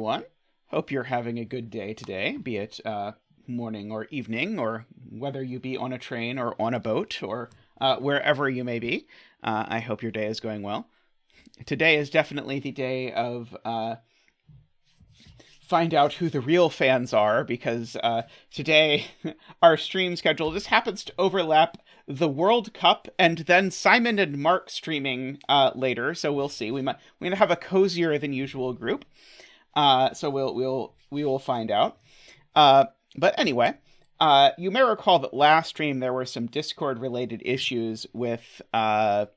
Everyone. Hope you're having a good day today, be it morning or evening, or whether you be on a train or on a boat or wherever you may be. I hope your day is going well. Today is definitely the day of find out who the real fans are, because today our stream schedule just happens to overlap the World Cup and then Simon and Mark streaming later. So we'll see. We're gonna have a cozier than usual group. So we will find out. But anyway, you may recall that last stream there were some Discord related issues with there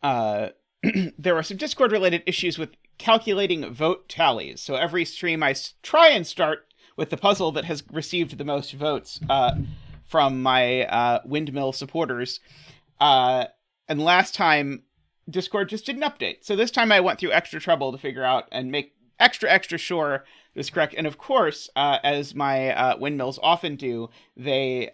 were some Discord related issues with calculating vote tallies. So every stream I try and start with the puzzle that has received the most votes from my windmill supporters. And last time Discord just didn't update. So this time I went through extra trouble to figure out and make extra sure it was correct. And of course, as my windmills often do, they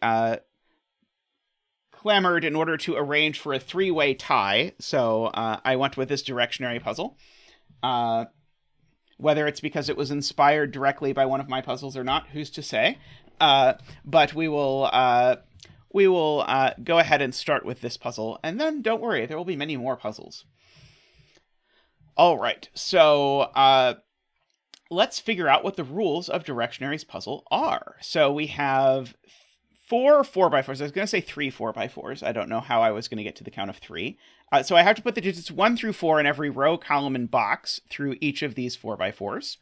clamored in order to arrange for a three-way tie. So I went with this Derektionary puzzle. Whether it's because it was inspired directly by one of my puzzles or not, who's to say? But we will go ahead and start with this puzzle, and then don't worry, there will be many more puzzles. All right, so let's figure out what the rules of Derektionary's puzzle are. So we have 4 4x4s. I was going to say 3 4x4s. I don't know how I was going to get to the count of 3. So I have to put the digits 1 through 4 in every row, column, and box through each of these 4x4s.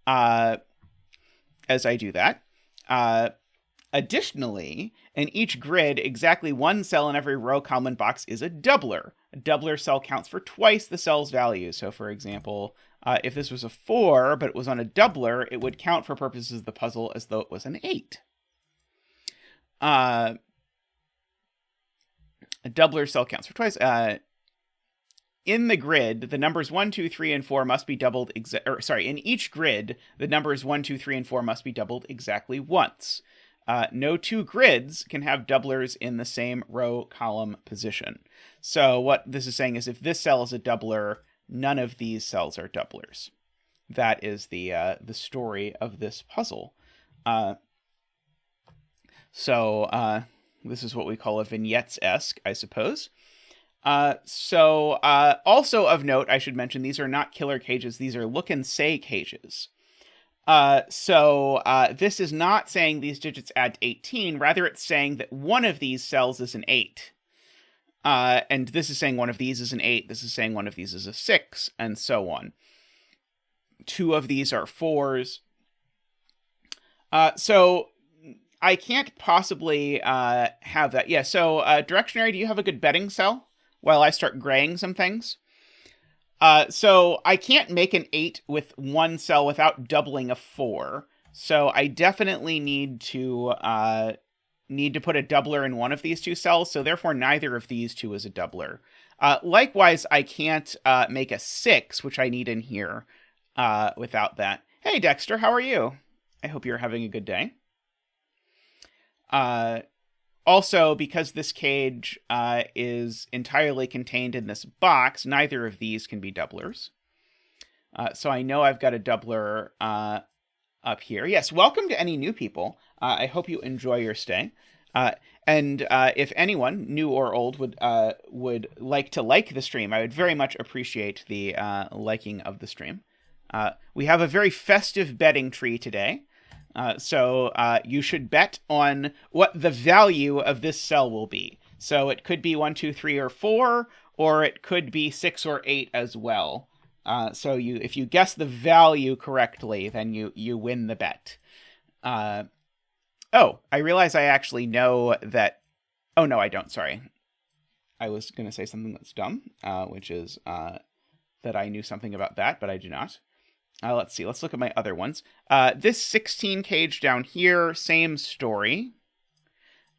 As I do that. Additionally, in each grid, exactly one cell in every row, column, and box is a doubler. A doubler cell counts for twice the cell's value. So, for example, if this was a 4, but it was on a doubler, it would count for purposes of the puzzle as though it was an 8. A doubler cell counts for twice. In the grid, the numbers 1, 2, 3, and 4 must be doubled. In each grid, the numbers 1, 2, 3, and 4 must be doubled exactly once. No two grids can have doublers in the same row column position. So what this is saying is if this cell is a doubler, none of these cells are doublers. That is the story of this puzzle. So this is what we call a vignettes-esque, I suppose. Also of note, I should mention, these are not killer cages. These are look and say cages. This is not saying these digits add to 18. Rather, it's saying that one of these cells is an 8. And this is saying one of these is an 8. This is saying one of these is a 6, and so on. 2 of these are 4s. So I can't possibly have that. Yeah, so Derektionary, do you have a good betting cell while I start graying some things? So I can't make an 8 with one cell without doubling a 4. So I definitely need to put a doubler in one of these 2 cells. So therefore, neither of these 2 is a doubler. Likewise, I can't make a 6, which I need in here, without that. Hey, Dexter, how are you? I hope you're having a good day. Also, because this cage is entirely contained in this box, neither of these can be doublers. So I know I've got a doubler up here. Yes, welcome to any new people. I hope you enjoy your stay. And if anyone, new or old, would like to like the stream, I would very much appreciate the liking of the stream. We have a very festive betting tree today. So you should bet on what the value of this cell will be. So it could be 1, 2, 3, or 4, or it could be 6 or 8 as well. So if you guess the value correctly, then you win the bet. Oh, I realize I actually know that... Oh, no, I don't. Sorry. I was going to say something that's dumb, which is that I knew something about that, but I do not. Let's see. Let's look at my other ones. This 16 cage down here, same story.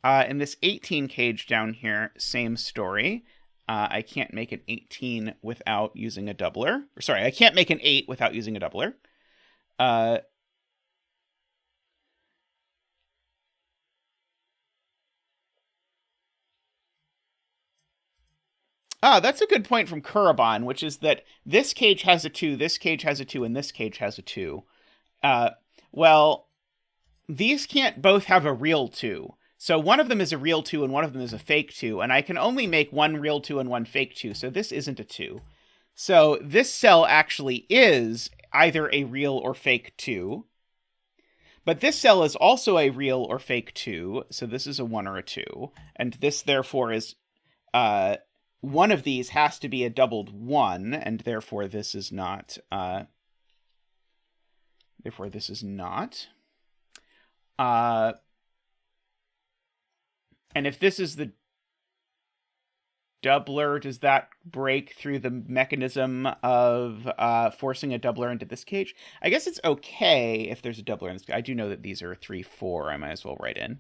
And this 18 cage down here, same story. I can't make an 18 without using a doubler. Sorry, I can't make an 8 without using a doubler. Ah, that's a good point from Kurabon, which is that this cage has a 2, this cage has a 2, and this cage has a 2. Well, these can't both have a real 2. So one of them is a real 2 and one of them is a fake 2, and I can only make one real 2 and one fake 2, so this isn't a 2. So this cell actually is either a real or fake 2. But this cell is also a real or fake 2, so this is a 1 or a 2. And this, therefore, is... one of these has to be a doubled 1, and therefore this is not... therefore this is not. And if this is the doubler, does that break through the mechanism of forcing a doubler into this cage? I guess it's okay if there's a doubler in this. I do know that these are 3, 4. I might as well write in.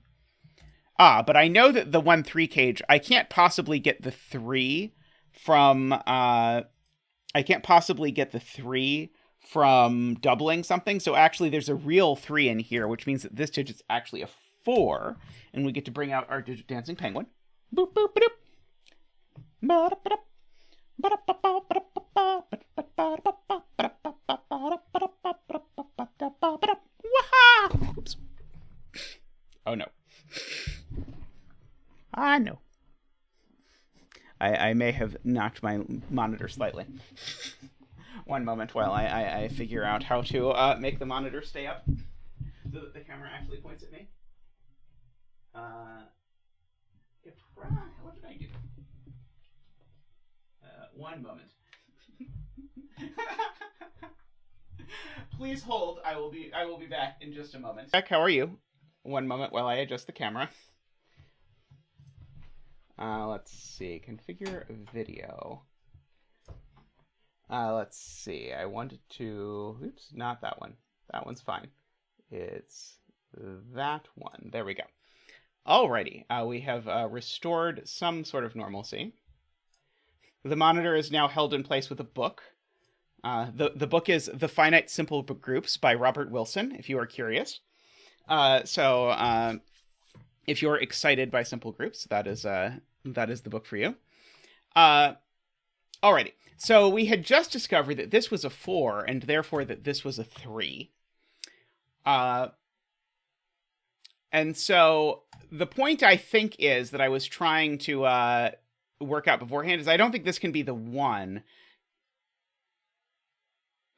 But I know that the 1, 3 cage, I can't possibly get the 3 from... I can't possibly get the 3 from doubling something. So actually there's a real 3 in here, which means that this digit's actually a 4. And we get to bring out our digit dancing penguin. Boop, boop, boop. Oops. Oh no. Ah, no. I may have knocked my monitor slightly. One moment while I figure out how to make the monitor stay up so that the camera actually points at me. What did I do? One moment. Please hold. I will be back in just a moment. Beck, how are you? One moment while I adjust the camera. Let's see. Configure video. Let's see. I wanted to... Oops, not that one. That one's fine. It's that one. There we go. Alrighty. We have restored some sort of normalcy. The monitor is now held in place with a book. The book is The Finite Simple Groups by Robert Wilson, if you are curious. So if you're excited by simple groups, that is the book for you. Alrighty. So we had just discovered that this was a 4, and therefore that this was a 3. And so the point I think is that I was trying to work out beforehand is I don't think this can be the 1.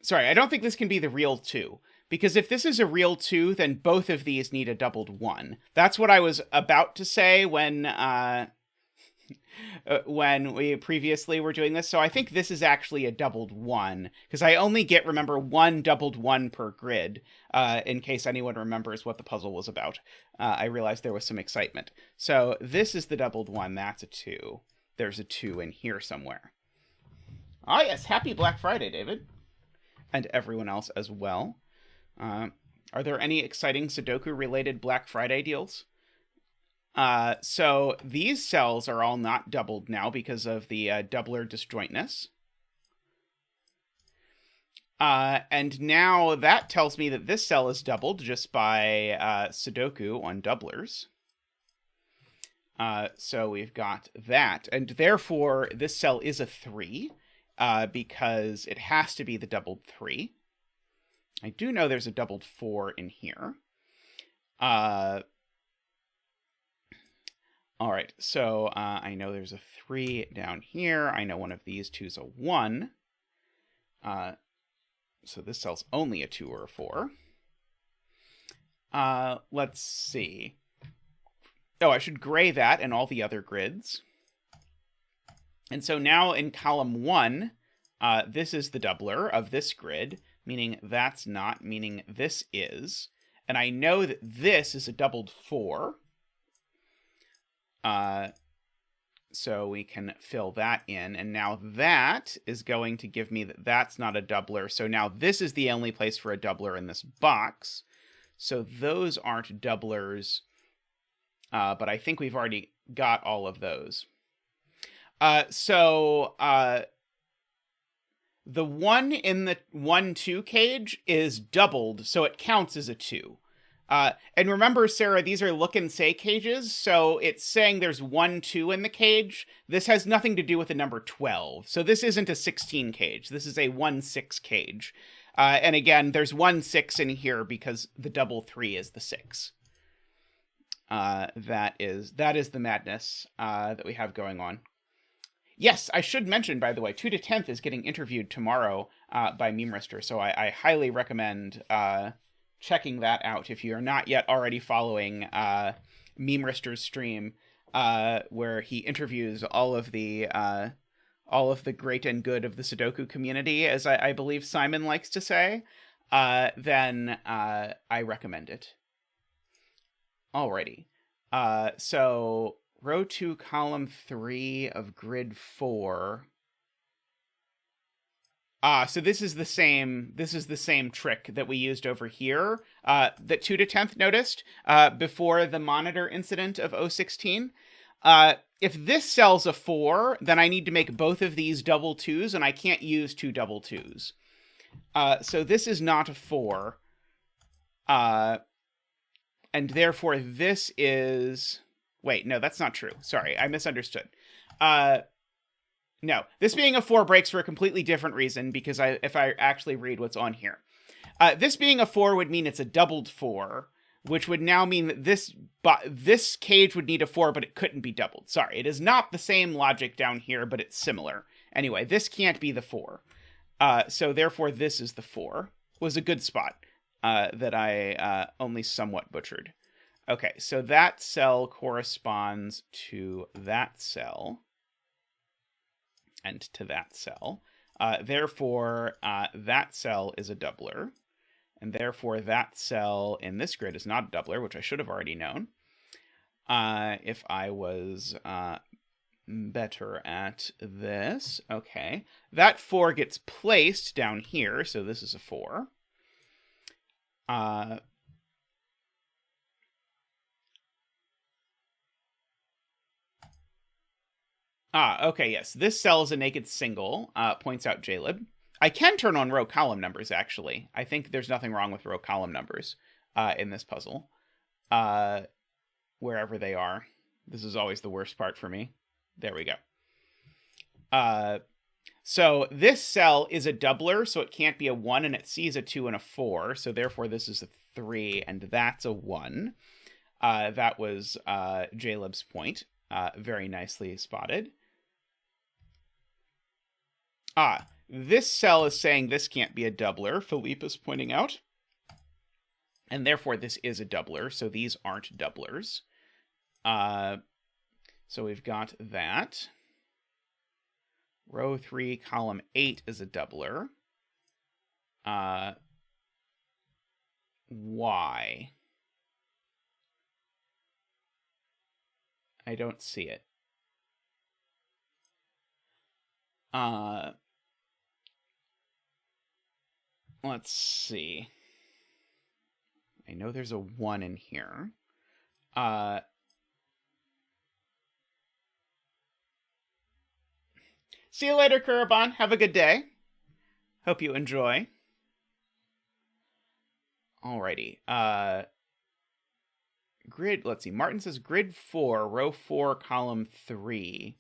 Sorry, I don't think this can be the real 2. Because if this is a real 2, then both of these need a doubled 1. That's what I was about to say when we previously were doing this. So I think this is actually a doubled 1. Because I only get, remember, 1 doubled 1 per grid. In case anyone remembers what the puzzle was about. I realized there was some excitement. So this is the doubled 1. That's a 2. There's a 2 in here somewhere. Ah, yes. Happy Black Friday, David. And everyone else as well. Are there any exciting Sudoku-related Black Friday deals? So these cells are all not doubled now because of the doubler disjointness. And now that tells me that this cell is doubled just by Sudoku on doublers. So we've got that. And therefore, this cell is a 3 because it has to be the doubled 3. I do know there's a doubled 4 in here. All right, so I know there's a 3 down here. I know one of these two's a 1. So this cell's only a 2 or a 4. Let's see. Oh, I should gray that and all the other grids. And so now in column 1, this is the doubler of this grid, meaning that's not, meaning this is. And I know that this is a doubled 4. So we can fill that in. And now that is going to give me that that's not a doubler. So now this is the only place for a doubler in this box. So those aren't doublers. But I think we've already got all of those. The 1 in the 1, 2 cage is doubled, so it counts as a 2. And remember, Sarah, these are look and say cages, so it's saying there's 1, 2 in the cage. This has nothing to do with the number 12. So this isn't a 16 cage. This is a 1, 6 cage. And again, there's 1, 6 in here because the double 3 is the 6. That is the madness that we have going on. Yes, I should mention, by the way, Twototenth is getting interviewed tomorrow by Memerister, so I highly recommend checking that out if you're not yet already following Memerister's stream, where he interviews all of the great and good of the Sudoku community, as I believe Simon likes to say. Then I recommend it. Alrighty. So row 2, column 3 of grid 4. So this is the same trick that we used over here, that Twototenth noticed, before the monitor incident of 016. If this cell's a 4, then I need to make both of these double 2s, and I can't use 2 double 2s. So this is not a 4. And therefore this is... Wait, no, that's not true. Sorry, I misunderstood. No, this being a 4 breaks for a completely different reason, because if I actually read what's on here. This being a 4 would mean it's a doubled 4, which would now mean that this cage would need a 4, but it couldn't be doubled. Sorry, it is not the same logic down here, but it's similar. Anyway, this can't be the 4. So therefore this is the 4. Was a good spot that I only somewhat butchered. Okay, so that cell corresponds to that cell. And to that cell. Therefore, that cell is a doubler. And therefore, that cell in this grid is not a doubler, which I should have already known. If I was better at this. Okay. That 4 gets placed down here, so this is a 4. Okay, yes. This cell is a naked single, points out Jaleb. I can turn on row column numbers, actually. I think there's nothing wrong with row column numbers in this puzzle. Wherever they are. This is always the worst part for me. There we go. So this cell is a doubler, so it can't be a 1, and it sees a 2 and a 4, so therefore this is a 3, and that's a 1. That was Jaleb's point. Very nicely spotted. This cell is saying this can't be a doubler, Philippe is pointing out. And therefore this is a doubler, so these aren't doublers. So we've got that. Row 3, column 8 is a doubler. Why? I don't see it. Let's see. I know there's a 1 in here. See you later, Kurabon. Have a good day. Hope you enjoy. Alrighty. Grid, let's see. Martin says grid 4, row 4, column 3.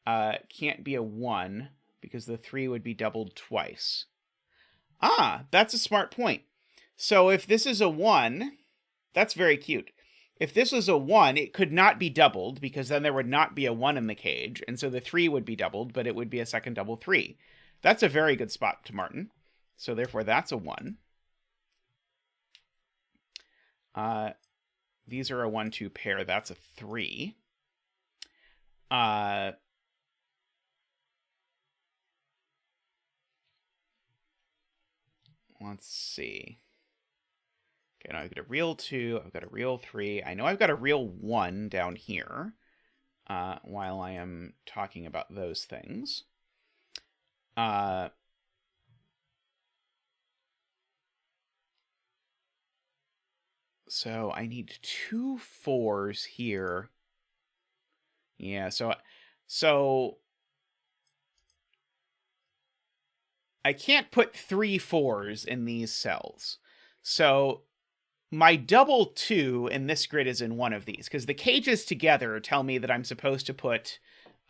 Can't be a 1 because the 3 would be doubled twice. That's a smart point. So if this is a 1, that's very cute. If this was a 1, it could not be doubled because then there would not be a 1 in the cage. And so the 3 would be doubled, but it would be a second double 3. That's a very good spot to Martin. So therefore that's a 1. These are a 1-2 pair. That's a 3. Let's see. Okay, now I've got a real 2. I've got a real 3. I know I've got a real 1 down here while I am talking about those things. So I need 2 4s here. Yeah, so I can't put 3 4s in these cells. So my double 2 in this grid is in one of these, because the cages together tell me that I'm supposed to put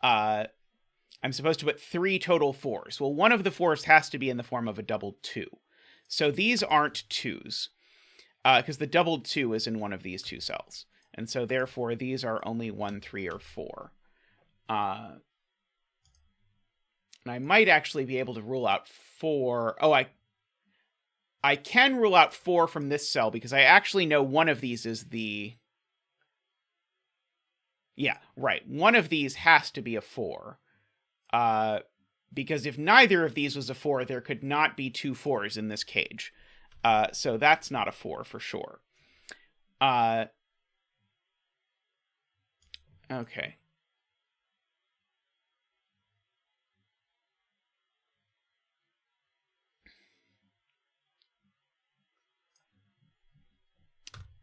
3 total 4s. Well, one of the 4s has to be in the form of a double 2. So these aren't 2s, because the doubled 2 is in one of these 2 cells. And so therefore these are only 1, 3, or 4. And I might actually be able to rule out 4. Oh, I can rule out 4 from this cell because I actually know one of these is the... Yeah, right. One of these has to be a 4. Because if neither of these was a 4, there could not be 2 4s in this cage. So that's not a 4 for sure. Okay.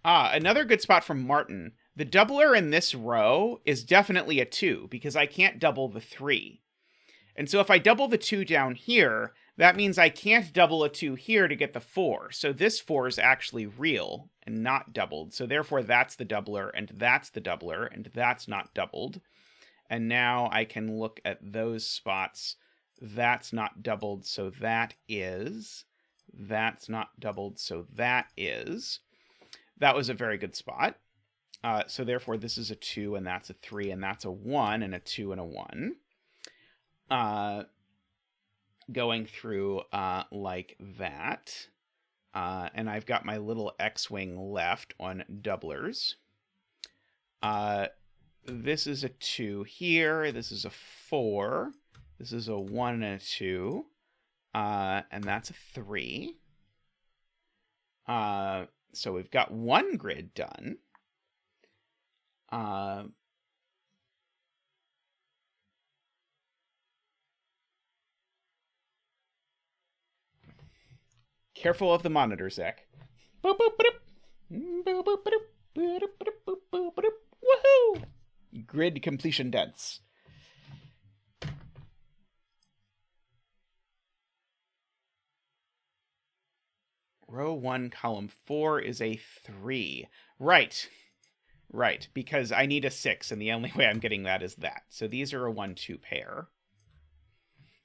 Another good spot from Martin. The doubler in this row is definitely a 2, because I can't double the 3. And so if I double the 2 down here, that means I can't double a 2 here to get the 4. So this 4 is actually real and not doubled. So therefore that's the doubler, and that's the doubler, and that's not doubled. And now I can look at those spots. That's not doubled, so that is. That's not doubled, so that is. That was a very good spot. So therefore this is a 2, and that's a 3, and that's a 1, and a 2, and a 1. Going through like that. And I've got my little X-wing left on doublers. This is a 2 here. This is a 4. This is a 1 and a 2. And that's a 3. So we've got one grid done. Careful of the monitor, Zach. Woohoo! Grid completion dense. Row 1, column 4 is a 3. Right. Right, because I need a 6, and the only way I'm getting that is that. So these are a 1-2 pair.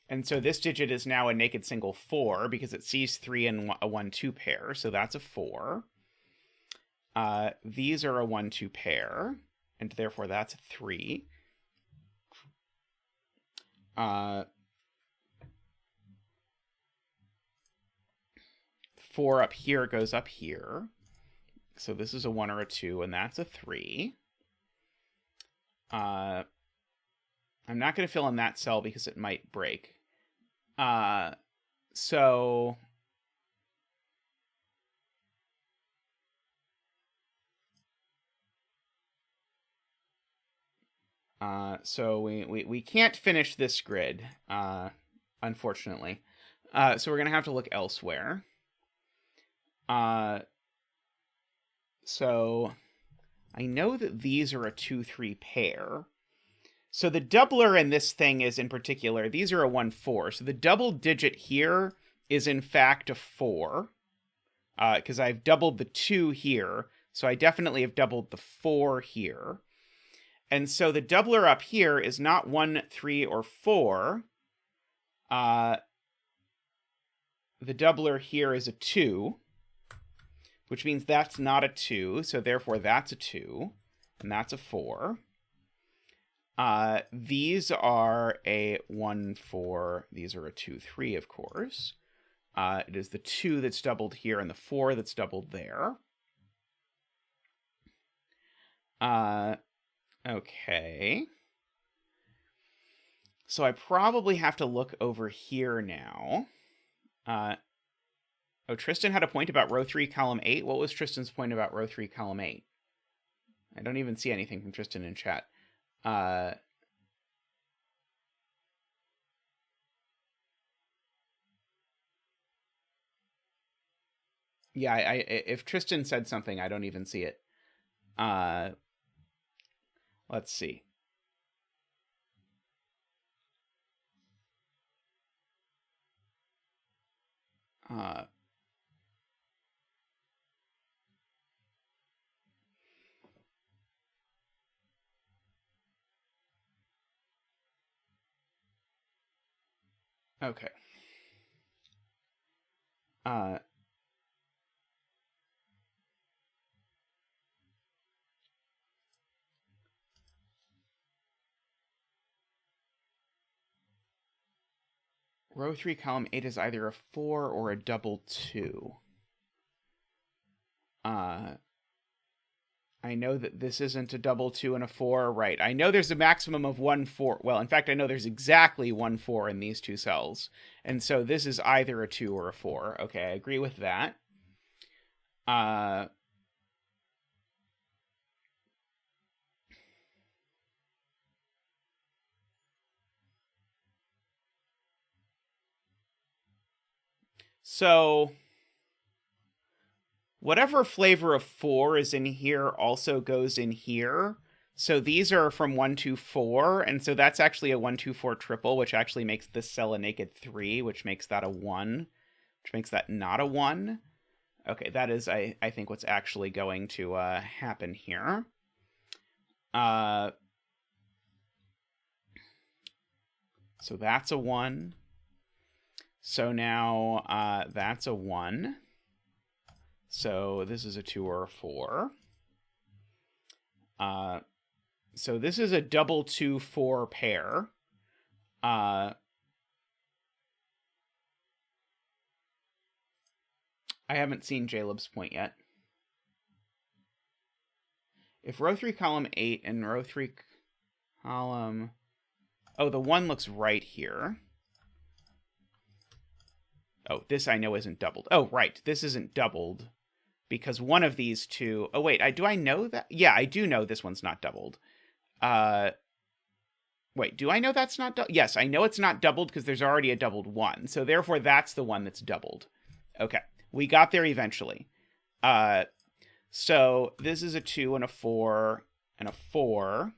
And so this digit is now a naked single 4, because it sees 3 in a 1-2 pair, so that's a 4. These are a 1-2 pair, and therefore that's a 3. 4 up here goes up here. So this is a 1 or a 2, and that's a 3. I'm not going to fill in that cell because it might break. So we can't finish this grid, unfortunately. So we're going to have to look elsewhere. So I know that these are a 2-3 pair. So the doubler in this thing is, in particular, these are a 1-4. So the double digit here is, in fact, a 4. Because I've doubled the 2 here. So I definitely have doubled the 4 here. And so the doubler up here is not 1, 3, or 4. The doubler here is a 2. Which means that's not a 2, so therefore that's a 2, and that's a 4. These are a 1, 4, these are a 2, 3, of course. It is the 2 that's doubled here and the 4 that's doubled there. Okay. So I probably have to look over here now. Oh, Tristan had a point about row 3, column 8. What was Tristan's point about row 3, column 8? I don't even see anything from Tristan in chat. Yeah, if Tristan said something, I don't even see it. Let's see. Okay. Row 3, column 8 is either a 4 or a double 2. I know that this isn't a double 2 and a 4. Right. I know there's a maximum of 1 4. Well, in fact, I know there's exactly 1 4 in these two cells. And so this is either a 2 or a 4. Okay, I agree with that. So whatever flavor of 4 is in here also goes in here. So these are from 1 to 4, and so that's actually a 1 2 4 triple, which actually makes this cell a naked 3, which makes that a 1, which makes that not a 1. Okay, that is, I think, what's actually going to happen here. So that's a 1. So now that's a 1. So this is a 2 or a 4. So this is a double 2 4 pair. I haven't seen Jaleb's point yet. If row 3, column 8 and row 3, column... Oh, the 1 looks right here. Oh, this I know isn't doubled. Oh, right. This isn't doubled because one of these two... Oh, wait. Do I know that? Yeah, I do know this one's not doubled. Wait, do I know that's not doubled? Yes, I know it's not doubled because there's already a doubled 1. So therefore, that's the one that's doubled. Okay. We got there eventually. So this is a 2 and a 4 and a 4.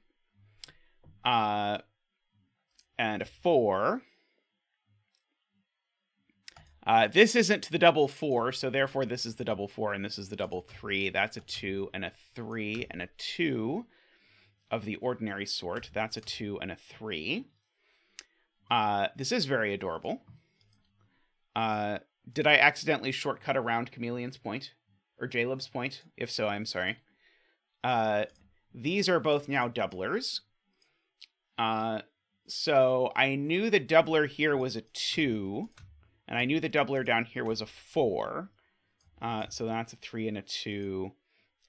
And a 4. This isn't the double 4, so therefore this is the double 4 and this is the double 3. That's a 2 and a 3 and a 2 of the ordinary sort. That's a 2 and a 3. This is very adorable. Did I accidentally shortcut around Chameleon's point? Or Jaleb's point? If so, I'm sorry. These are both now doublers. So I knew the doubler here was a 2, and I knew the doubler down here was a 4. So that's a 3 and a 2,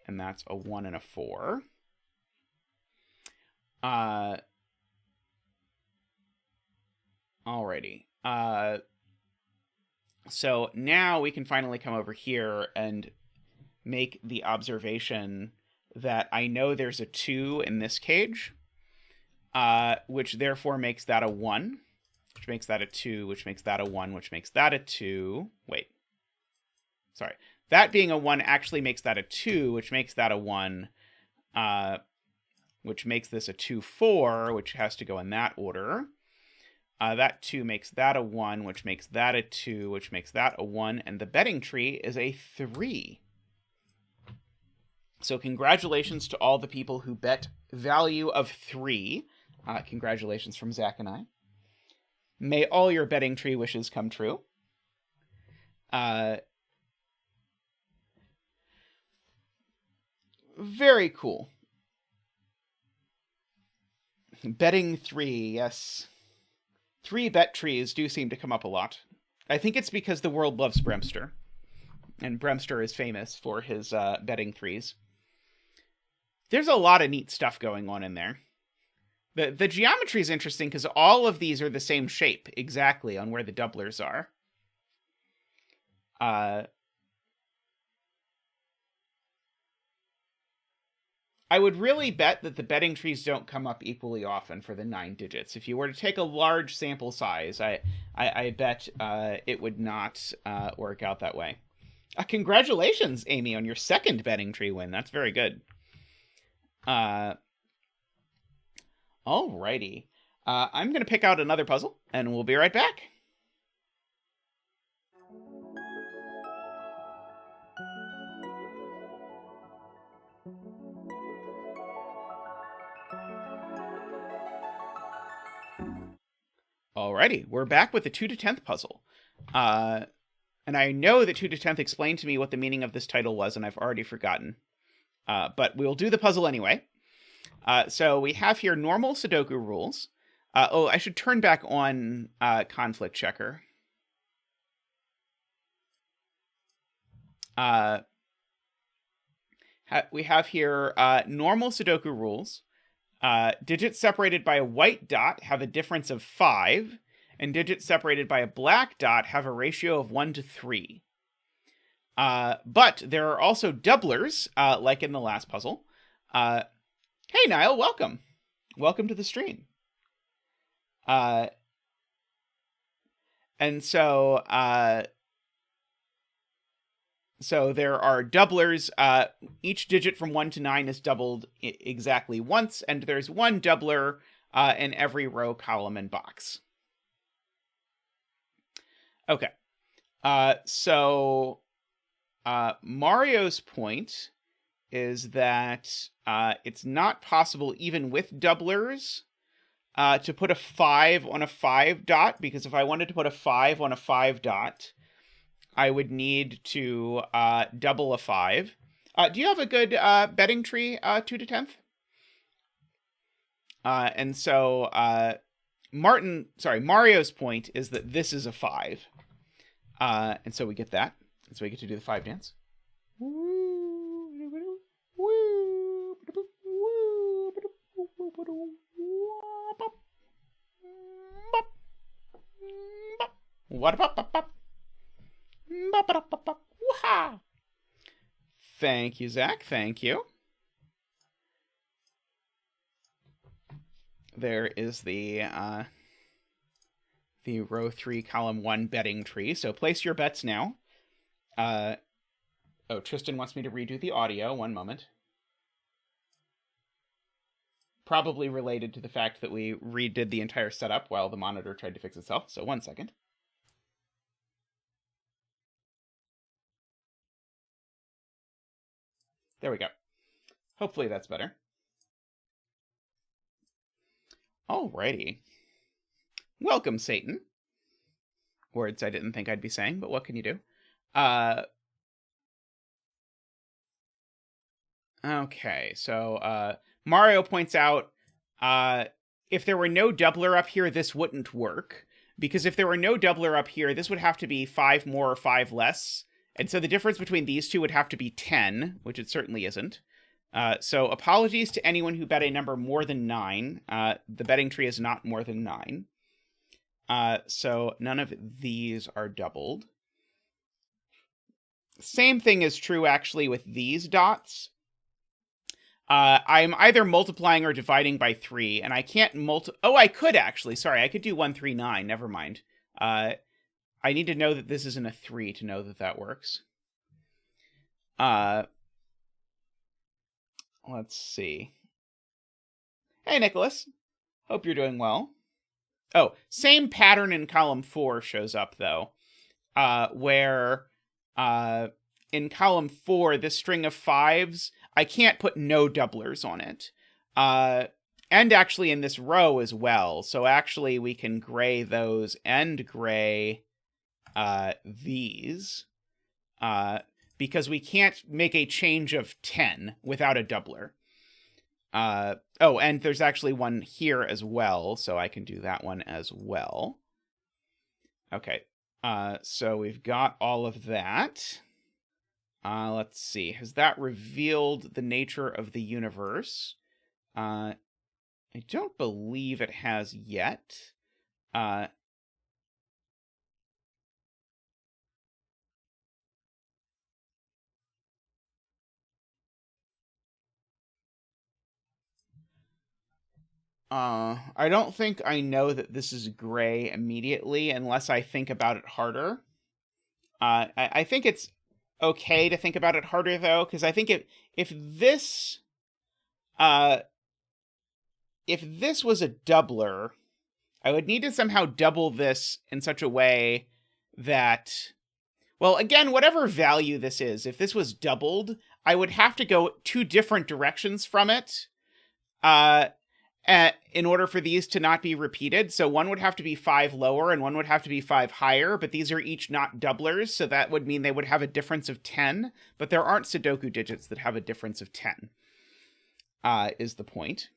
and that's a 1 and a 4. Alrighty. So now we can finally come over here and make the observation that I know there's a 2 in this cage, which therefore makes that a 1, which makes that a 2, which makes that a 1, which makes that a 2. Wait. Sorry. That being a 1 actually makes that a 2, which makes that a 1, which makes this a 2, 4, which has to go in that order. That 2 makes that a 1, which makes that a 2, which makes that a 1, and the betting tree is a 3. So congratulations to all the people who bet value of 3. Congratulations from Zach and I. May all your betting tree wishes come true. Very cool. Betting 3, yes. 3 bet trees do seem to come up a lot. I think it's because the world loves Bremster. And Bremster is famous for his betting 3s. There's a lot of neat stuff going on in there. The geometry is interesting because all of these are the same shape exactly on where the doublers are. I would really bet that the betting trees don't come up equally often for the 9 digits. If you were to take a large sample size, I bet it would not work out that way. Congratulations, Amy, on your second betting tree win. That's very good. Alrighty. I'm going to pick out another puzzle, and we'll be right back. Alrighty, we're back with the 2-10th puzzle. And I know that 2-10th explained to me what the meaning of this title was, and I've already forgotten. But we'll do the puzzle anyway. So we have here normal Sudoku rules. I should turn back on conflict checker. We have here normal Sudoku rules. Digits separated by a white dot have a difference of 5, and digits separated by a black dot have a ratio of 1 to 3. But there are also doublers, like in the last puzzle. Hey, Niall, welcome. Welcome to the stream. And so there are doublers. Each digit from 1 to 9 is doubled exactly once, and there's one doubler in every row, column, and box. Okay. So Mario's point is that it's not possible, even with doublers, to put a 5 on a 5 dot, because if I wanted to put a 5 on a 5 dot, I would need to double a 5. Do you have a good betting tree, 2-10th? And so Mario's point is that this is a 5. And so we get that. And so we get to do the 5 dance. Thank you, Zach. Thank you. There is the row 3, column 1 betting tree. So place your bets now. Tristan wants me to redo the audio. One moment. Probably related to the fact that we redid the entire setup while the monitor tried to fix itself. So 1 second. There we go. Hopefully that's better. Alrighty. Welcome, Satan. Words I didn't think I'd be saying, but what can you do? Okay, so Mario points out if there were no doubler up here, this wouldn't work. Because if there were no doubler up here, this would have to be 5 more or 5 less. And so the difference between these two would have to be 10, which it certainly isn't. So apologies to anyone who bet a number more than 9. The betting tree is not more than 9. So none of these are doubled. Same thing is true, actually, with these dots. I'm either multiplying or dividing by 3, and I can't Oh, I could, actually. Sorry, I could do 1, 3, 9. Never mind. I need to know that this isn't a 3 to know that that works. Let's see. Hey, Nicholas. Hope you're doing well. Oh, same pattern in column 4 shows up, though, where in column 4, this string of 5s, I can't put no doublers on it. And actually in this row as well. So actually we can gray those and gray these. Because we can't make a change of 10 without a doubler. And there's actually one here as well, so I can do that one as well. Okay, so we've got all of that. Let's see, has that revealed the nature of the universe? I don't believe it has yet. I don't think I know that this is gray immediately unless I think about it harder. I think it's okay to think about it harder, though, because I think if this was a doubler, I would need to somehow double this in such a way that, well, again, whatever value this is, if this was doubled, I would have to go 2 different directions from it. in order for these to not be repeated. So one would have to be 5 lower and one would have to be 5 higher, but these are each not doublers, so that would mean they would have a difference of 10, but there aren't Sudoku digits that have a difference of 10, is the point.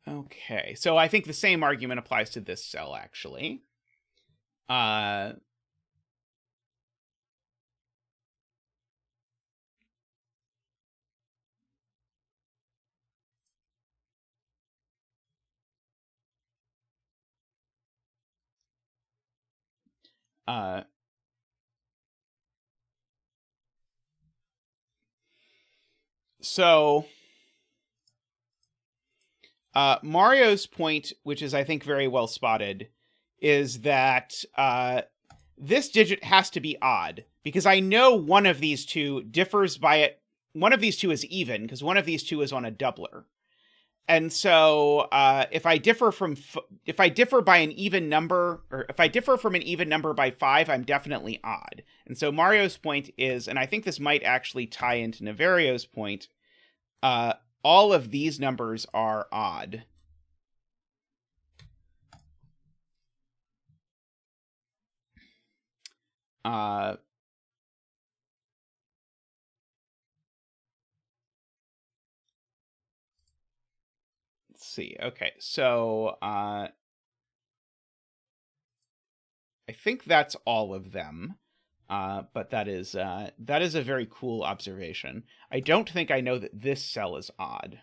Okay, so I think the same argument applies to this cell, actually. So Mario's point, which is, I think, very well spotted, is that this digit has to be odd, because I know one of these two differs by it. One of these two is even, because one of these two is on a doubler. And so if I differ by an even number, or if I differ from an even number by 5, I'm definitely odd. And so Mario's point is, and I think this might actually tie into Navario's point, all of these numbers are odd. Let's see. Okay, so I think that's all of them. But that is a very cool observation. I don't think I know that this cell is odd.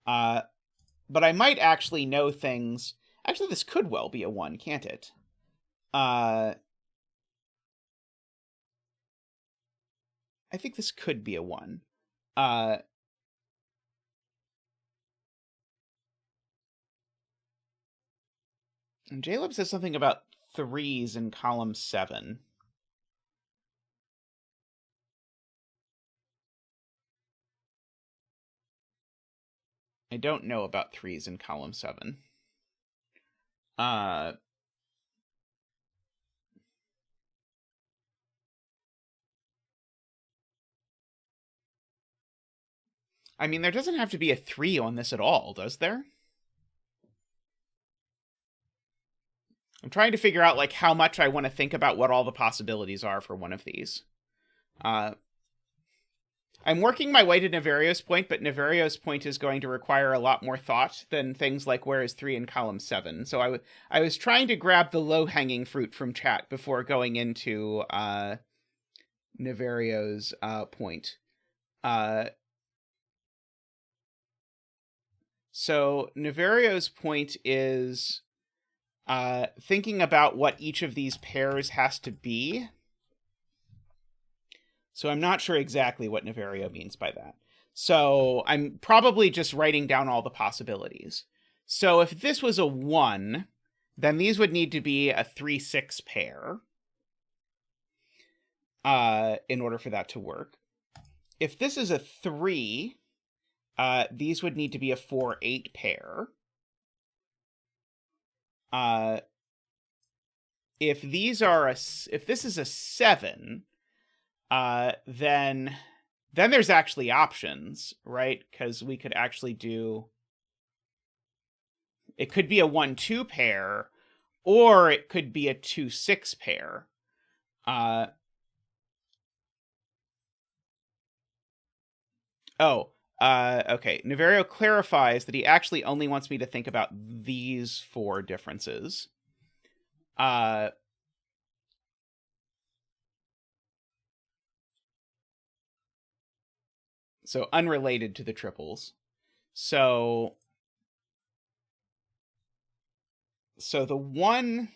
But I might actually know things. Actually, this could well be a 1, can't it? I think this could be a 1. And Jaleb says something about 3s in column 7. I don't know about 3s in column 7. I mean, there doesn't have to be a 3 on this at all, does there? I'm trying to figure out, like, how much I want to think about what all the possibilities are for one of these. I'm working my way to Navario's point, but Navario's point is going to require a lot more thought than things like where is 3 in column 7. So I was trying to grab the low-hanging fruit from chat before going into Navario's point. So Navario's point is thinking about what each of these pairs has to be. So I'm not sure exactly what Navario means by that. So I'm probably just writing down all the possibilities. So if this was a 1, then these would need to be a 3-6 pair in order for that to work. If this is a 3, these would need to be a 4-8 pair. If this is a 7, then there's actually options, right? Because we could actually do, it could be a 1-2 pair, or it could be a 2-6 pair. Okay. Navario clarifies that he actually only wants me to think about these 4 differences. So unrelated to the triples. So the 1...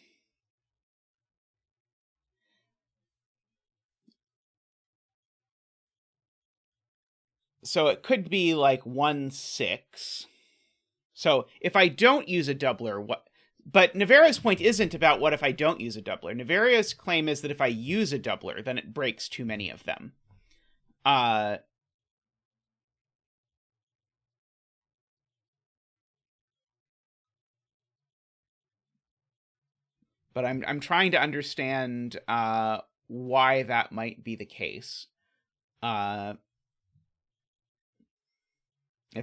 So it could be like 1-6. So if I don't use a doubler, what? But Navario's point isn't about what if I don't use a doubler. Navario's claim is that if I use a doubler, then it breaks too many of them. but I'm trying to understand why that might be the case. I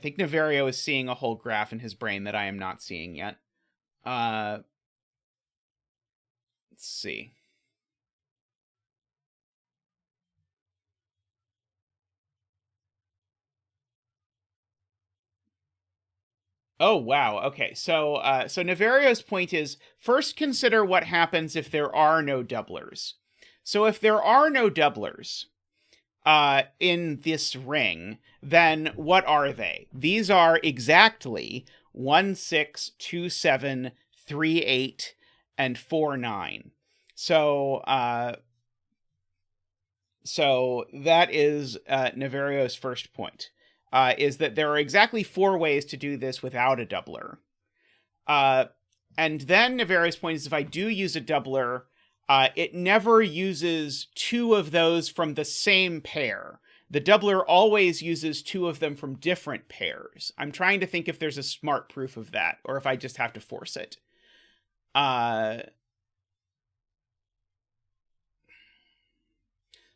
think Naverio is seeing a whole graph in his brain that I am not seeing yet. Let's see. Oh, wow. Okay. So Navario's point is, first consider what happens if there are no doublers. So if there are no doublers in this ring, then what are they? These are exactly 1, 6, 2, 7, 3, 8, and 4, 9. So that is Navario's first point. Is that there are exactly 4 ways to do this without a doubler. And then Navario's point is, if I do use a doubler, it never uses 2 of those from the same pair. The doubler always uses 2 of them from different pairs. I'm trying to think if there's a smart proof of that, or if I just have to force it.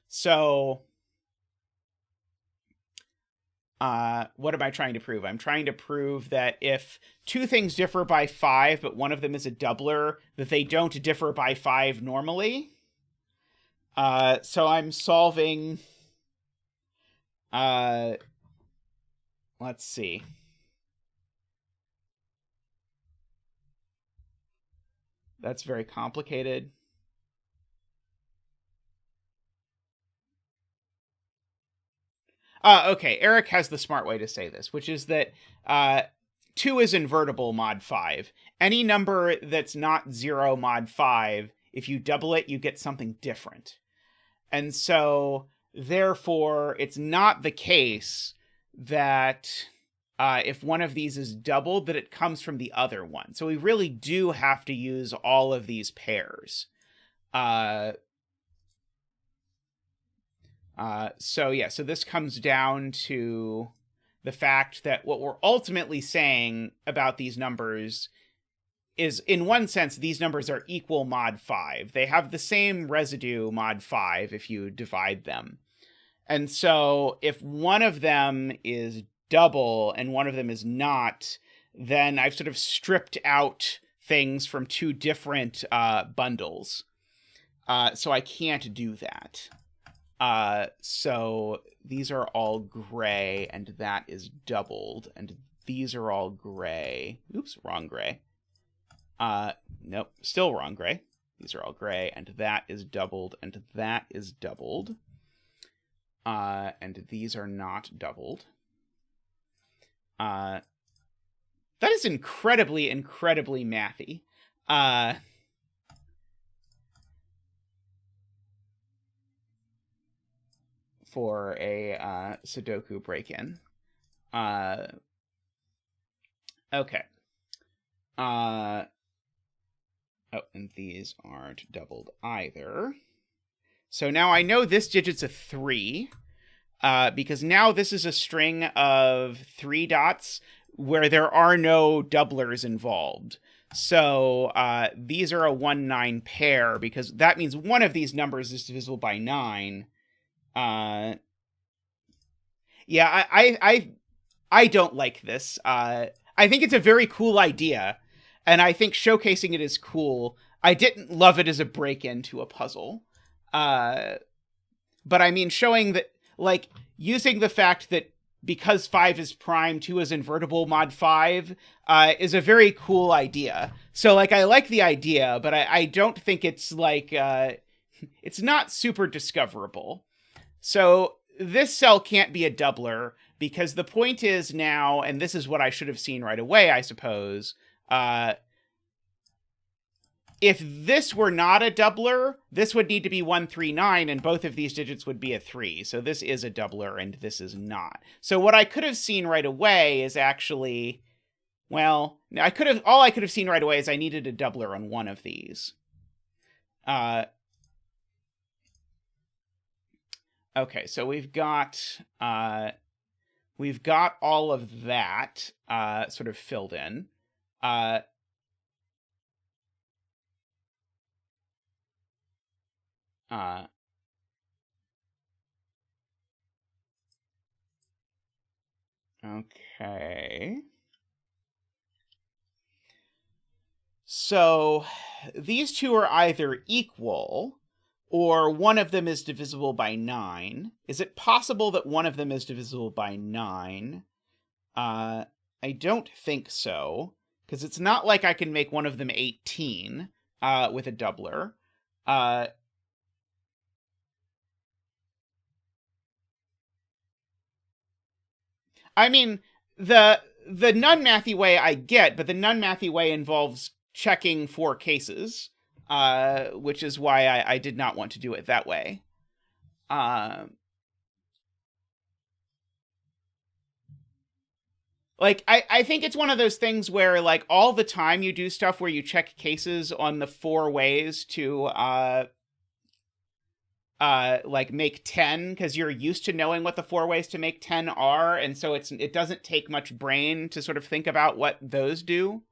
So what am I trying to prove? I'm trying to prove that if 2 things differ by 5, but one of them is a doubler, that they don't differ by 5 normally. So I'm solving, let's see. That's very complicated. Okay, Eric has the smart way to say this, which is that 2 is invertible mod 5. Any number that's not 0 mod 5, if you double it, you get something different. And so, therefore, it's not the case that if one of these is doubled, that it comes from the other one. So we really do have to use all of these pairs. So this comes down to the fact that what we're ultimately saying about these numbers is, in one sense, these numbers are equal mod 5. They have the same residue mod 5 if you divide them. And so if one of them is double and one of them is not, then I've sort of stripped out things from 2 different bundles. So I can't do that. So these are all gray, and that is doubled, and these are all gray. Oops, wrong gray. Nope, still wrong gray. These are all gray, and that is doubled, and that is doubled. And these are not doubled. That is incredibly, incredibly mathy. For a Sudoku break-in. Okay. Oh, and these aren't doubled either. So now I know this digit's a 3, because now this is a string of 3 dots where there are no doublers involved. So these are a 1-9 pair, because that means one of these numbers is divisible by 9. Yeah, I don't like this. I think it's a very cool idea, and I think showcasing it is cool. I didn't love it as a break-in to a puzzle. But I mean, showing that, like, using the fact that because 5 is prime, 2 is invertible mod 5, is a very cool idea. So, like, I like the idea, but I don't think it's, like, it's not super discoverable. So this cell can't be a doubler, because the point is now, and this is what I should have seen right away, I suppose, if this were not a doubler, this would need to be 139, and both of these digits would be a 3. So this is a doubler, and this is not. So what I could have seen right away is actually, well, all I could have seen right away is I needed a doubler on one of these. Okay, so we've got all of that sort of filled in. Okay. So these two are either equal, or one of them is divisible by 9. Is it possible that one of them is divisible by 9? I don't think so, because it's not like I can make one of them 18 with a doubler. I mean, the non-mathy way I get, but the non-mathy way involves checking 4 cases, which is why I did not want to do it that way. Like, I think it's one of those things where, like, all the time you do stuff where you check cases on the 4 ways to, like, make 10, because you're used to knowing what the 4 ways to make 10 are, and so it doesn't take much brain to sort of think about what those do.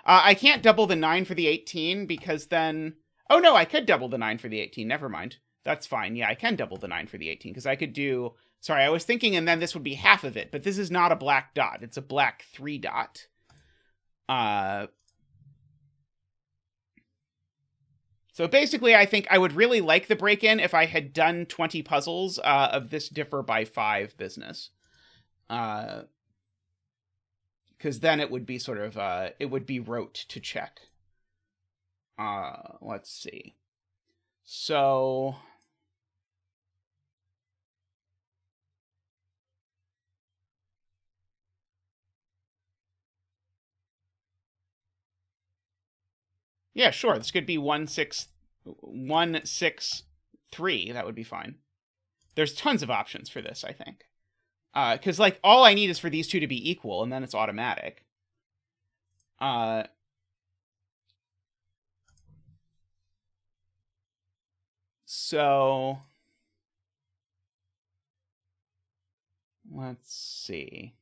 I can't double the 9 for the 18, because then... Oh, no, I could double the 9 for the 18. Never mind. That's fine. Yeah, I can double the 9 for the 18, because I could do... Sorry, I was thinking, and then this would be half of it, but this is not a black dot. It's a black 3 dot. So basically, I think I would really like the break-in if I had done 20 puzzles of this differ by 5 business. Because then it would be sort of, it would be rote to check. Let's see. So... Yeah, sure. This could be 163. That would be fine. There's tons of options for this, I think. Because, like, all I need is for these two to be equal, and then it's automatic. So... Let's see.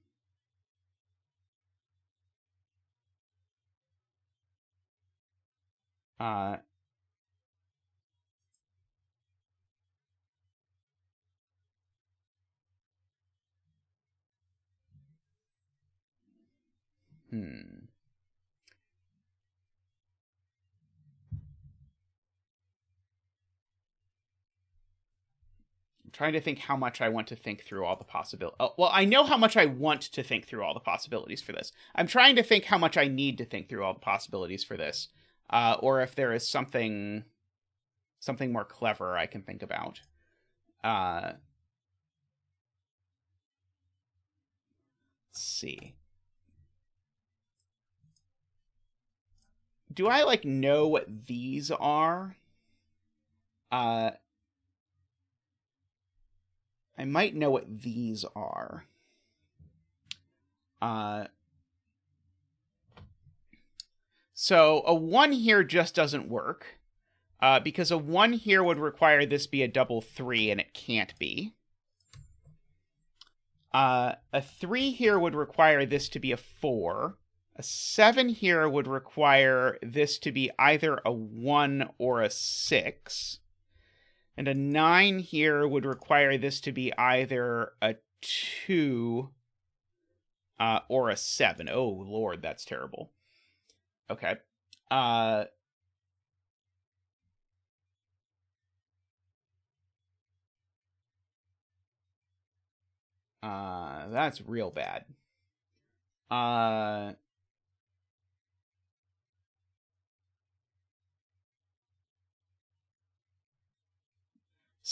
I'm trying to think how much I want to think through all the possibilities. Oh, well, I know how much I want to think through all the possibilities for this. I'm trying to think how much I need to think through all the possibilities for this. Or if there is something more clever I can think about. Let's see. Do I, like, know what these are? I might know what these are. So a 1 here just doesn't work. Because a 1 here would require this be a double 3, and it can't be. A 3 here would require this to be a 4. A 7 here would require this to be either a 1 or a 6. And a 9 here would require this to be either a 2 or a 7. Oh, Lord, that's terrible. Okay. That's real bad.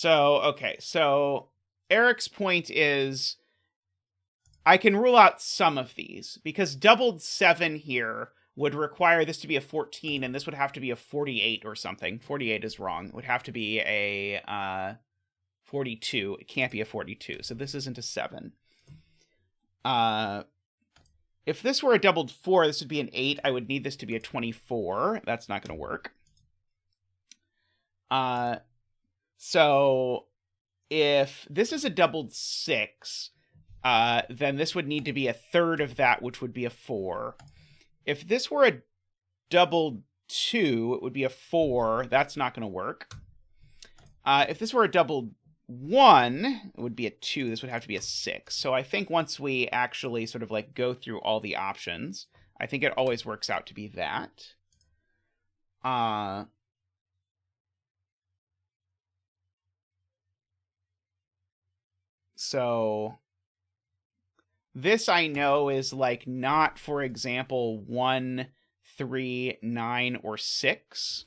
Okay, so Eric's point is I can rule out some of these, because doubled 7 here would require this to be a 14, and this would have to be a 48 or something. 48 is wrong. It would have to be a 42. It can't be a 42, so this isn't a 7. If this were a doubled 4, this would be an 8. I would need this to be a 24. That's not going to work. So if this is a doubled 6, then this would need to be a third of that, which would be a 4. If this were a doubled 2, it would be a 4. That's not going to work. If this were a doubled 1, it would be a 2. This would have to be a 6. So I think once we actually sort of like go through all the options, I think it always works out to be that. So this I know is like not, for example, 1, 3, 9, or 6.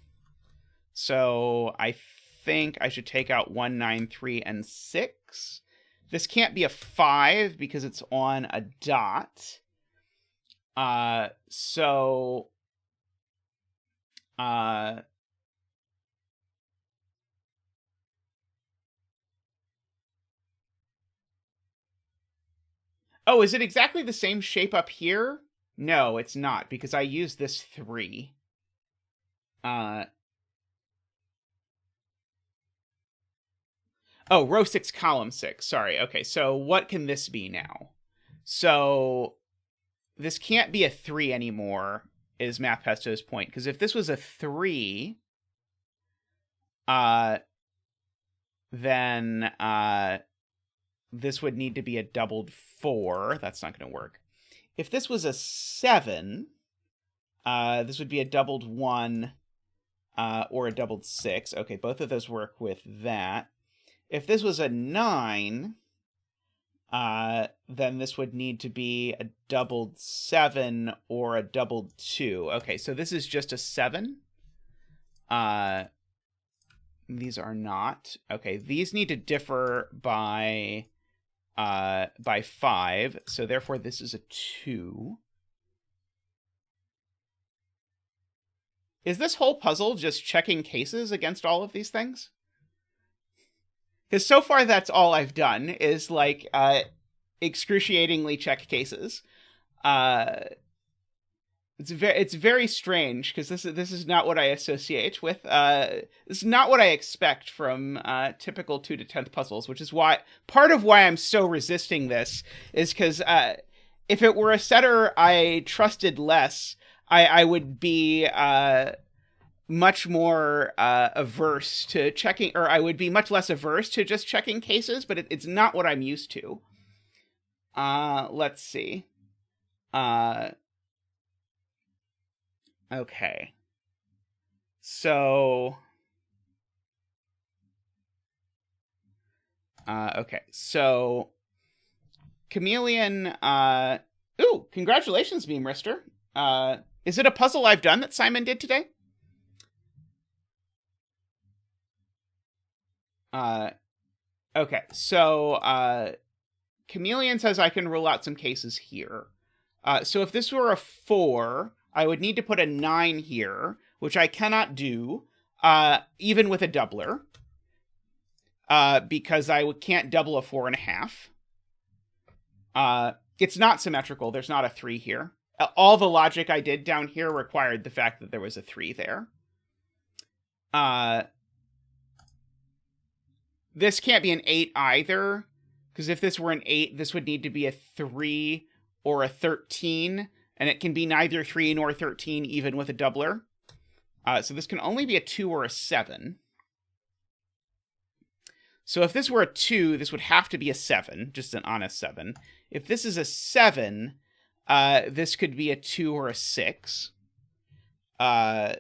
So I think I should take out 1, 9, 3, and 6. This can't be a 5 because it's on a dot. Oh, is it exactly the same shape up here? No, it's not, because I use this 3. Oh, row 6, column 6. Sorry. Okay, so what can this be now? So this can't be a 3 anymore, is MathPesto's point, because if this was a 3, then this would need to be a doubled 4. That's not going to work. If this was a 7, this would be a doubled 1 or a doubled 6. Okay, both of those work with that. If this was a 9, then this would need to be a doubled 7 or a doubled 2. Okay, so this is just a 7. These are not. Okay, these need to differ by 5, so therefore this is a 2. Is this whole puzzle just checking cases against all of these things? Because so far that's all I've done, is like excruciatingly check cases. It's very strange, because this is not what I associate with. This is not what I expect from typical 2-10th puzzles, which is why part of why I'm so resisting this is because if it were a setter I trusted less, I would be much more averse to checking, or I would be much less averse to just checking cases, but it's not what I'm used to. Let's see. Okay. So... okay, so... Chameleon, ooh, congratulations, Beam Rister. Is it a puzzle I've done that Simon did today? Okay, so, Chameleon says I can rule out some cases here. So if this were a 4, I would need to put a 9 here, which I cannot do, even with a doubler, because I can't double a 4.5. It's not symmetrical. There's not a 3 here. All the logic I did down here required the fact that there was a 3 there. This can't be an 8 either, because if this were an 8, this would need to be a 3 or a 13, and it can be neither 3 nor 13 even with a doubler. So this can only be a 2 or a 7. So if this were a 2, this would have to be a 7, just an honest 7. If this is a 7, this could be a 2 or a 6. Or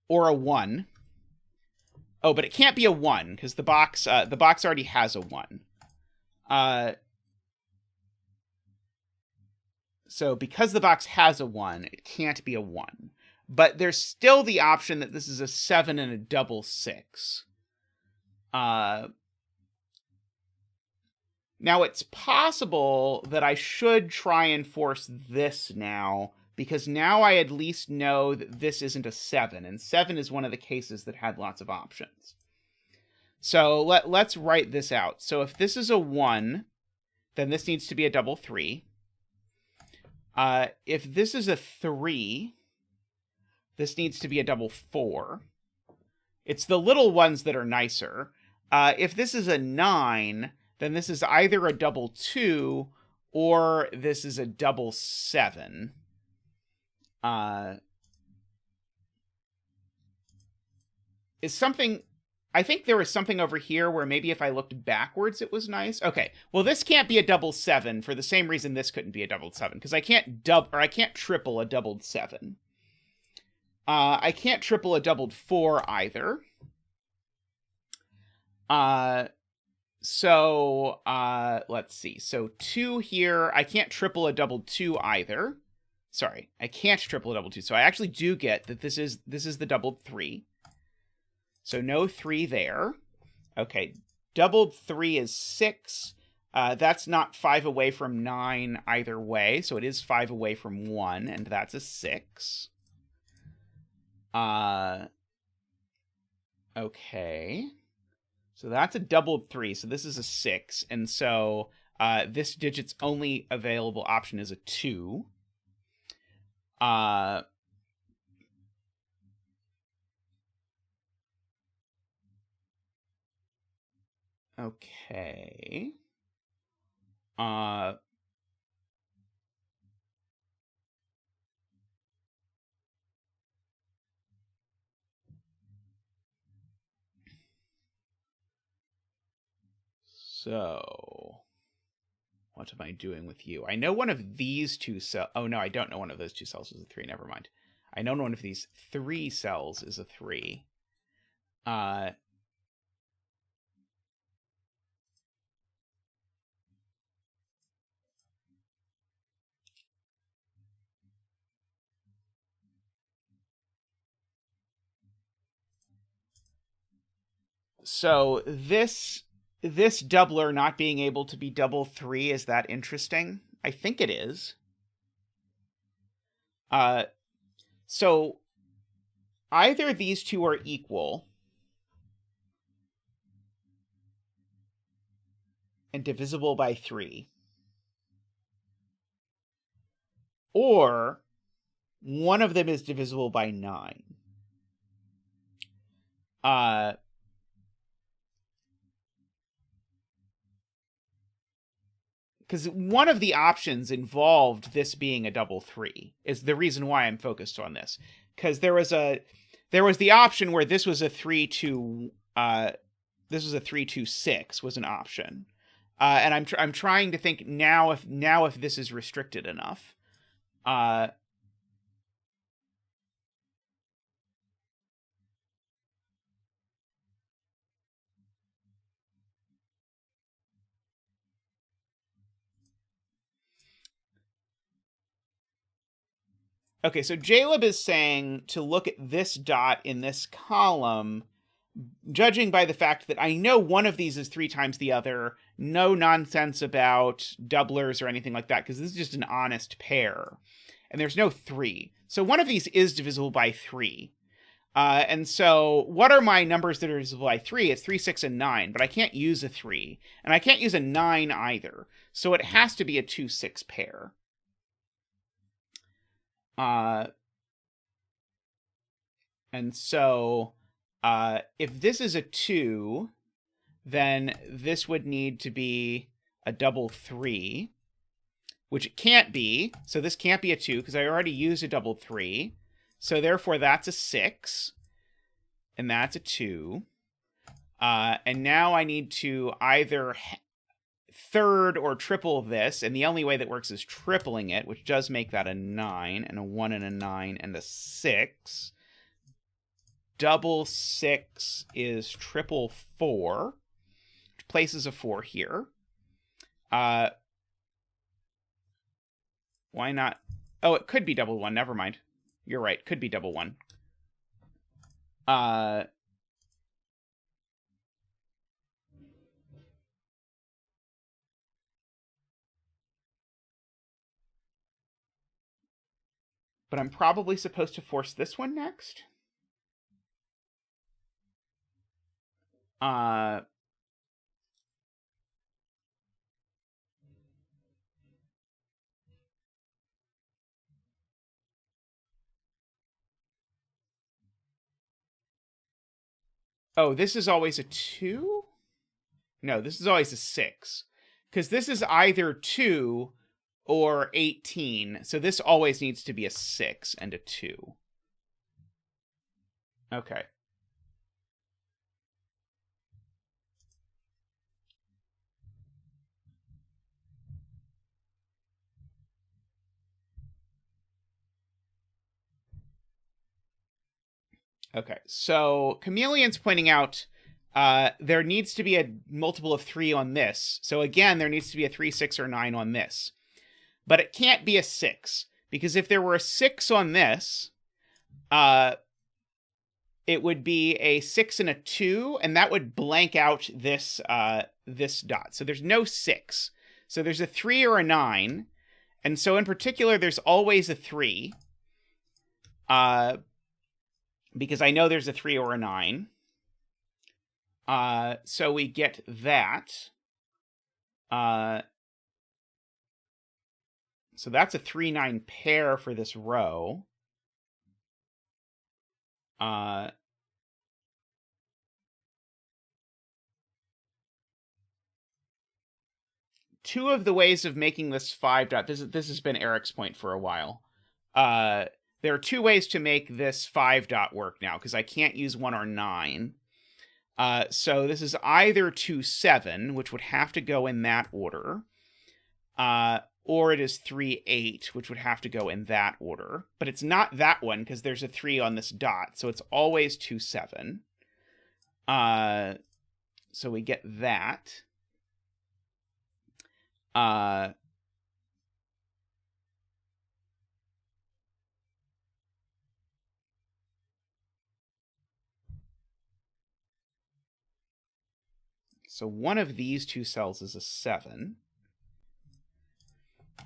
a 1. Oh, but it can't be a 1, because the box already has a 1. So because the box has a 1, it can't be a 1. But there's still the option that this is a 7 and a double 6. Now, it's possible that I should try and force this now, because now I at least know that this isn't a 7, and 7 is one of the cases that had lots of options. So let's write this out. So if this is a 1, then this needs to be a double 3. If this is a 3, this needs to be a double 4. It's the little ones that are nicer. If this is a 9, then this is either a double 2 or this is a double 7. Is something I think there was something over here where maybe if I looked backwards it was nice. Okay, well this can't be a double 7 for the same reason this couldn't be a doubled 7, because I can't triple a doubled 7. I can't triple a doubled 4 either. So let's see. So 2 here, I can't triple a doubled 2 either. Sorry, I can't triple a double 2. So I actually do get that this is the doubled 3. So no 3 there. Okay, doubled 3 is 6. That's not 5 away from 9 either way, so it is 5 away from 1, and that's a 6. Okay. So that's a doubled 3, so this is a 6, and so this digit's only available option is a 2. Okay. So, what am I doing with you? I know one of these two cells... Oh, no, I don't know one of those two cells is a 3. Never mind. I know one of these 3 cells is a 3. So this doubler not being able to be double 3, is that interesting? I think it is. So either these two are equal and divisible by 3, or one of them is divisible by 9. Because one of the options involved this being a double 3 is the reason why I'm focused on this. Because there was the option where this was a 3-2 6 was an option, and I'm trying to think now if this is restricted enough. Okay, so Jaleb is saying to look at this dot in this column, judging by the fact that I know one of these is 3 times the other, no nonsense about doublers or anything like that, because this is just an honest pair. And there's no 3. So one of these is divisible by 3. And so what are my numbers that are divisible by 3? It's 3, 6, and 9, but I can't use a 3. And I can't use a 9 either. So it has to be a 2, 6 pair. And so if this is a 2, then this would need to be a double 3, which it can't be. So this can't be a 2 because I already used a double 3. So therefore that's a 6, and that's a 2. And now I need to either third or triple this, and the only way that works is tripling it, which does make that a 9, and a 1, and a 9, and a 6. Double 6 is triple 4, which places a 4 here. Why not? Oh, it could be double 1. Never mind. You're right. Could be double 1. But I'm probably supposed to force this one next. Oh, this is always a 2? No, this is always a 6. Because this is either 2 or 18. So this always needs to be a 6 and a 2. Okay. Okay, so Chameleon's pointing out there needs to be a multiple of 3 on this. So again, there needs to be a 3, 6, or 9 on this. But it can't be a 6, because if there were a 6 on this, it would be a 6 and a 2, and that would blank out this this dot. So there's no 6. So there's a 3 or a 9, and so in particular, there's always a 3, because I know there's a 3 or a 9. So we get that. So that's a 3-9 pair for this row. Two of the ways of making this 5 dot, this has been Eric's point for a while. There are 2 ways to make this 5 dot work now, because I can't use 1 or 9. So this is either 2, 7, which would have to go in that order, or it is 3, 8, which would have to go in that order. But it's not that one, because there's a 3 on this dot, so it's always 2, 7. So we get that. So one of these 2 cells is a 7.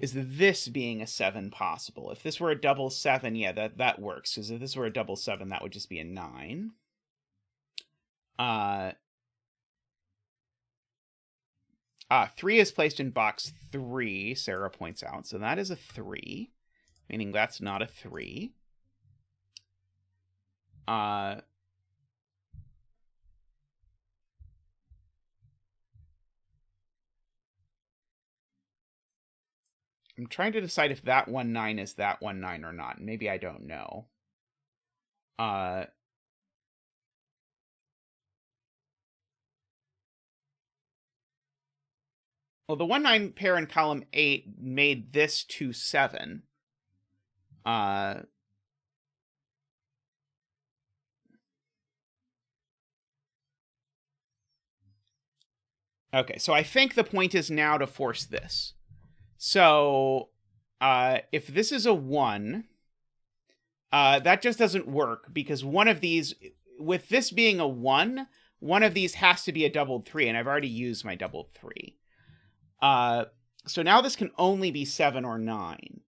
Is this being a 7 possible? If this were a double 7, yeah, that works. Because if this were a double 7, that would just be a 9. 3 is placed in box 3, Sarah points out. So that is a 3, meaning that's not a 3. I'm trying to decide if that 1, 9 is that 1, 9 or not. Maybe I don't know. Well, the 1, 9 pair in column 8 made this 2, 7. Okay, so I think the point is now to force this. So, if this is a 1, that just doesn't work, because one of these, with this being a 1, one of these has to be a doubled 3, and I've already used my doubled 3. So now this can only be 7 or 9.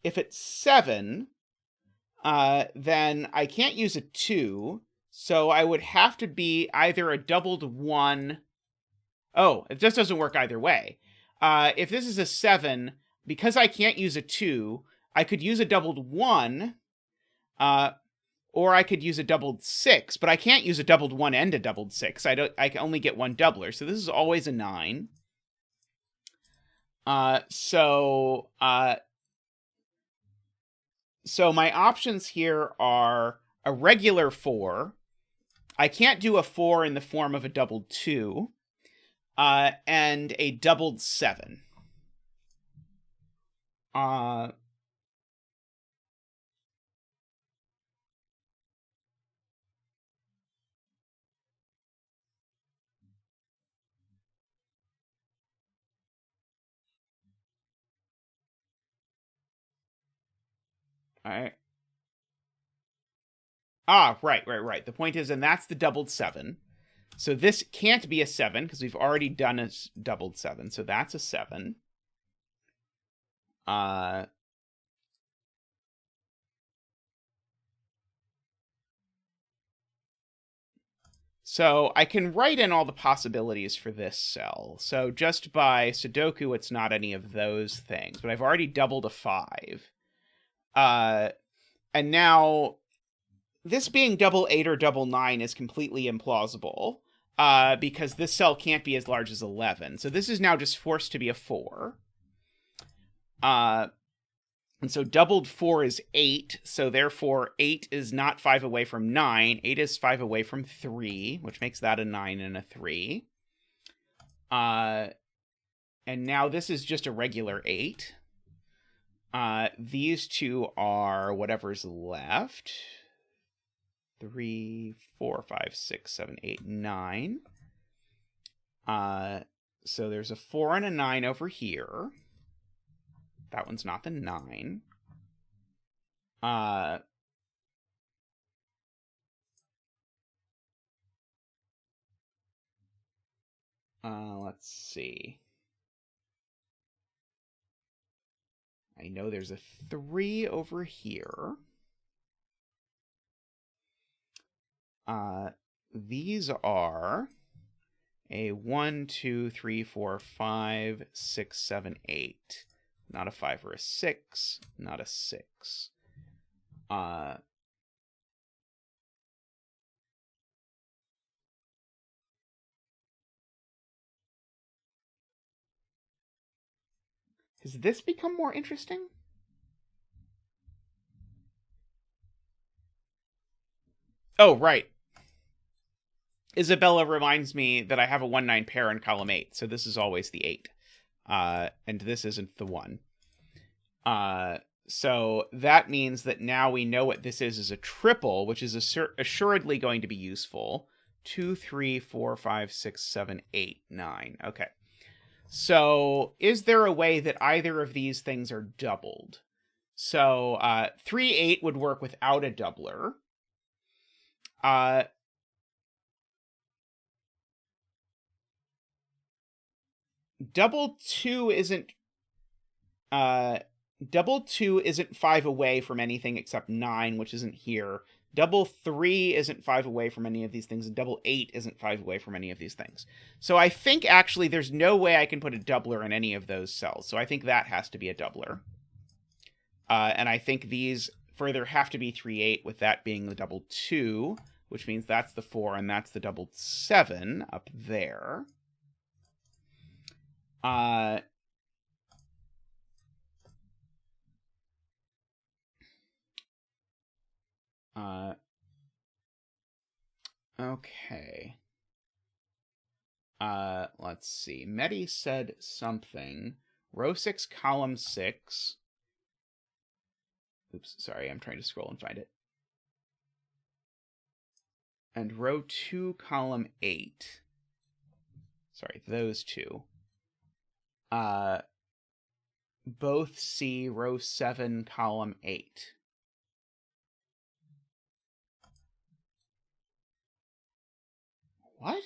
If it's 7, then I can't use a 2, so I would have to be either a doubled 1. Oh, it just doesn't work either way. If this is a 7, because I can't use a 2, I could use a doubled 1, or I could use a doubled 6, but I can't use a doubled 1 and a doubled 6. I can only get one doubler, so this is always a 9. So my options here are a regular 4. I can't do a 4 in the form of a doubled 2. And a doubled 7. Right. Right. The point is, and that's the doubled 7. So this can't be a 7, because we've already done a doubled 7. So that's a 7. So I can write in all the possibilities for this cell. So just by Sudoku, it's not any of those things. But I've already doubled a 5. And now, this being double 8 or double 9 is completely implausible, because this cell can't be as large as 11. So this is now just forced to be a 4. And so doubled 4 is 8, so therefore 8 is not 5 away from 9. 8 is 5 away from 3, which makes that a 9 and a 3. And now this is just a regular 8. These two are whatever's left. 3, 4, 5, 6, 7, 8, 9. So there's a 4 and a 9 over here. That one's not the 9. Let's see. I know there's a 3 over here. These are a 1, 2, 3, 4, 5, 6, 7, 8. Not a 5 or a 6. Not a 6. Has this become more interesting? Oh, right. Isabella reminds me that I have a 1-9 pair in column 8, so this is always the 8. And this isn't the 1. So that means that now we know what this is a triple, which is assuredly going to be useful. 2, 3, 4, 5, 6, 7, 8, 9. Okay. So is there a way that either of these things are doubled? So 3, 8 would work without a doubler. Double 2 isn't 5 away from anything except 9, which isn't here. Double 3 isn't 5 away from any of these things, and double 8 isn't 5 away from any of these things. So I think actually there's no way I can put a doubler in any of those cells. So I think that has to be a doubler. And I think these further have to be 3, 8, with that being the double 2, which means that's the 4, and that's the double 7 up there. Okay. Let's see. Medi said something. Row 6, column 6. Oops, sorry, I'm trying to scroll and find it. And row 2, column 8. Sorry, those two. Both see row 7, column 8. What?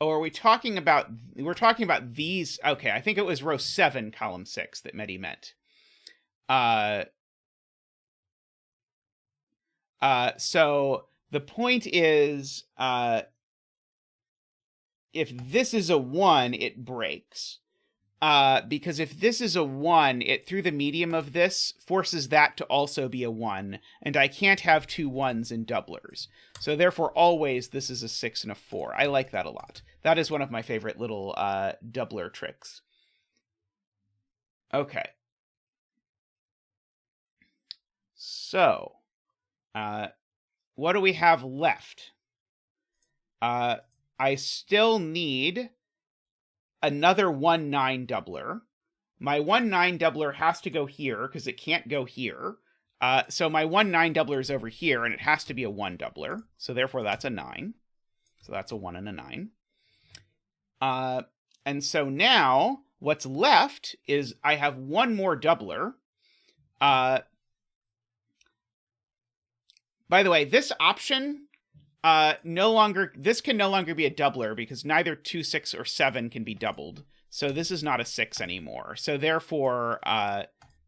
Oh, are we talking about... We're talking about these... Okay, I think it was row 7, column 6 that Medi meant. So the point is, if this is a 1, it breaks. Because if this is a 1, it, through the medium of this, forces that to also be a 1, and I can't have 2 1s in doublers. So therefore, always, this is a 6 and a 4. I like that a lot. That is one of my favorite little doubler tricks. Okay. So, what do we have left? I still need another 1-9 doubler. My 1-9 doubler has to go here because it can't go here. So my 1-9 doubler is over here, and it has to be a 1 doubler. So therefore, that's a 9. So that's a 1 and a 9. And so now what's left is I have one more doubler. By the way, this option this can no longer be a doubler because neither 2, 6, or 7 can be doubled. So this is not a 6 anymore. So therefore,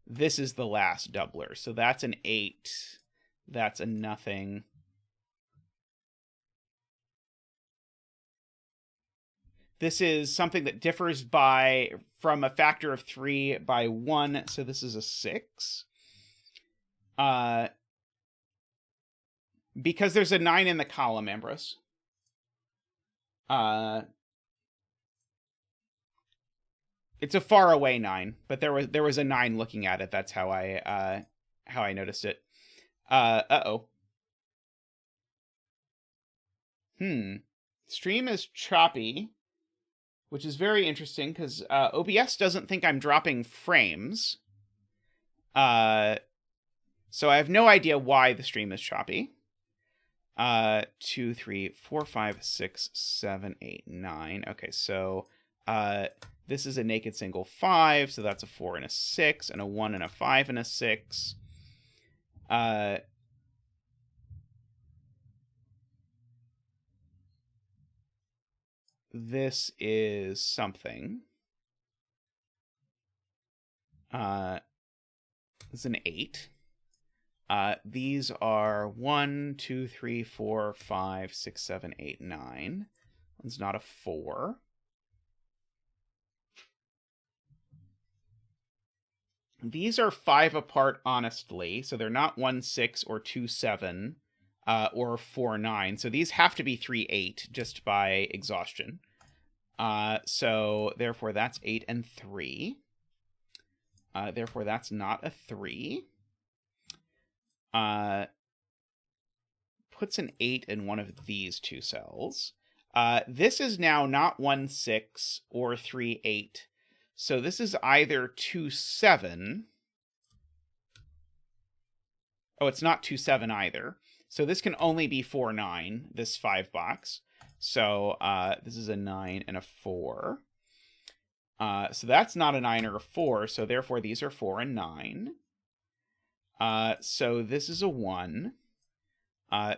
this is the last doubler. So that's an 8. That's a nothing. This is something that differs from a factor of 3 by 1. So this is a 6. Because there's a 9 in the column, Ambrose. It's a far away 9, but there was a 9 looking at it. That's how I noticed it. Uh-oh. Stream is choppy. which is very interesting because OBS doesn't think I'm dropping frames. So I have no idea why the stream is choppy. 2, 3, 4, 5, 6, 7, 8, 9. Okay, so this is a naked single 5, so that's a 4 and a 6, and a 1 and a 5 and a 6. This is something. This is an 8. These are 1, 2, 3, 4, 5, 6, 7, 8, 9. One's not a 4. These are 5 apart, honestly, so they're not 1, 6, or 2, 7, or 4, 9. So these have to be 3, 8, just by exhaustion. So therefore that's 8 and 3. Therefore that's not a 3. Puts an 8 in one of these two cells. This is now not 1, 6 or 3, 8. So this is either 2, 7. Oh, it's not 2, 7 either. So this can only be 4, 9, this 5 box. So this is a 9 and a 4. So that's not a 9 or a 4. So therefore these are 4 and 9. So this is a 1.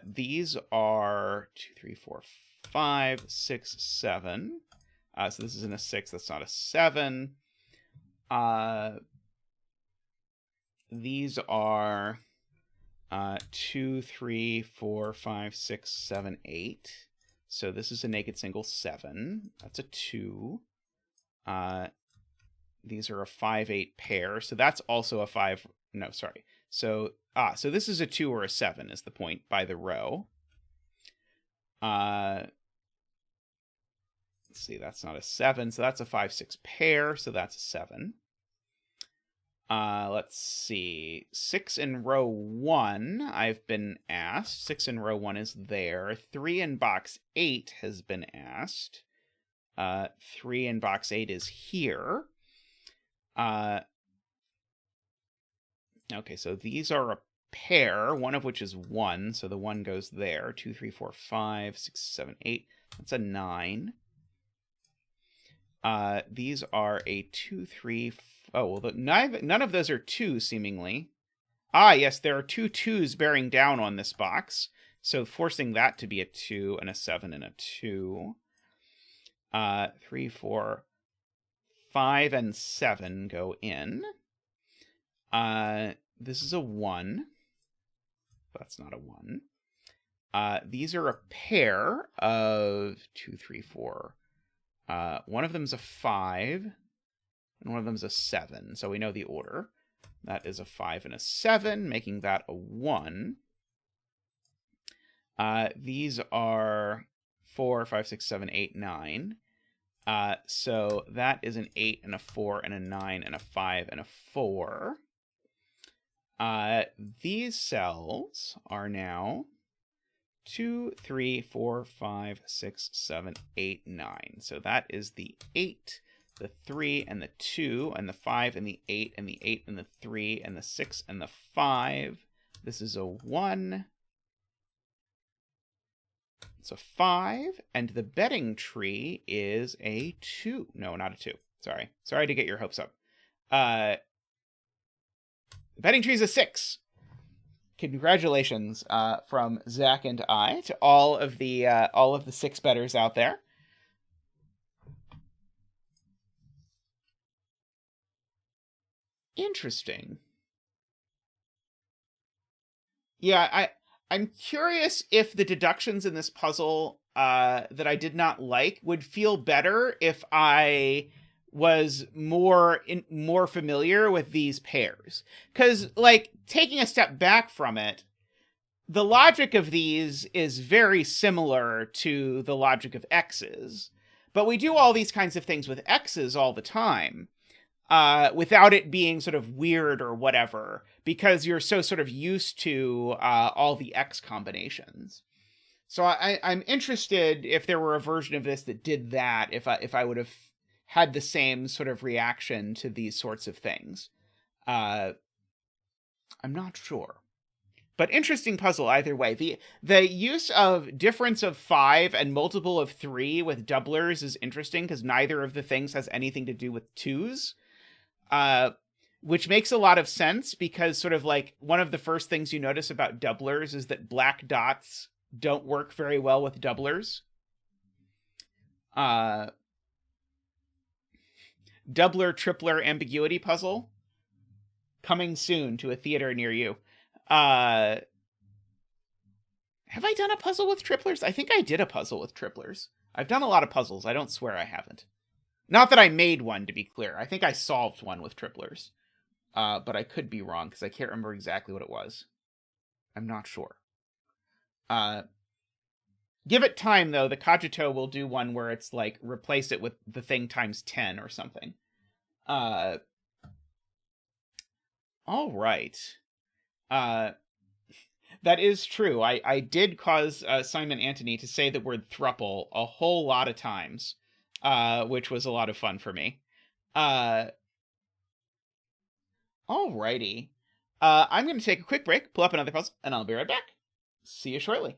These are 2, 3, 4, 5, 6, 7. So this isn't a 6, that's not a 7. These are 2, 3, 4, 5, 6, 7, 8. So this is a naked single 7. That's a 2. These are a 5, 8 pair. So that's also a 5. No, sorry. So this is a 2 or a 7 is the point by the row. Let's see, that's not a 7. So that's a 5, 6 pair. So that's a 7. Let's see. 6 in row 1, I've been asked. 6 in row 1 is there. 3 in box 8 has been asked. 3 in box 8 is here. Okay, so these are a pair, one of which is 1, so the 1 goes there. 2, 3, 4, 5, 6, 7, 8. That's a 9. These are a 2, 3, oh, well, none of those are 2, seemingly. Ah, yes, there are 2 2s bearing down on this box, so forcing that to be a 2 and a 7 and a 2. 3, 4, 5, and 7 go in. This is a 1. That's not a 1. These are a pair of 2, 3, 4. One of them's a 5, and one of them's a 7. So we know the order. That is a 5 and a 7, making that a 1. These are 4, 5, 6, 7, 8, 9. So that is an 8 and a 4 and a 9 and a 5 and a 4. These cells are now 2, 3, 4, 5, 6, 7, 8, 9. So that is the 8, the 3, and the 2, and the 5, and the 8, and the 8, and the 3, and the 6, and the 5. This is a 1. It's a 5, and the betting tree is a 2. No, not a 2. Sorry to get your hopes up. The betting tree is a 6. Congratulations from Zach and I to all of the 6 bettors out there. Interesting. Yeah, I'm curious if the deductions in this puzzle that I did not like would feel better if I was more familiar with these pairs. Because, like, taking a step back from it, the logic of these is very similar to the logic of X's. But we do all these kinds of things with X's all the time. Without it being sort of weird or whatever, because you're so sort of used to all the X combinations. So I'm interested if there were a version of this that did that, if I would have had the same sort of reaction to these sorts of things. I'm not sure. But interesting puzzle either way. The use of difference of 5 and multiple of 3 with doublers is interesting because neither of the things has anything to do with 2s. Which makes a lot of sense because sort of like one of the first things you notice about doublers is that black dots don't work very well with doublers. Doubler, tripler ambiguity puzzle coming soon to a theater near you. Have I done a puzzle with triplers? I think I did a puzzle with triplers. I've done a lot of puzzles. I don't swear I haven't. Not that I made one, to be clear. I think I solved one with triplers. But I could be wrong because I can't remember exactly what it was. I'm not sure. Give it time, though. The Cogito will do one where it's like replace it with the thing times 10 or something. All right. That is true. I did cause Simon Antony to say the word thruple a whole lot of times, which was a lot of fun for me. Alrighty. I'm going to take a quick break, pull up another puzzle, and I'll be right back. See you shortly.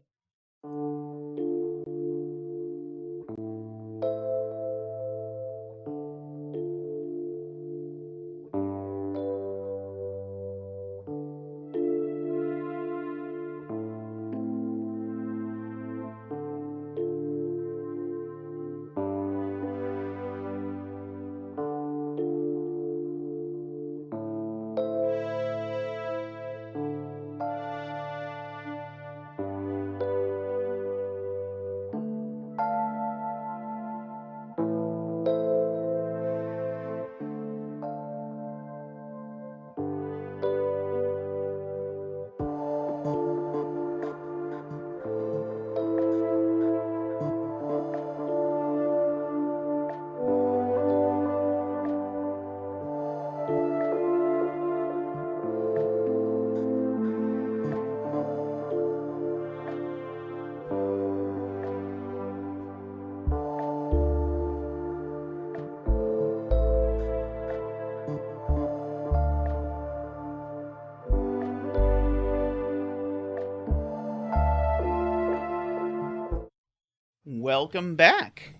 Welcome back.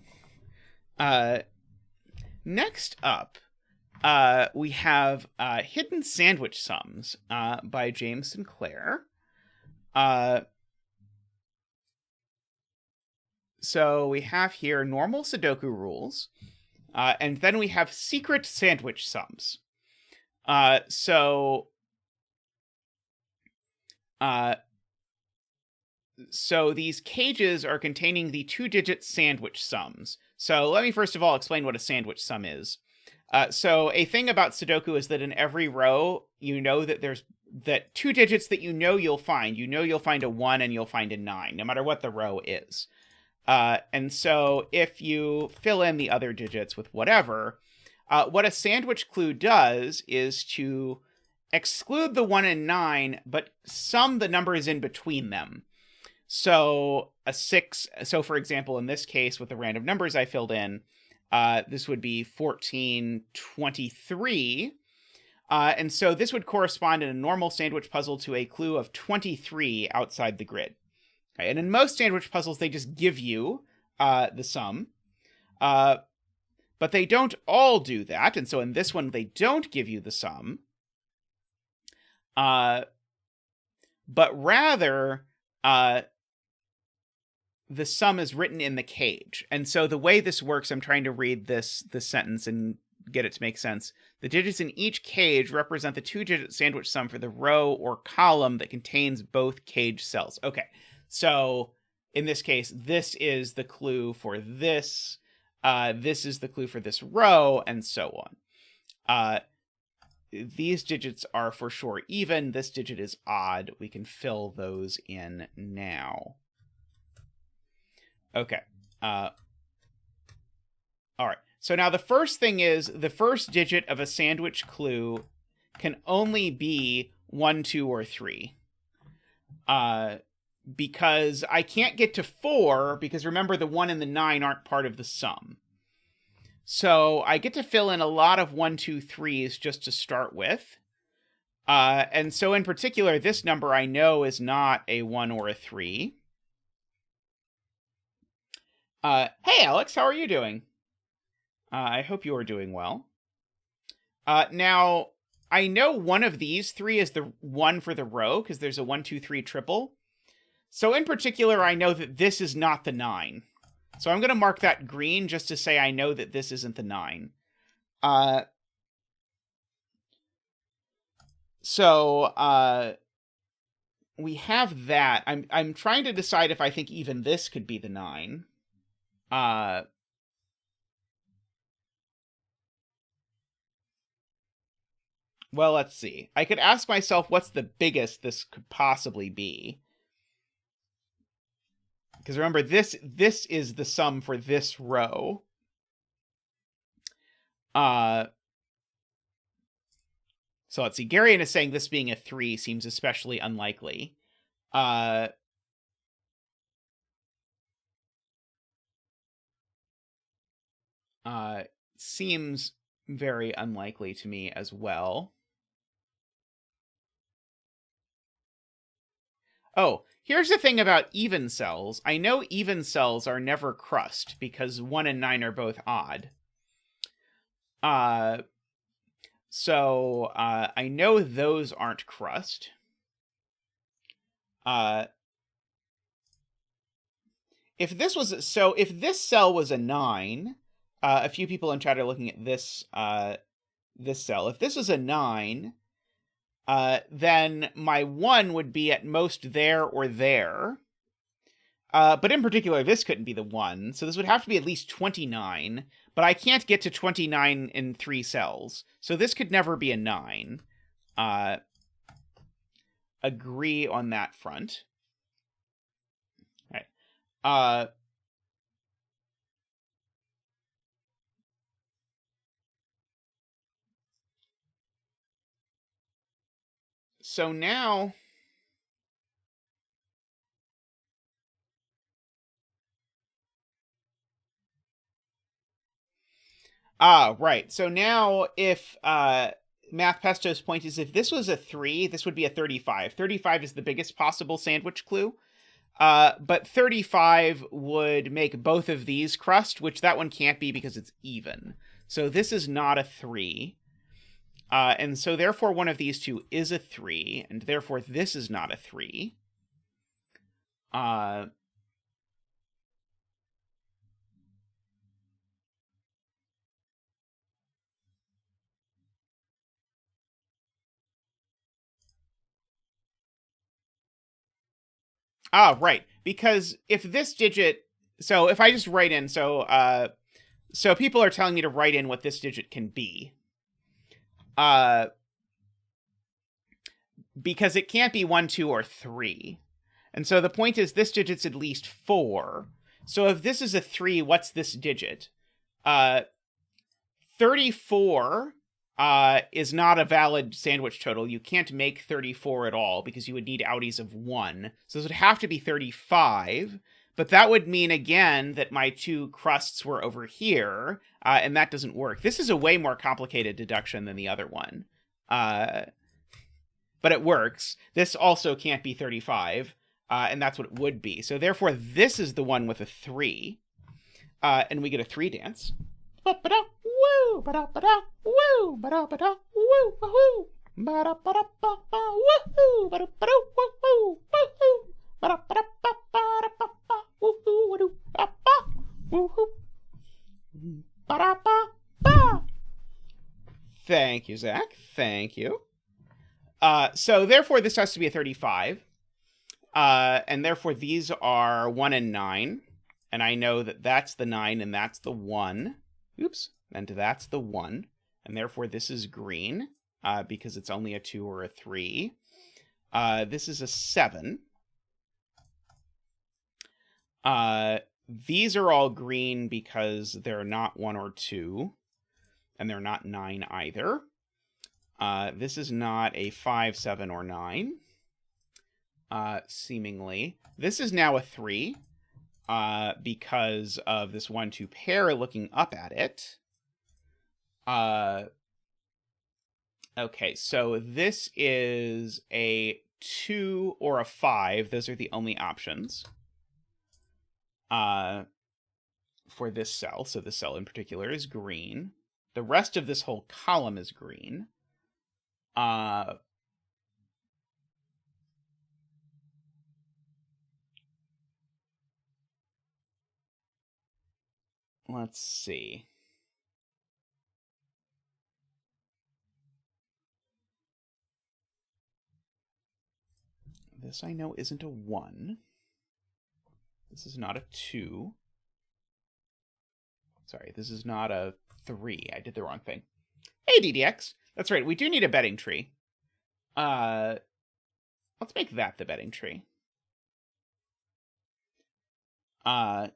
Next up, we have Hidden Sandwich Sums by James Sinclair. So we have here normal Sudoku rules, and then we have secret sandwich sums. So these cages are containing the 2-digit sandwich sums. So let me first of all explain what a sandwich sum is. So a thing about Sudoku is that in every row, you know that there's 2 digits that you know you'll find. You know you'll find a 1 and you'll find a 9, no matter what the row is. And so if you fill in the other digits with whatever, what a sandwich clue does is to exclude the 1 and 9, but sum the numbers in between them. So a 6, so for example, in this case, with the random numbers I filled in, this would be 1423. And so this would correspond in a normal sandwich puzzle to a clue of 23 outside the grid. Okay, and in most sandwich puzzles, they just give you the sum. But they don't all do that. And so in this one, they don't give you the sum. But rather, the sum is written in the cage. And so the way this works, I'm trying to read this sentence and get it to make sense. The digits in each cage represent the 2-digit sandwich sum for the row or column that contains both cage cells. Okay, so in this case, this is the clue for this. This is the clue for this row, and so on. These digits are for sure even. This digit is odd. We can fill those in now. Okay. All right. So now the first thing is the first digit of a sandwich clue can only be 1, 2, or 3. because I can't get to 4, because remember the 1 and the 9 aren't part of the sum. So I get to fill in a lot of 1, 2, 3s just to start with. And so in particular, this number I know is not a 1 or a 3. Hey, Alex, how are you doing? I hope you are doing well. Now, I know one of these 3 is the 1 for the row, because there's a 1, 2, 3 triple. So in particular, I know that this is not the 9. So I'm going to mark that green just to say I know that this isn't the 9. So we have that. I'm trying to decide if I think even this could be the 9. Well, let's see. I could ask myself what's the biggest this could possibly be. Because remember, this is the sum for this row. So let's see. Garion is saying this being a 3 seems especially unlikely. Seems very unlikely to me as well. Oh, here's the thing about even cells. I know even cells are never crust because 1 and 9 are both odd. So I know those aren't crust. If this cell was a 9, a few people in chat are looking at this this cell. If this was a 9, then my 1 would be at most there or there. But in particular, this couldn't be the 1, so this would have to be at least 29, but I can't get to 29 in 3 cells, so this could never be a 9. Agree on that front. All right. So now... right. So now if Math Pesto's point is if this was a 3, this would be a 35. 35 is the biggest possible sandwich clue. But 35 would make both of these crust, which that one can't be because it's even. So this is not a 3. And so therefore one of these two is a 3, and therefore this is not a 3. Right. Because if this digit... So if I just write in... So people are telling me to write in what this digit can be. Because it can't be 1, 2, or 3. And so the point is this digit's at least 4. So if this is a 3, what's this digit? 34 is not a valid sandwich total. You can't make 34 at all because you would need outies of 1. So this would have to be 35. But that would mean, again, that my 2 crusts were over here, and that doesn't work. This is a way more complicated deduction than the other one. But it works. This also can't be 35, and that's what it would be. So therefore, this is the one with a 3. And we get a 3 dance. Ba-ba-da, woo, ba-da-ba-da, woo, ba-da-ba-da, woo, woo, ba-da-ba-da-ba-ba, woo, ba-da-ba-da, woo, woo, ba-da-ba-da-ba-ba-da-ba-ba, woo, woo, ba-ba, woo, ba-da-ba-ba. Thank you, Zach. Thank you. So therefore, this has to be a 35. And therefore, these are 1 and 9. And I know that that's the 9 and that's the 1. Oops. And that's the 1. And therefore, this is green because it's only a 2 or a 3. This is a 7. These are all green because they're not 1 or 2. And they're not 9 either. This is not a 5, 7, or 9. seemingly. This is now a 3, because of this 1-2 pair looking up at it. Okay, so this is a 2 or a 5. Those are the only options for this cell. So this cell in particular is green. The rest of this whole column is green. Let's see. This I know isn't a 1. This is not a 2. Sorry, this is not a 3. I did the wrong thing. Hey, DDX. That's right, we do need a betting tree. Let's make that the betting tree. Can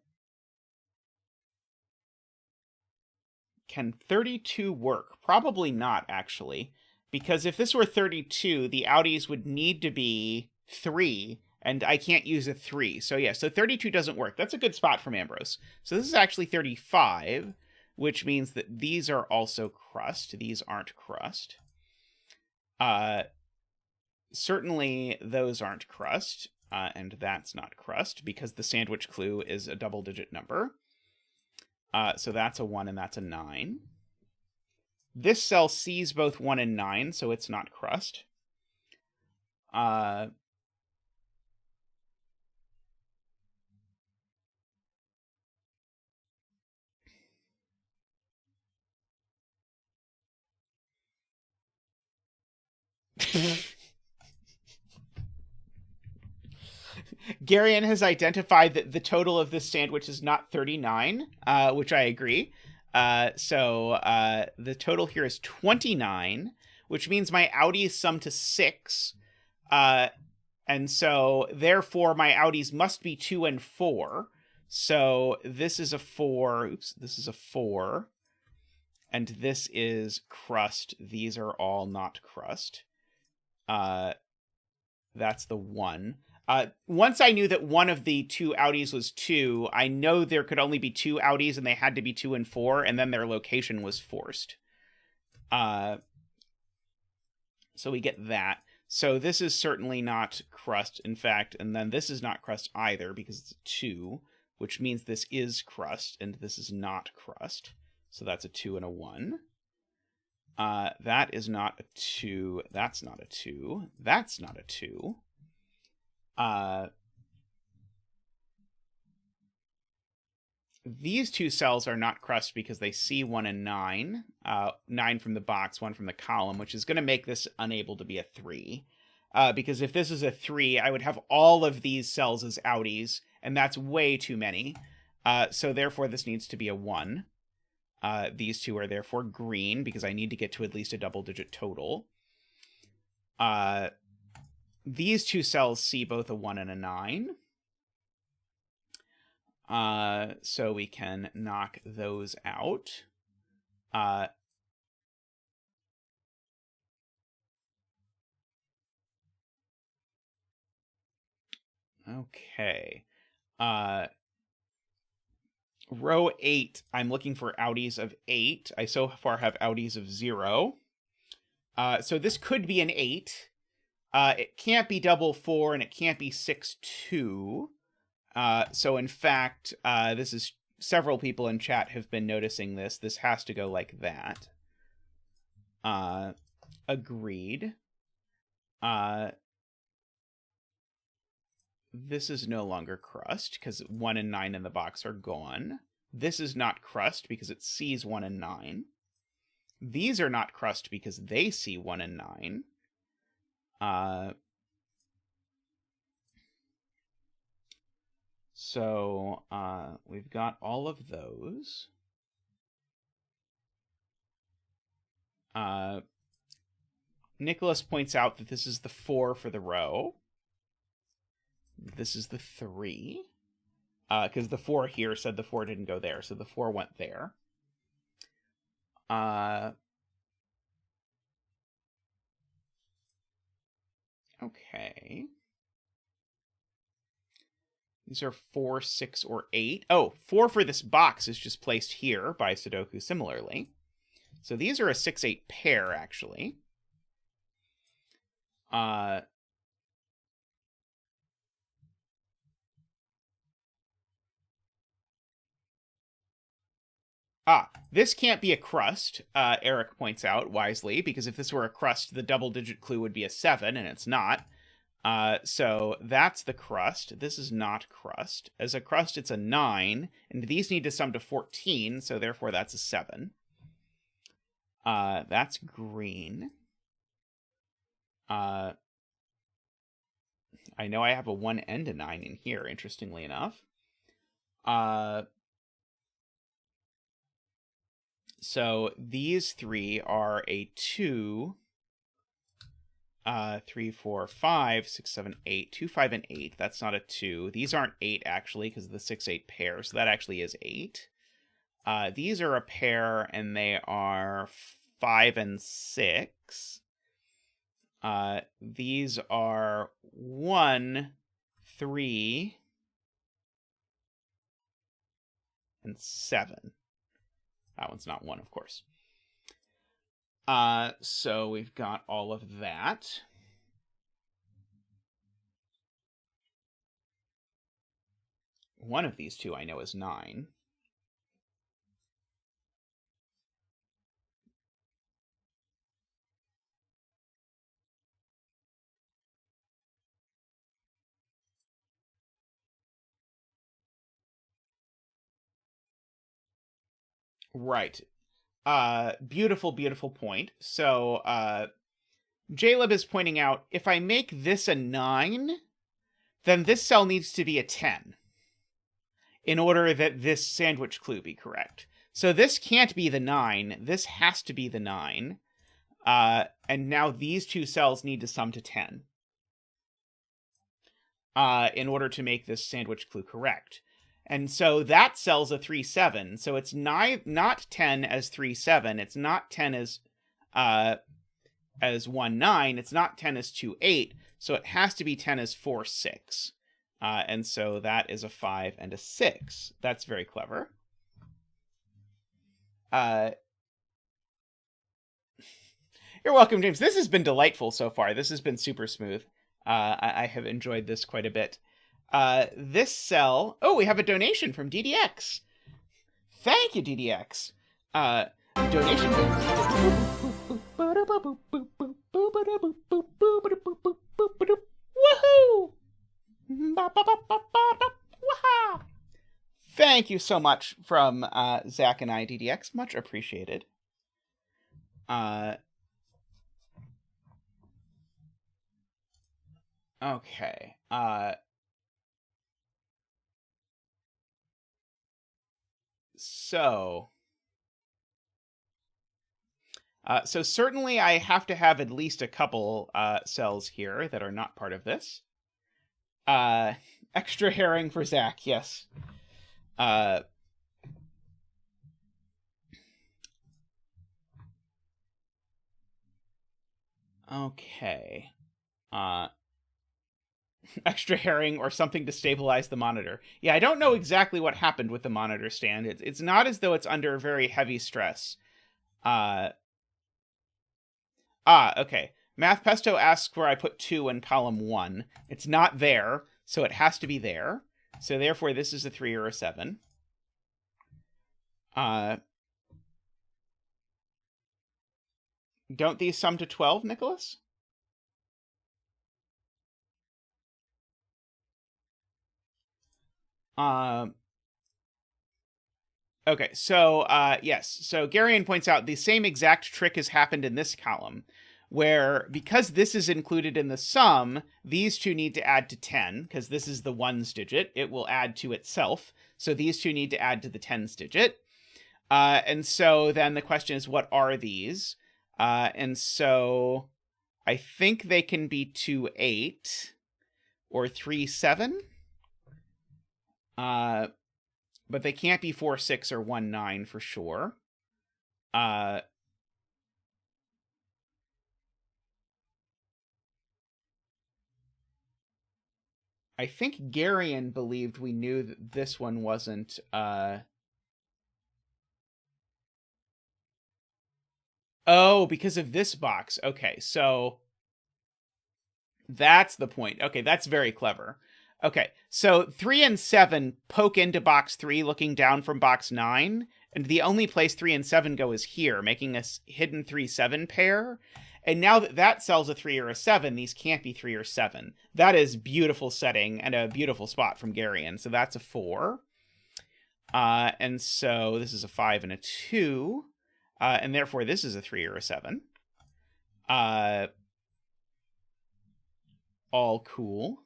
32 work? Probably not, actually. Because if this were 32, the outies would need to be 3, and I can't use a 3. So yeah, so 32 doesn't work. That's a good spot from Ambrose. So this is actually 35, which means that these are also crust. These aren't crust. Certainly those aren't crust, and that's not crust, because the sandwich clue is a double-digit number. So that's a 1 and that's a 9. This cell sees both 1 and 9, so it's not crust. Garion has identified that the total of this sandwich is not 39, which I agree. So the total here is 29, which means my outies sum to 6. And so, therefore, my outies must be 2 and 4. So this is a 4. Oops, this is a 4. And this is crust. These are all not crust. That's the 1. Once I knew that one of the 2 outies was 2, I know there could only be 2 outies and they had to be 2 and 4, and then their location was forced. So we get that. So this is certainly not crust, in fact, and then this is not crust either because it's a 2, which means this is crust, and this is not crust. So that's a 2 and a 1. That is not a 2. That's not a 2. That's not a 2. These 2 cells are not crust because they see 1 and 9. 9 from the box, 1 from the column, which is going to make this unable to be a 3. Because if this is a 3, I would have all of these cells as outies, and that's way too many. So therefore, this needs to be a 1. These 2 are therefore green, because I need to get to at least a double-digit total. These 2 cells see both a 1 and a 9. So we can knock those out. Okay. Row 8, I'm looking for outies of 8. I so far have outies of 0. So this could be an 8. It can't be double 4, and it can't be 6, 2. So in fact, this is several people in chat have been noticing this. This has to go like that. Agreed. This is no longer crust because 1 and 9 in the box are gone. This is not crust because it sees 1 and 9. These are not crust because they see 1 and 9. So we've got all of those. Nicholas points out that this is the 4 for the row. This is the 3. Because the 4 here said the 4 didn't go there, so the 4 went there. Okay. These are 4, 6, or 8. Oh, 4 for this box is just placed here by Sudoku similarly. So these are a 6-8 pair, actually. This can't be a crust, Eric points out wisely, because if this were a crust, the double-digit clue would be a 7, and it's not. So that's the crust. This is not crust. As a crust, it's a 9, and these need to sum to 14, so therefore that's a 7. That's green. I know I have a 1 and a 9 in here, interestingly enough. So these three are a 2, 3, 4, 5, 6, 7, 8. 2, 5, and 8. That's not a 2. These aren't 8, actually, because of the 6, 8 pair, so that actually is 8. These are a pair, and they are 5 and 6. These are 1, 3, and 7. That one's not 1, of course. So we've got all of that. One of these two I know is 9. Right. Beautiful, beautiful point. So, Jaleb is pointing out, if I make this a 9, then this cell needs to be a 10 in order that this sandwich clue be correct. So this can't be the 9. This has to be the 9. And now these two cells need to sum to 10 in order to make this sandwich clue correct. And so that cell's a 3, 7. So it's not 10 as 3, 7. It's not 10 as 1, 9. It's not 10 as 2, 8. So it has to be 10 as 4, 6. And so that is a 5 and a 6. That's very clever. You're welcome, James. This has been delightful so far. This has been super smooth. I have enjoyed this quite a bit. This cell... Oh, we have a donation from DDX. Thank you, DDX. Donation... Woohoo! Thank you so much from Zach and I, DDX. Much appreciated. Okay. So certainly I have to have at least a couple cells here that are not part of this. Extra herring for Zach, yes. Okay. Extra herring or something to stabilize the monitor. Yeah, I don't know exactly what happened with the monitor stand. It's not as though it's under very heavy stress. Okay. Math Pesto asks where I put 2 in column 1. It's not there, so it has to be there. So therefore, this is a 3 or a 7. Don't these sum to 12, Nicholas? Okay, so, yes. So Garion points out the same exact trick has happened in this column, where because this is included in the sum, these two need to add to 10, because this is the 1's digit. It will add to itself. So these two need to add to the 10's digit. And so then the question is, what are these? And so I think they can be 2, 8 or 3, 7. But they can't be 4, 6 or 1, 9 for sure. I think Garion believed we knew that this one wasn't, Oh, because of this box. Okay, so that's the point. Okay, that's very clever. Okay, so 3 and 7 poke into box 3 looking down from box 9, and the only place 3 and 7 go is here, making a hidden 3-7 pair. And now that that sells a 3 or a 7, these can't be 3 or 7. That is beautiful setting and a beautiful spot from Garion. So that's a 4. And so this is a 5 and a 2. And therefore this is a 3 or a 7. All cool.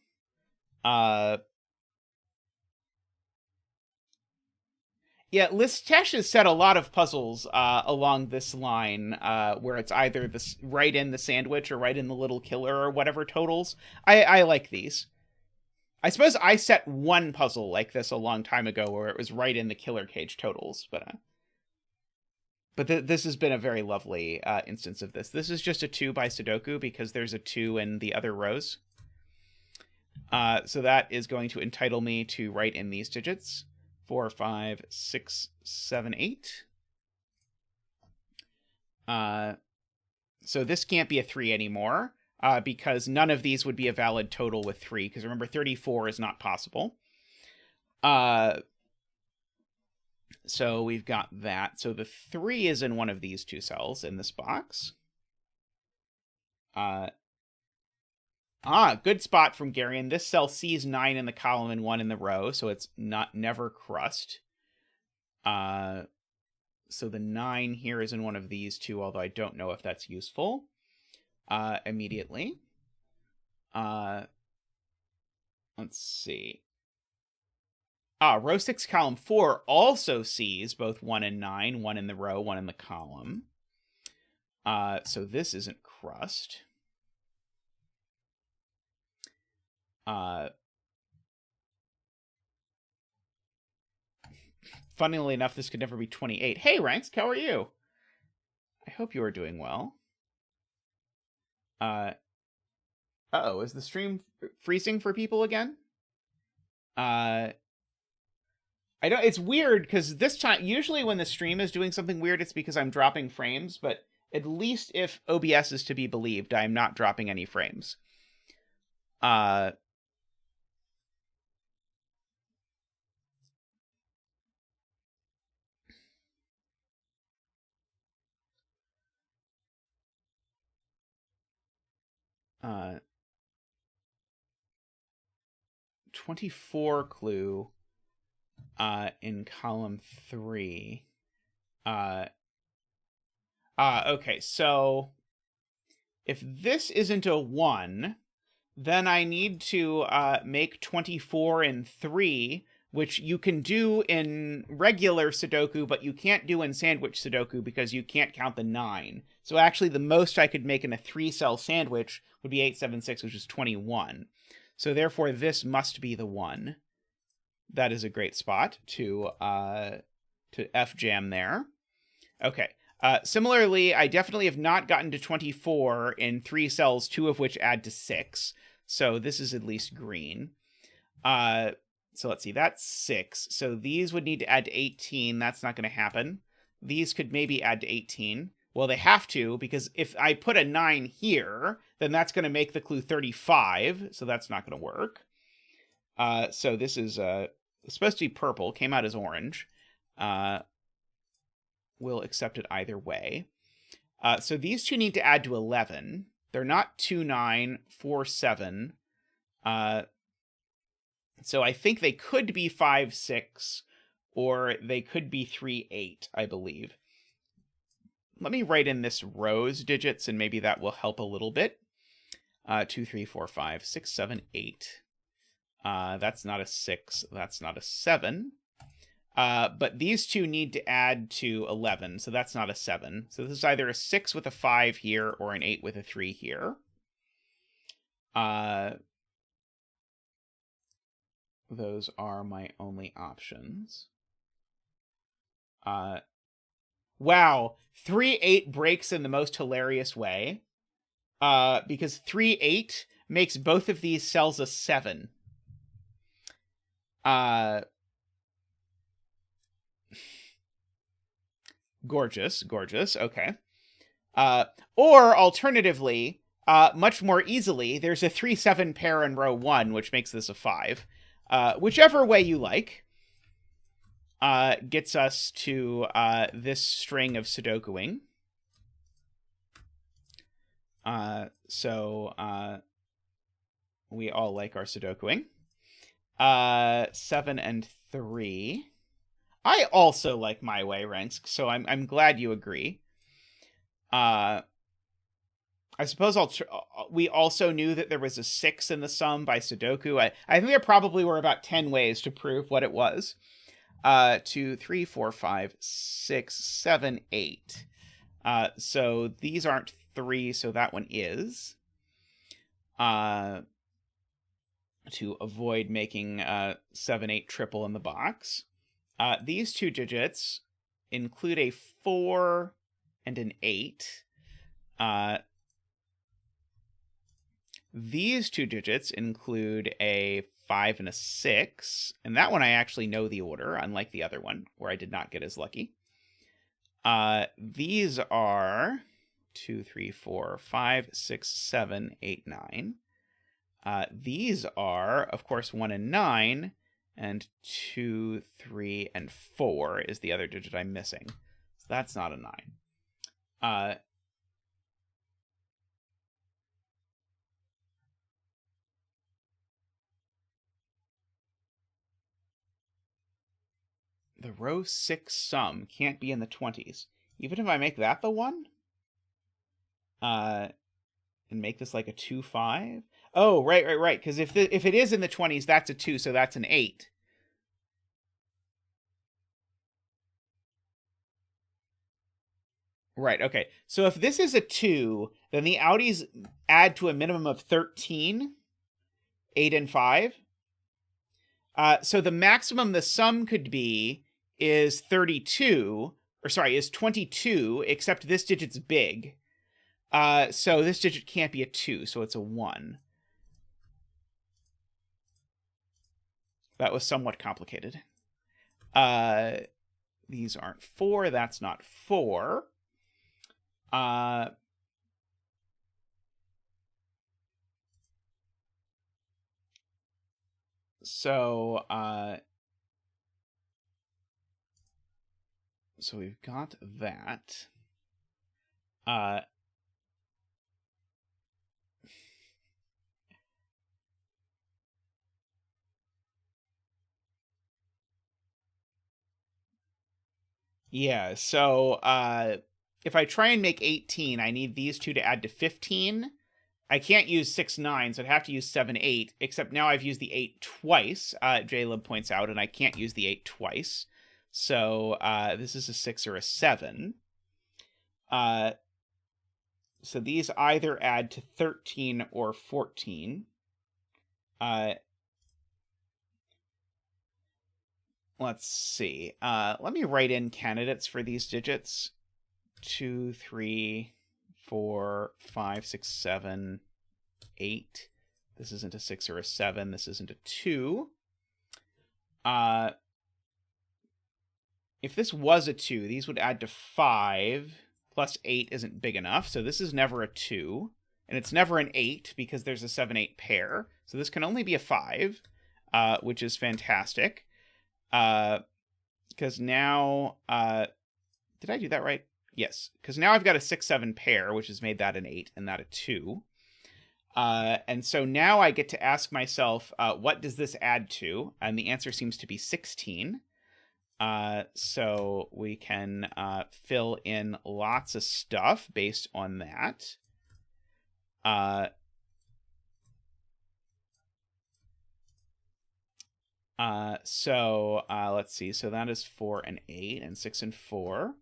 Yeah, Listesh has set a lot of puzzles along this line where it's either right in the sandwich or right in the little killer or whatever totals. I like these. I suppose I set one puzzle like this a long time ago where it was right in the killer cage totals, but this has been a very lovely instance of this. This is just a 2 by Sudoku because there's a 2 in the other rows. So that is going to entitle me to write in these digits. 4, 5, 6, 7, 8. So this can't be a 3 anymore because none of these would be a valid total with 3. Because remember, 34 is not possible. So we've got that. So the 3 is in one of these 2 cells in this box. Good spot from Garion. This cell sees 9 in the column and 1 in the row, so it's never crust. So the 9 here is in one of these 2, although I don't know if that's useful immediately. Let's see. Row 6, column 4 also sees both 1 and 9, 1 in the row, 1 in the column. So this isn't crust. Funnily enough, this could never be 28. Hey, Ranks, how are you? I hope you are doing well. Uh-oh, is the stream freezing for people again? It's weird, because this time, usually when the stream is doing something weird, it's because I'm dropping frames, but at least if OBS is to be believed, I'm not dropping any frames. 24 clue in column 3. Okay, so if this isn't a 1, then I need to make 24 in 3, which you can do in regular Sudoku, but you can't do in sandwich Sudoku because you can't count the 9. So actually the most I could make in a 3-cell sandwich would be 876, which is 21. So therefore this must be the 1. That is a great spot to F-jam there. Okay. Similarly, I definitely have not gotten to 24 in 3 cells, 2 of which add to 6. So this is at least green. So let's see, that's 6. So these would need to add to 18. That's not going to happen. These could maybe add to 18. Well, they have to, because if I put a 9 here, then that's going to make the clue 35. So that's not going to work. So this is supposed to be purple, came out as orange. We'll accept it either way. So these two need to add to 11. They're not 2, 9, 4, 7. So I think they could be 5, 6, or they could be 3, 8, I believe. Let me write in this rows digits, and maybe that will help a little bit. 2, 3, 4, 5, 6, 7, 8. That's not a 6. That's not a 7. But these two need to add to 11, so that's not a 7. So this is either a 6 with a 5 here or an 8 with a 3 here. Those are my only options. Wow, 3, 8 breaks in the most hilarious way. Because 3, 8 makes both of these cells a 7. Gorgeous, gorgeous. Okay. Or alternatively, much more easily, there's a 3-7 pair in row 1, which makes this a 5. Whichever way you like, gets us to this string of Sudokuing. So we all like our Sudokuing. 7 and 3. I also like my way, Rensk, so I'm glad you agree. I suppose we also knew that there was a 6 in the sum by Sudoku. I think there probably were about 10 ways to prove what it was. 2, 3, 4, 5, 6, 7, 8. So these aren't 3, so that one is. To avoid making 7, 8 triple in the box. These two digits include a 4 and an 8. These two digits include a 5 and a 6. And that one I actually know the order, unlike the other one, where I did not get as lucky. These are 2, 3, 4, 5, 6, 7, 8, 9. These are, of course, 1 and 9, and 2, 3, and 4 is the other digit I'm missing. So that's not a 9. The row 6 sum can't be in the 20s. Even if I make that the 1? And make this like a 2, 5? Oh, right. Because if it is in the 20s, that's a 2, so that's an 8. Right, okay. So if this is a 2, then the outies add to a minimum of 13, 8 and 5. So the maximum the sum could be is 32, is 22, except this digit's big. So this digit can't be a 2, so it's a 1. That was somewhat complicated. These aren't 4, that's not 4. So we've got that. Yeah, so if I try and make 18, I need these two to add to 15. I can't use 6, 9, so I'd have to use 7, 8, except now I've used the 8 twice, Jaleb points out, and I can't use the 8 twice. So this is a 6 or a 7. So these either add to 13 or 14. Let's see. Let me write in candidates for these digits. 2, 3, 4, 5, 6, 7, 8. This isn't a 6 or a 7. This isn't a 2. If this was a 2, these would add to 5. Plus 8 isn't big enough, so this is never a 2. And it's never an 8 because there's a 7, 8 pair. So this can only be a 5, which is fantastic. Because now, did I do that right? Yes, because now I've got a 6, 7 pair, which has made that an 8 and that a 2. And so now I get to ask myself, what does this add to? And the answer seems to be 16. So we can fill in lots of stuff based on that. So let's see. So that is 4 and 8 and 6 and 4.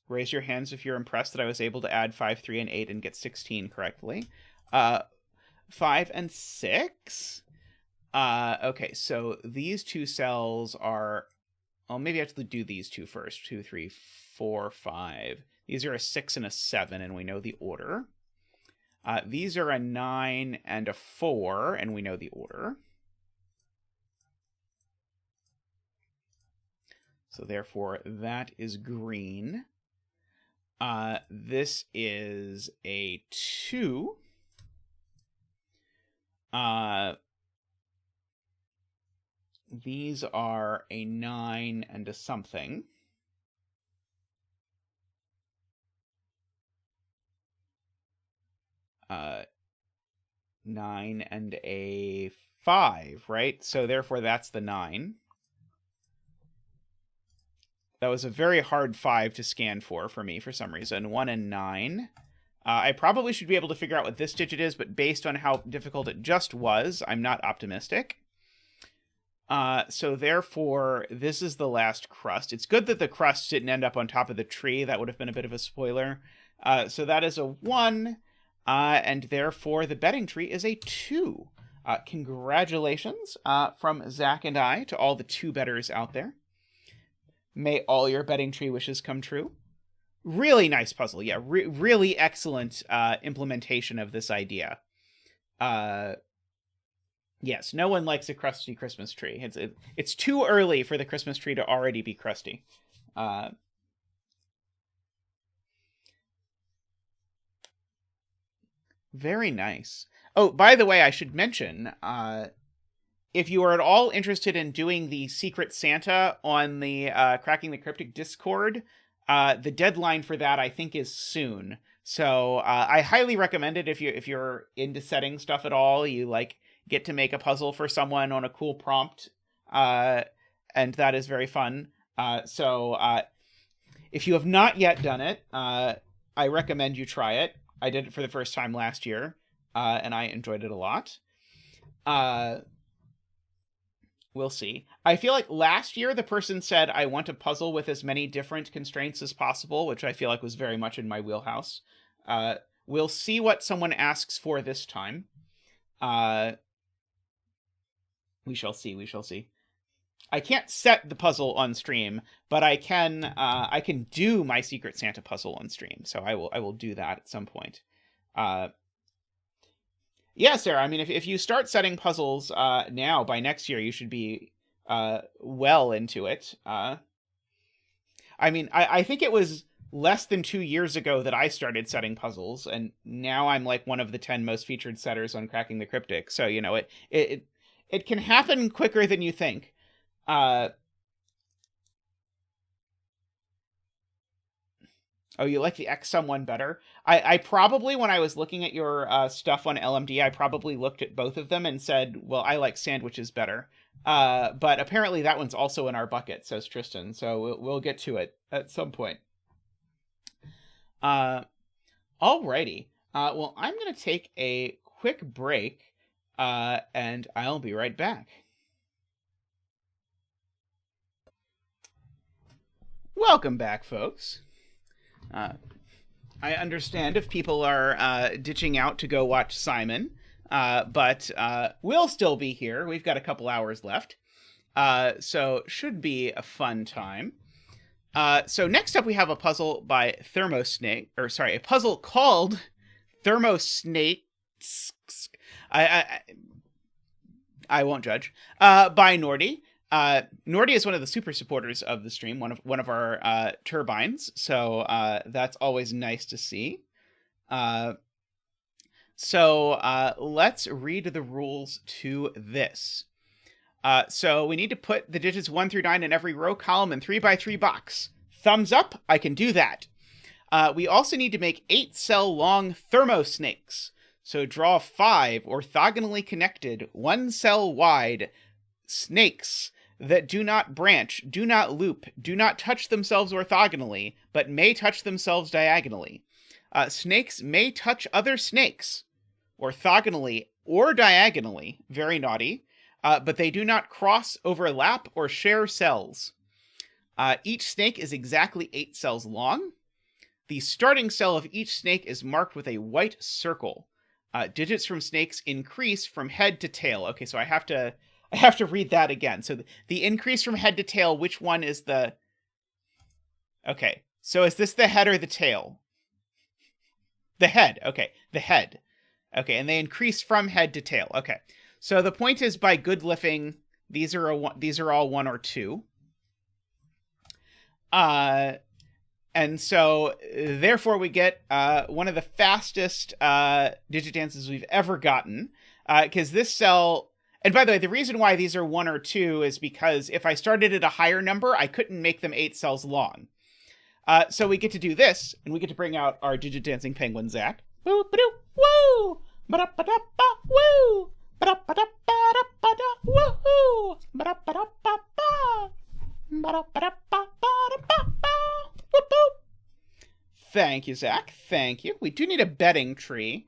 Raise your hands if you're impressed that I was able to add 5, 3, and 8 and get 16 correctly. 5 and 6. Okay, so these two cells are... Well, maybe I have to do these two first. 2, 3, 4, 5. These are a 6 and a 7, and we know the order. These are a 9 and a 4, and we know the order. So therefore, that is green. This is a 2. These are a 9 and a something. Uh, 9 and a 5, right? So therefore, that's the 9. That was a very hard 5 to scan for me for some reason. 1 and 9. I probably should be able to figure out what this digit is, but based on how difficult it just was, I'm not optimistic. So therefore, this is the last crust. It's good that the crust didn't end up on top of the tree. That would have been a bit of a spoiler. So that is a 1, and therefore the betting tree is a 2. Congratulations from Zach and I to all the 2 bettors out there. May all your betting tree wishes come true. Really nice puzzle. Yeah, really excellent implementation of this idea. Yes, no one likes a crusty Christmas tree. It's too early for the Christmas tree to already be crusty. Very nice. Oh, by the way, I should mention, if you are at all interested in doing the Secret Santa on the Cracking the Cryptic Discord, the deadline for that, I think, is soon. So I highly recommend it if you're into setting stuff at all. You get to make a puzzle for someone on a cool prompt, and that is very fun. So if you have not yet done it, I recommend you try it. I did it for the first time last year, and I enjoyed it a lot. We'll see. I feel like last year the person said, I want a puzzle with as many different constraints as possible, which I feel like was very much in my wheelhouse. We'll see what someone asks for this time. We shall see. We shall see. I can't set the puzzle on stream, but I can do my Secret Santa puzzle on stream. So I will do that at some point. Yeah, Sarah. I mean, if you start setting puzzles now, by next year you should be well into it. I mean, I think it was less than 2 years ago that I started setting puzzles, and now I'm like one of the 10 most featured setters on Cracking the Cryptic. So it can happen quicker than you think. Oh, you like the XSum one better? I probably, when I was looking at your stuff on LMD, I probably looked at both of them and said, well, I like sandwiches better. But apparently that one's also in our bucket, says Tristan. So we'll get to it at some point. Alrighty. Well, I'm going to take a quick break, and I'll be right back. Welcome back, folks. I understand if people are ditching out to go watch Simon, but we'll still be here. We've got a couple hours left, so should be a fun time. So next up we have a puzzle by Thermosnake, or sorry, a puzzle called Thermosnake. I won't judge. By Nordy. Nordy is one of the super supporters of the stream, one of our turbines, so that's always nice to see. So let's read the rules to this. So we need to put the digits 1 through 9 in every row, column, and 3x3 box. Thumbs up, I can do that. We also need to make 8-cell long thermosnakes. So draw 5 orthogonally connected, 1-cell wide snakes that do not branch, do not loop, do not touch themselves orthogonally, but may touch themselves diagonally. Snakes may touch other snakes, orthogonally or diagonally, very naughty, but they do not cross, overlap, or share cells. Each snake is exactly 8 cells long. The starting cell of each snake is marked with a white circle. Digits from snakes increase from head to tail. Okay, so I have to read that again. So the increase from head to tail, which one is the... Okay, so is this the head or the tail? The head, okay, the head. Okay, and they increase from head to tail. Okay, so the point is by good lifting, these are all 1 or 2. And so, therefore, we get one of the fastest digit dances we've ever gotten. Because this cell... And by the way, the reason why these are 1 or 2 is because if I started at a higher number, I couldn't make them 8 cells long. So we get to do this, and we get to bring out our digit dancing penguin, Zach. Woo, ba-doo, woo! Ba-da-ba-da-ba, woo! Ba-da-ba-da-ba-da-ba-da, woo-hoo! Ba-da-ba-da-ba-ba! Ba-da-ba-da-ba-ba-da-ba-ba! Whoop-boop! Thank you, Zach. Thank you. We do need a betting tree.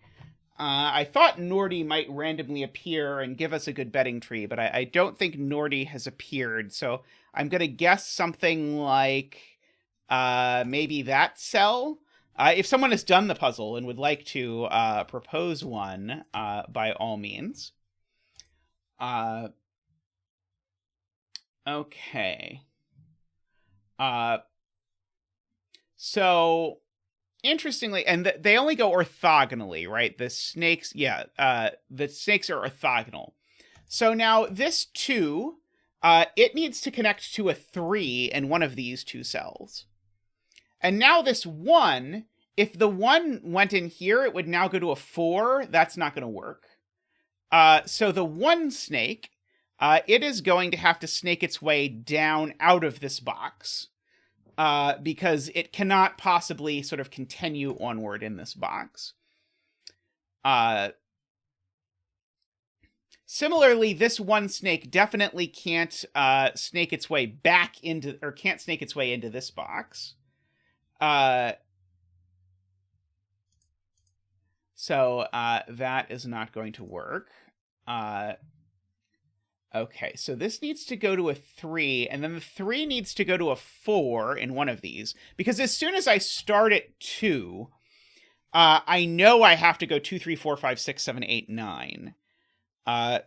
I thought Nordy might randomly appear and give us a good betting tree, but I don't think Nordy has appeared. So I'm going to guess something like maybe that cell. If someone has done the puzzle and would like to propose one, by all means. Okay. So... Interestingly, and they only go orthogonally, right? The snakes, the snakes are orthogonal. So now this 2, it needs to connect to a 3 in one of these 2 cells. And now this 1, if the 1 went in here, it would now go to a 4. That's not going to work. So the 1 snake, it is going to have to snake its way down out of this box. Because it cannot possibly sort of continue onward in this box. Similarly, this 1 snake definitely can't snake its way back into, or can't snake its way into this box. So that is not going to work. Okay, so this needs to go to a 3, and then the 3 needs to go to a 4 in one of these. Because as soon as I start at 2, I know I have to go 2, 3, 4, 5, 6, 7, 8, 9.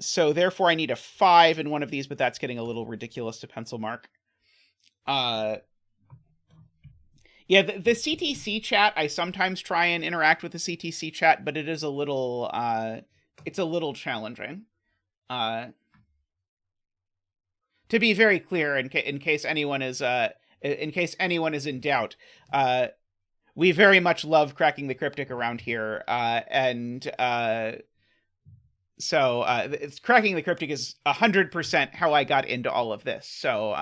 So therefore I need a 5 in one of these, but that's getting a little ridiculous to pencil mark. Yeah, the CTC chat, I sometimes try and interact with the CTC chat, but it is a little, it's a little challenging. To be very clear, in case anyone is in doubt, we very much love cracking the cryptic around here, so it's cracking the cryptic is 100% how I got into all of this. So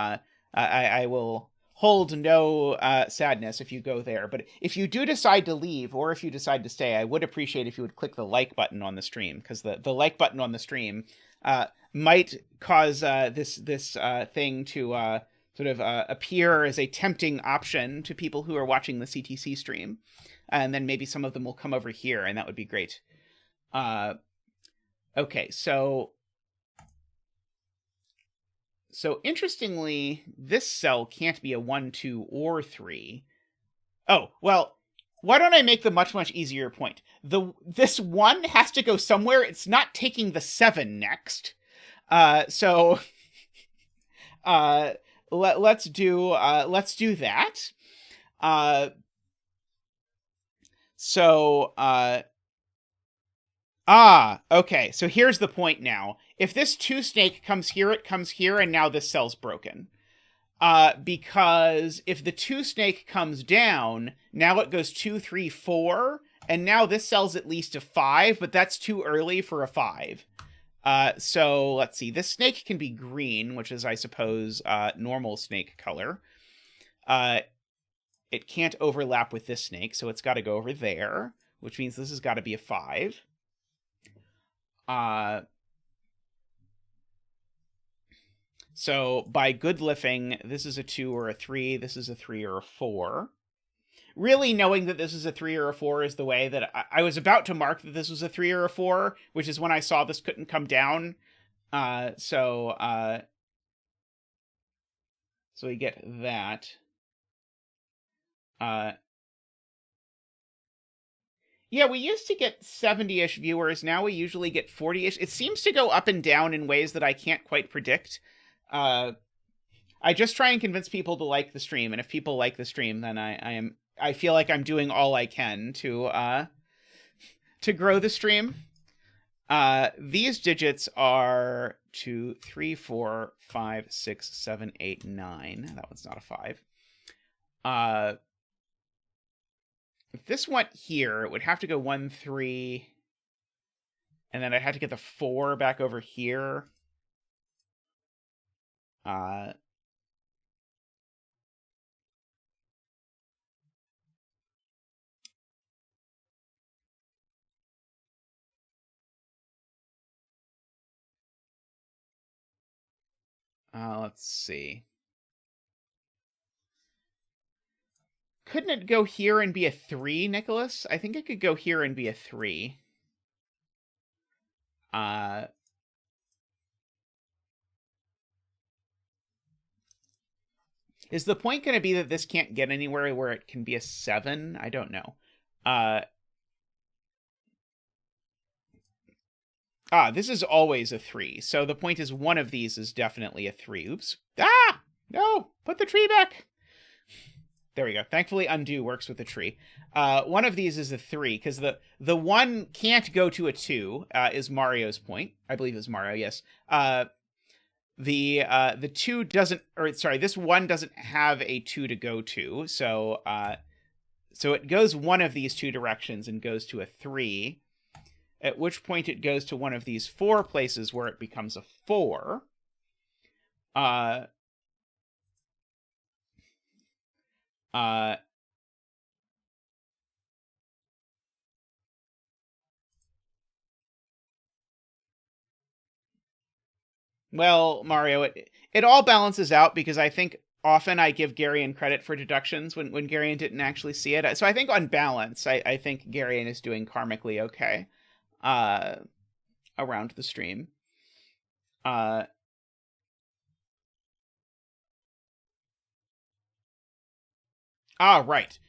I will hold no sadness if you go there. But if you do decide to leave, or if you decide to stay, I would appreciate if you would click the like button on the stream, because the like button on the stream might cause this thing to sort of appear as a tempting option to people who are watching the CTC stream. And then maybe some of them will come over here, and that would be great. Okay, so interestingly, this cell can't be a 1, 2, or 3. Oh, well, why don't I make the much, much easier point? This 1 has to go somewhere. It's not taking the 7 next. So let's do that. Okay, so here's the point now. If this 2 snake comes here, it comes here, and now this cell's broken. Because if the 2 snake comes down, now it goes 2, 3, 4, and now this cell's at least a 5, but that's too early for a 5. So let's see, this snake can be green, which is, I suppose, normal snake color. It can't overlap with this snake, so it's got to go over there, which means this has got to be a 5. So by good lifting, this is a 2 or a 3, this is a 3 or a 4. Really knowing that this is a 3 or a 4 is the way that I was about to mark that this was a 3 or a 4, which is when I saw this couldn't come down. So we get that. Yeah, we used to get 70-ish viewers. Now we usually get 40-ish. It seems to go up and down in ways that I can't quite predict. I just try and convince people to like the stream, and if people like the stream, then I feel like I'm doing all I can to grow the stream. These digits are 2, 3, 4, 5, 6, 7, 8, 9. That one's not a 5. If this went here, it would have to go 1, 3, and then I'd have to get the 4 back over here. Let's see. Couldn't it go here and be a 3, Nicholas? I think it could go here and be a 3. Is the point going to be that this can't get anywhere where it can be a 7? I don't know. This is always a 3. So the point is one of these is definitely a 3. Oops. No! Put the tree back! There we go. Thankfully, undo works with the tree. One of these is a 3, because the 1 can't go to a 2, is Mario's point. I believe it's Mario, yes. The 2 doesn't, or sorry, this 1 doesn't have a 2 to go to, so it goes one of these 2 directions and goes to a 3, at which point it goes to one of these 4 places where it becomes a 4. Well, Mario, it all balances out, because I think often I give Garion credit for deductions when Garion didn't actually see it. So I think on balance, I think Garion is doing karmically okay around the stream. Right.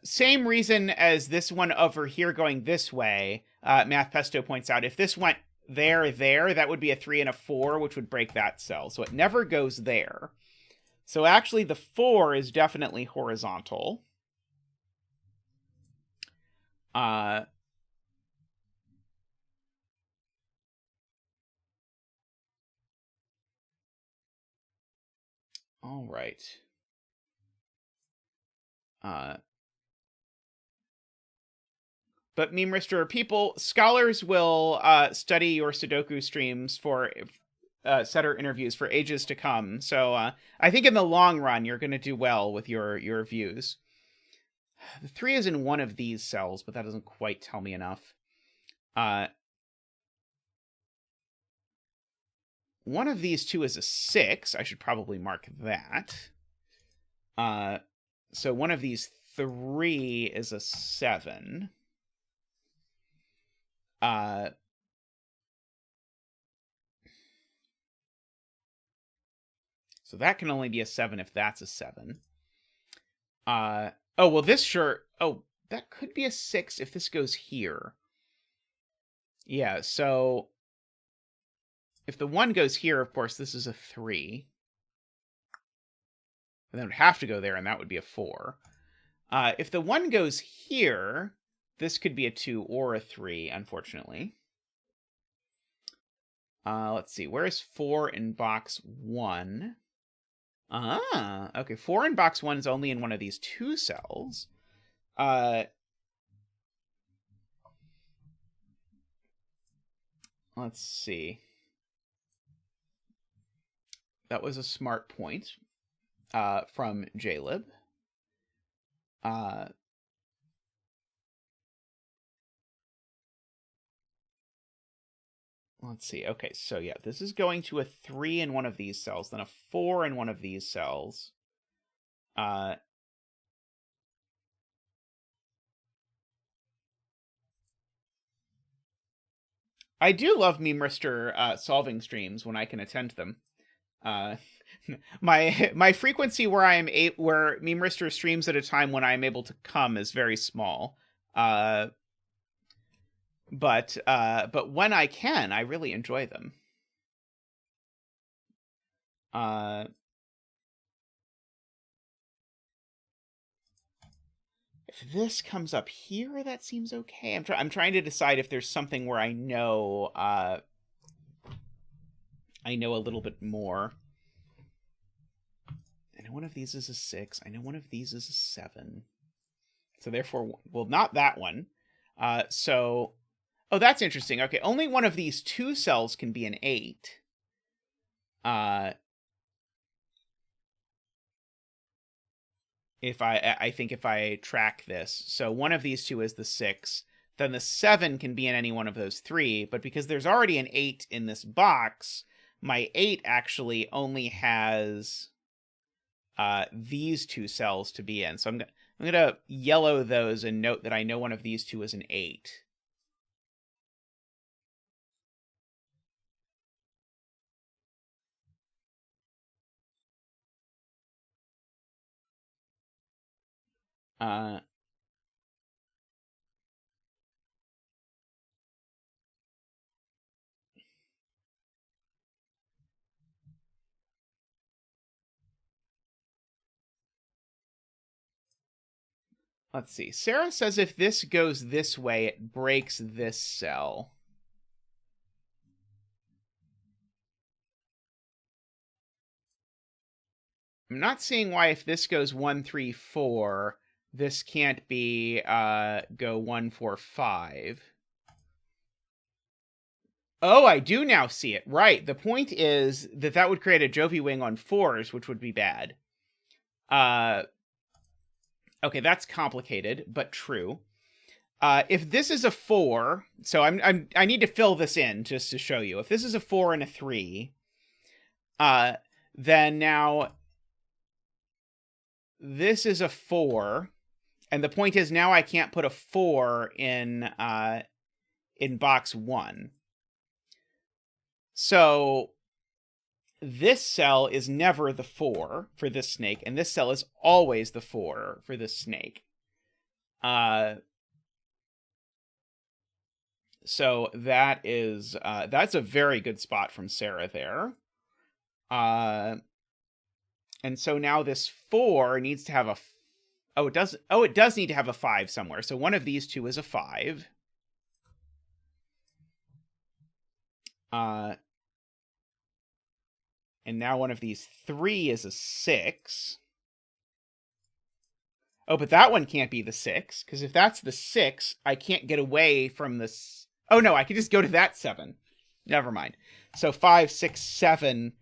Same reason as this one over here going this way, Math Pesto points out, if this went there, that would be a 3 and a 4, which would break that cell. So it never goes there. So actually the 4 is definitely horizontal. All right. But Memerister, scholars will study your Sudoku streams for setter interviews for ages to come. So I think in the long run, you're going to do well with your views. The 3 is in one of these cells, but that doesn't quite tell me enough. One of these 2 is a 6. I should probably mark that. So one of these 3 is a 7. So that can only be a 7 if that's a 7. Well, this sure... Oh, that could be a 6 if this goes here. Yeah, so... If the 1 goes here, of course, this is a 3. And then it would have to go there, and that would be a 4. If the 1 goes here, this could be a 2 or a 3, unfortunately. Let's see. Where is 4 in box 1? Okay. 4 in box 1 is only in one of these 2 cells. Let's see. That was a smart point from JLib. Let's see. Okay, so yeah, this is going to a 3 in one of these cells, then a 4 in one of these cells. I do love Memerister solving streams when I can attend them. My frequency where where Memerister streams at a time when I'm able to come is very small. But when I can, I really enjoy them. If this comes up here, that seems okay. I'm trying to decide if there's something where I know a little bit more. And know one of these is a 6. I know one of these is a 7. So therefore, well, not that one. So, oh, that's interesting. Okay, only one of these 2 cells can be an 8. If I think if I track this. So one of these 2 is the 6. Then the 7 can be in any one of those 3. But because there's already an 8 in this box, my 8 actually only has these 2 cells to be in. So I'm going to yellow those and note that I know one of these 2 is an 8. Let's see. Sarah says if this goes this way, it breaks this cell. I'm not seeing why if this goes 1, 3, 4, this can't be go 1, 4, 5. Oh, I do now see it. Right. The point is that that would create a Jovi wing on 4s, which would be bad. Okay, that's complicated, but true. If this is a 4, so I need to fill this in just to show you. If this is a 4 and a 3, then now this is a 4, and the point is now I can't put a 4 in box 1. So this cell is never the 4 for this snake, and this cell is always the 4 for this snake. So that is that's a very good spot from Sarah there. And so now this 4 needs to have a it does need to have a 5 somewhere. So one of these 2 is a 5. And now one of these 3 is a 6. Oh, but that one can't be the 6, because if that's the 6, I can't get away from this. Oh, no, I could just go to that 7. Never mind. So 5, 6, 7,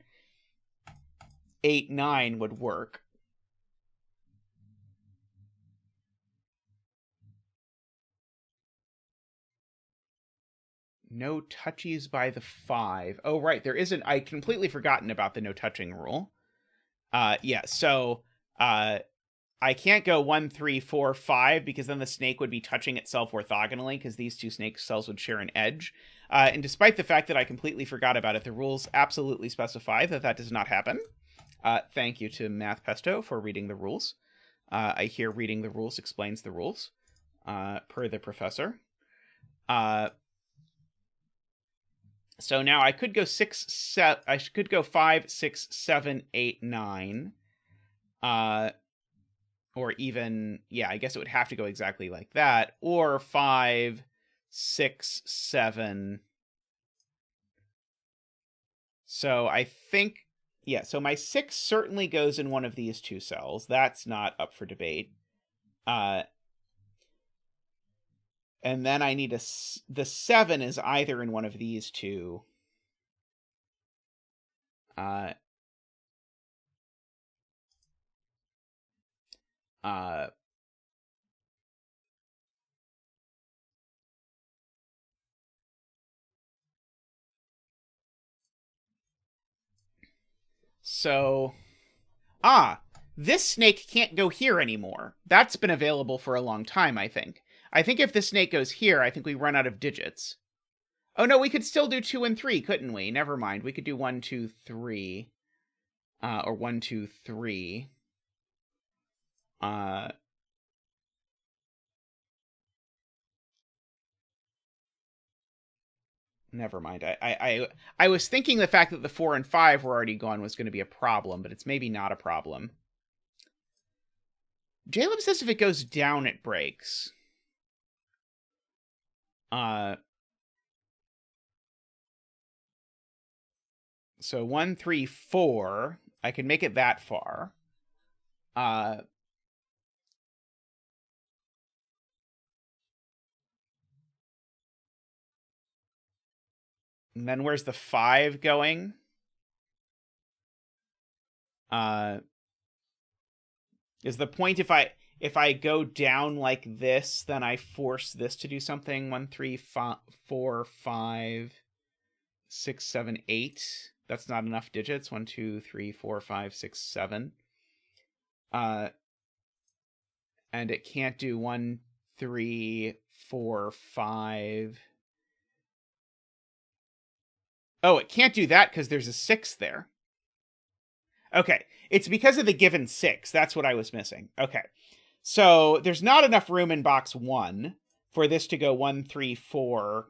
8, 9 would work. No touchies by the 5. Oh, right. There isn't. I completely forgotten about the no touching rule. Yeah, so I can't go 1, 3, 4, 5 because then the snake would be touching itself orthogonally because these 2 snake cells would share an edge. And despite the fact that I completely forgot about it, the rules absolutely specify that that does not happen. Thank you to Math Pesto for reading the rules. I hear reading the rules explains the rules, per the professor. So now I could go 6, 7. I could go 5, 6, 7, 8, 9. Or even, yeah, I guess it would have to go exactly like that. Or 5, 6, 7. So I think, yeah, so my 6 certainly goes in one of these 2 cells. That's not up for debate. And then I need the 7 is either in one of these 2. So, this snake can't go here anymore. That's been available for a long time, I think. I think if this snake goes here, I think we run out of digits. Oh, no, we could still do 2 and 3, couldn't we? Never mind. We could do 1, 2, 3. Or 1, 2, 3. Never mind. I was thinking the fact that the 4 and 5 were already gone was going to be a problem, but it's maybe not a problem. Jaleb says if it goes down, it breaks. So 1, 3, 4. I can make it that far. And then where's the 5 going? Is the point if I go down like this, then I force this to do something? 1, 3, 4, 5, 6, 7, 8. That's not enough digits. 1, 2, 3, 4, 5, 6, 7. And it can't do 1, 3, 4, 5. Oh, it can't do that because there's a 6 there. Okay, it's because of the given 6. That's what I was missing. Okay, so there's not enough room in box 1 for this to go 1, 3, 4,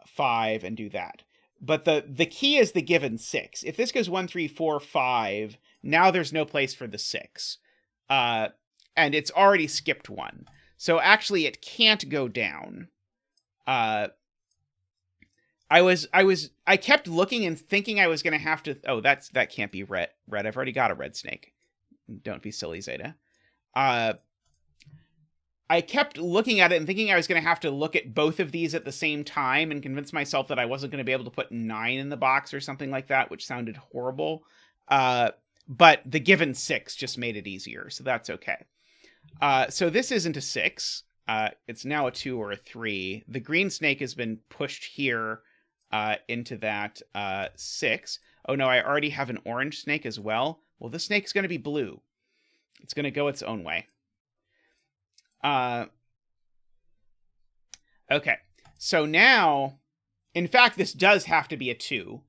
5 and do that. But the key is the given 6. If this goes 1, 3, 4, 5, now there's no place for the 6. And it's already skipped 1. So actually it can't go down. I kept looking and thinking I was going to have to... Oh, that can't be red. I've already got a red snake. Don't be silly, Zeta. I kept looking at it and thinking I was going to have to look at both of these at the same time and convince myself that I wasn't going to be able to put 9 in the box or something like that, which sounded horrible. But the given 6 just made it easier, so that's okay. So this isn't a 6. It's now a 2 or a 3. The green snake has been pushed here into that 6. Oh no, I already have an orange snake as well. Well, this snake's going to be blue. It's going to go its own way. Okay, so now, in fact, this does have to be a 2.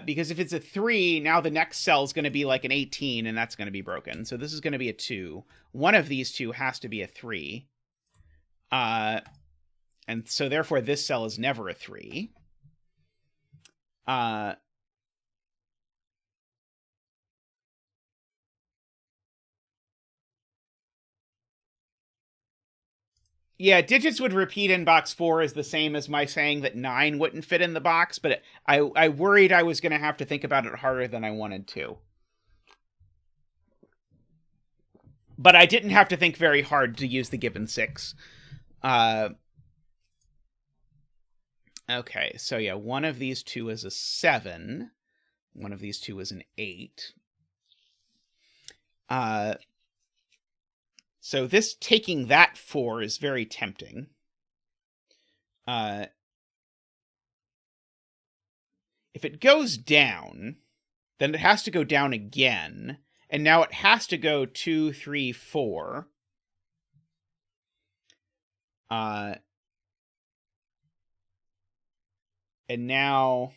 Because if it's a 3, now the next cell is going to be like an 18, and that's going to be broken. So this is going to be a 2. One of these two has to be a 3. And so therefore this cell is never a 3. Yeah, digits would repeat in box 4 is the same as my saying that 9 wouldn't fit in the box, but I worried I was going to have to think about it harder than I wanted to. But I didn't have to think very hard to use the given 6. Okay, so yeah, one of these two is a 7. One of these two is an 8. So this taking that 4 is very tempting. If it goes down, then it has to go down again. And now it has to go 2, 3, 4. And now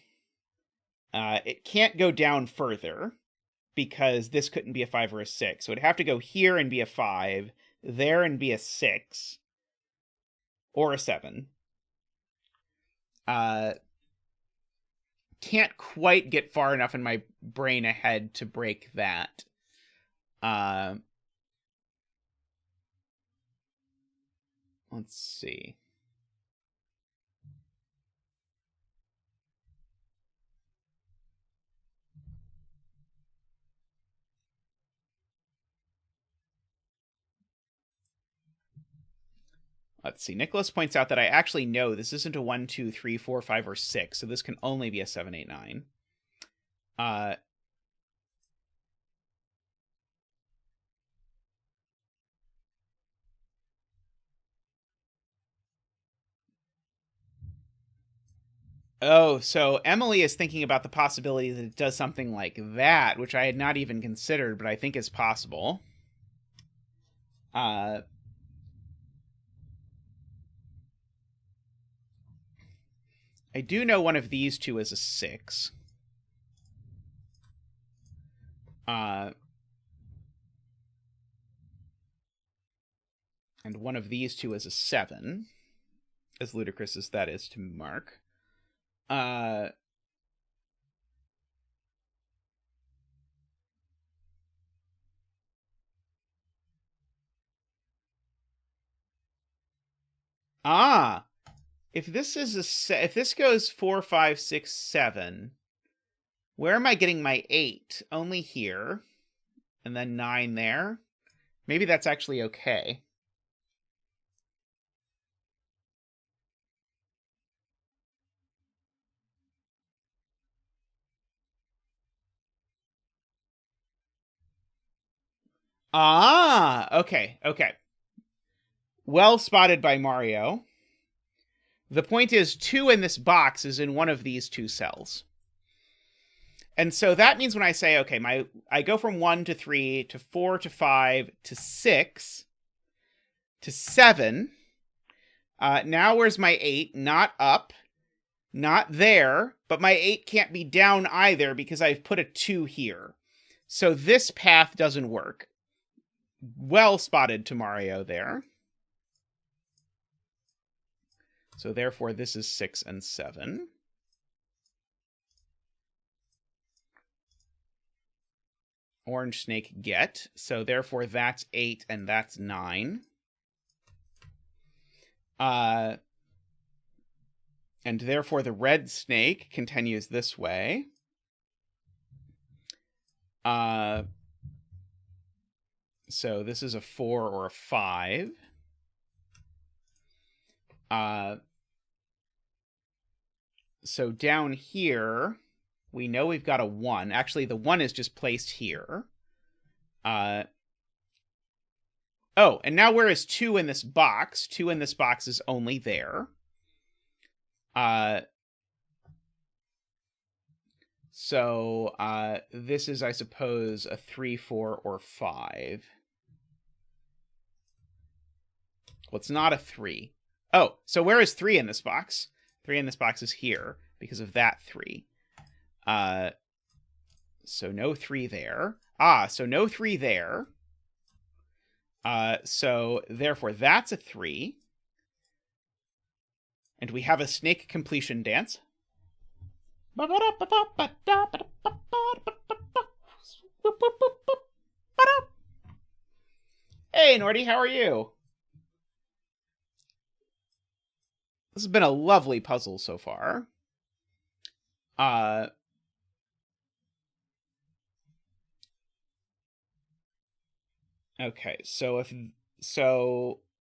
it can't go down further because this couldn't be a 5 or a 6. So it'd have to go here and be a 5, there and be a 6, or a 7. Can't quite get far enough in my brain ahead to break that. Let's see. Let's see. Nicholas points out that I actually know this isn't a 1, 2, 3, 4, 5, or 6, so this can only be a 7, 8, 9. Oh, so Emily is thinking about the possibility that it does something like that, which I had not even considered, but I think is possible. I do know one of these two is a 6. And one of these two is a 7. As ludicrous as that is to mark. If this is if this goes 4, 5, 6, 7, where am I getting my 8? Only here. and then 9 there. Maybe that's actually okay. Ah, okay, okay. Well spotted by Mario. The point is 2 in this box is in one of these 2 cells. And so that means when I say, okay, I go from 1 to 3 to 4 to 5 to 6 to 7. Now where's my 8? Not up, not there, but my 8 can't be down either because I've put a 2 here. So this path doesn't work. Well spotted to Mario there. So therefore this is 6 and 7. Orange snake get. So therefore that's 8 and that's 9. And therefore the red snake continues this way. So this is a 4 or a 5. So down here, we know we've got a 1. Actually, the 1 is just placed here. Oh, and now where is 2 in this box? 2 in this box is only there. So this is, I suppose, a 3, 4, or 5. Well, it's not a 3. Oh, so where is 3 in this box? 3 in this box is here because of that 3. So no 3 there. So no 3 there. So therefore that's a 3. And we have a snake completion dance. Hey, Nordy, how are you? This has been a lovely puzzle so far. Okay, so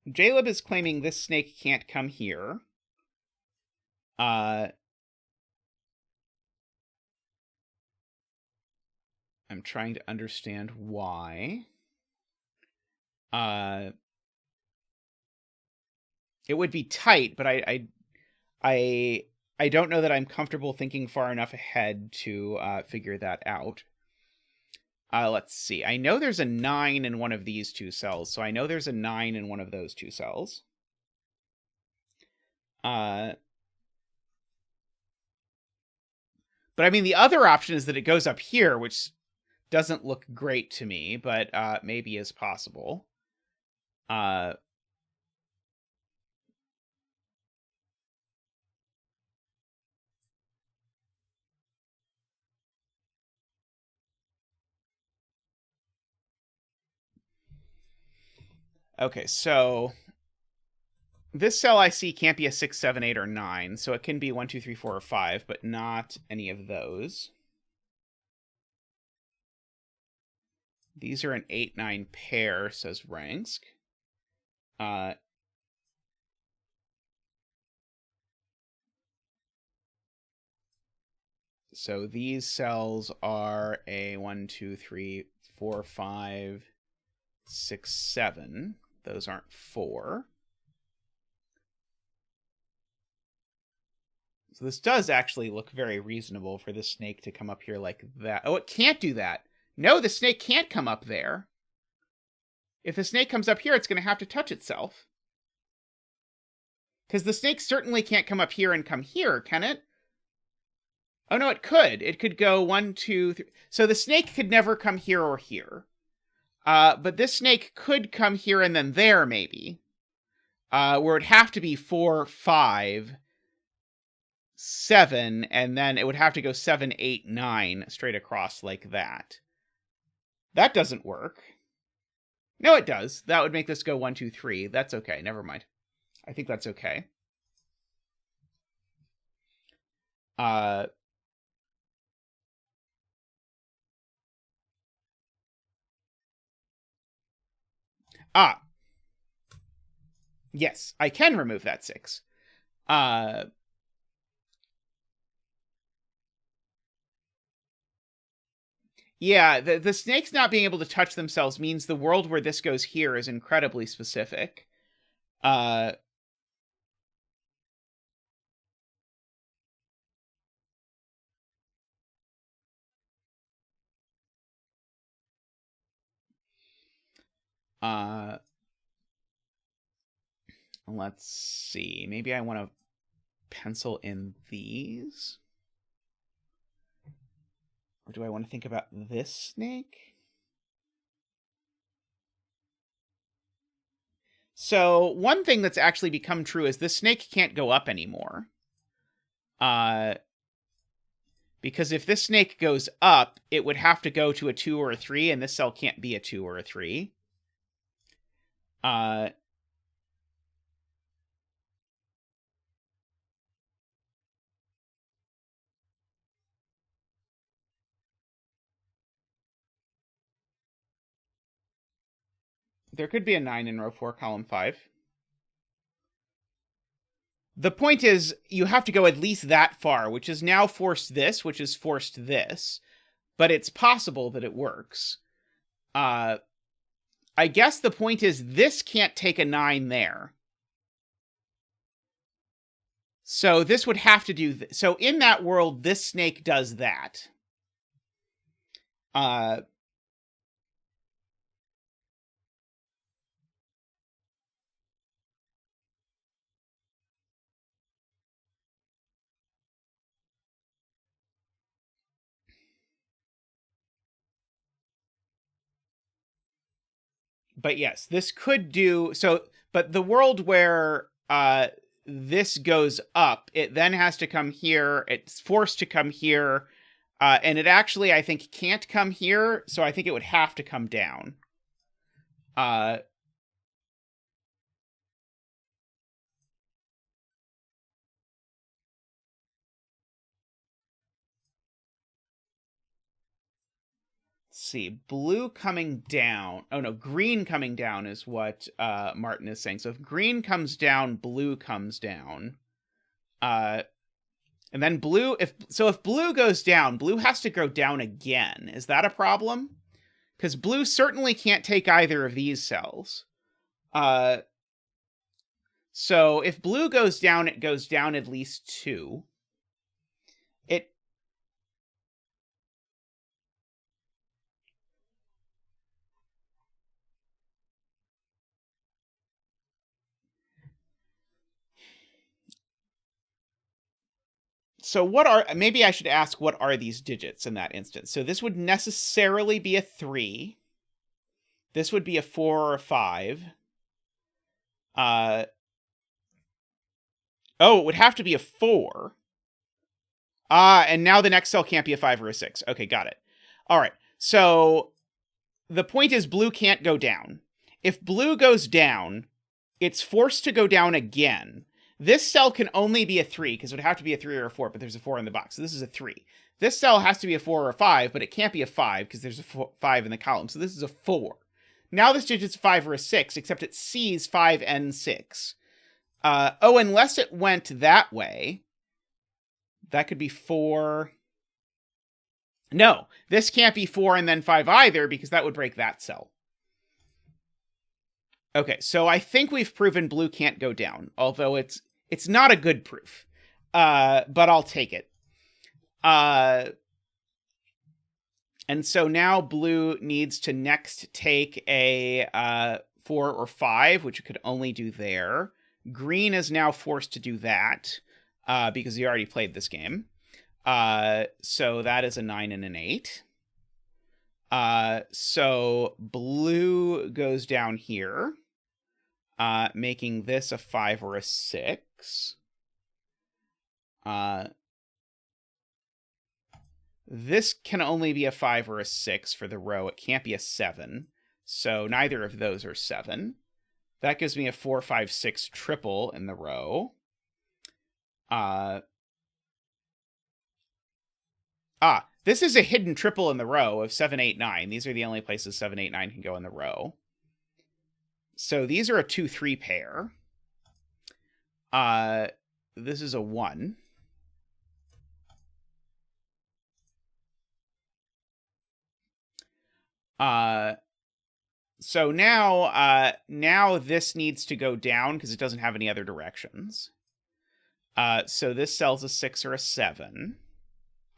Jaleb is claiming this snake can't come here. I'm trying to understand why. It would be tight, but I don't know that I'm comfortable thinking far enough ahead to figure that out. Let's see. I know there's a 9 in one of these 2 cells, so I know there's a 9 in one of those 2 cells. But I mean, the other option is that it goes up here, which doesn't look great to me, but maybe is possible. Okay, so this cell I see can't be a 6, 7, 8, or 9, so it can be 1, 2, 3, 4, or 5, but not any of those. These are an 8, 9 pair, says Rangsk. So these cells are a 1, 2, 3, 4, 5, 6, 7. Those aren't 4. So this does actually look very reasonable for the snake to come up here like that. Oh, it can't do that. No, the snake can't come up there. If the snake comes up here, it's going to have to touch itself. Because the snake certainly can't come up here and come here, can it? Oh, no, it could. It could go 1, 2, 3. So the snake could never come here or here. But this snake could come here and then there, maybe. Where it'd have to be 4, 5, 7, and then it would have to go 7, 8, 9 straight across like that. That doesn't work. No, it does. That would make this go 1, 2, 3. That's okay. Never mind. I think that's okay. Ah. Yes, I can remove that 6. Yeah, the snakes not being able to touch themselves means the world where this goes here is incredibly specific. Let's see. Maybe I want to pencil in these. Or do I want to think about this snake? So one thing that's actually become true is this snake can't go up anymore. Because if this snake goes up, it would have to go to a 2 or a 3, and this cell can't be a 2 or a 3. There could be a 9 in row 4, column 5. The point is, you have to go at least that far, which is now forced this, which is forced this. But it's possible that it works. I guess the point is this can't take a 9 there. So this would have to do... So in that world, this snake does that. But yes, this could do... So, but the world where this goes up, it then has to come here. It's forced to come here. And it actually, I think, can't come here. So I think it would have to come down. See, blue coming down. Oh no, green coming down is what Martin is saying. So if green comes down, blue comes down. And then blue, if blue goes down, blue has to go down again. Is that a problem? Because blue certainly can't take either of these cells. So if blue goes down, it goes down at least 2. So maybe I should ask, what are these digits in that instance? So this would necessarily be a 3. This would be a 4 or a 5. Oh, it would have to be a 4. And now the next cell can't be a 5 or a 6. Okay, got it. All right. So the point is blue can't go down. If blue goes down, it's forced to go down again. This cell can only be a 3, because it would have to be a 3 or a 4, but there's a 4 in the box. So this is a 3. This cell has to be a 4 or a 5, but it can't be a 5, because there's a 5 in the column. So this is a 4. Now this digit's a 5 or a 6, except it sees 5 and 6. Unless it went that way, that could be 4. No, this can't be 4 and then 5 either, because that would break that cell. Okay, so I think we've proven blue can't go down, although it's not a good proof. But I'll take it. And so now blue needs to next take a 4 or 5, which it could only do there. Green is now forced to do that, because he already played this game. So that is a 9 and an 8. So blue goes down here, making this a 5 or a 6. This can only be a 5 or a 6 for the row. It can't be a 7. So neither of those are 7. That gives me a 4, 5, 6 triple in the row. This is a hidden triple in the row of 7, 8, 9. These are the only places 7, 8, 9 can go in the row. So these are a 2-3 pair. This is a 1. So now this needs to go down because it doesn't have any other directions. So this sells a 6 or a 7.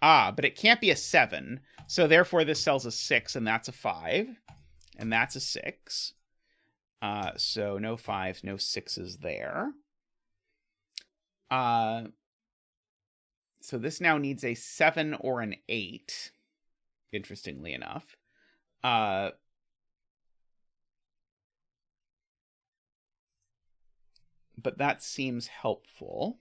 But it can't be a 7. So therefore this sells a 6, and that's a 5. And that's a 6. So no 5s, no 6s there. So this now needs a 7 or an 8, interestingly enough. But that seems helpful.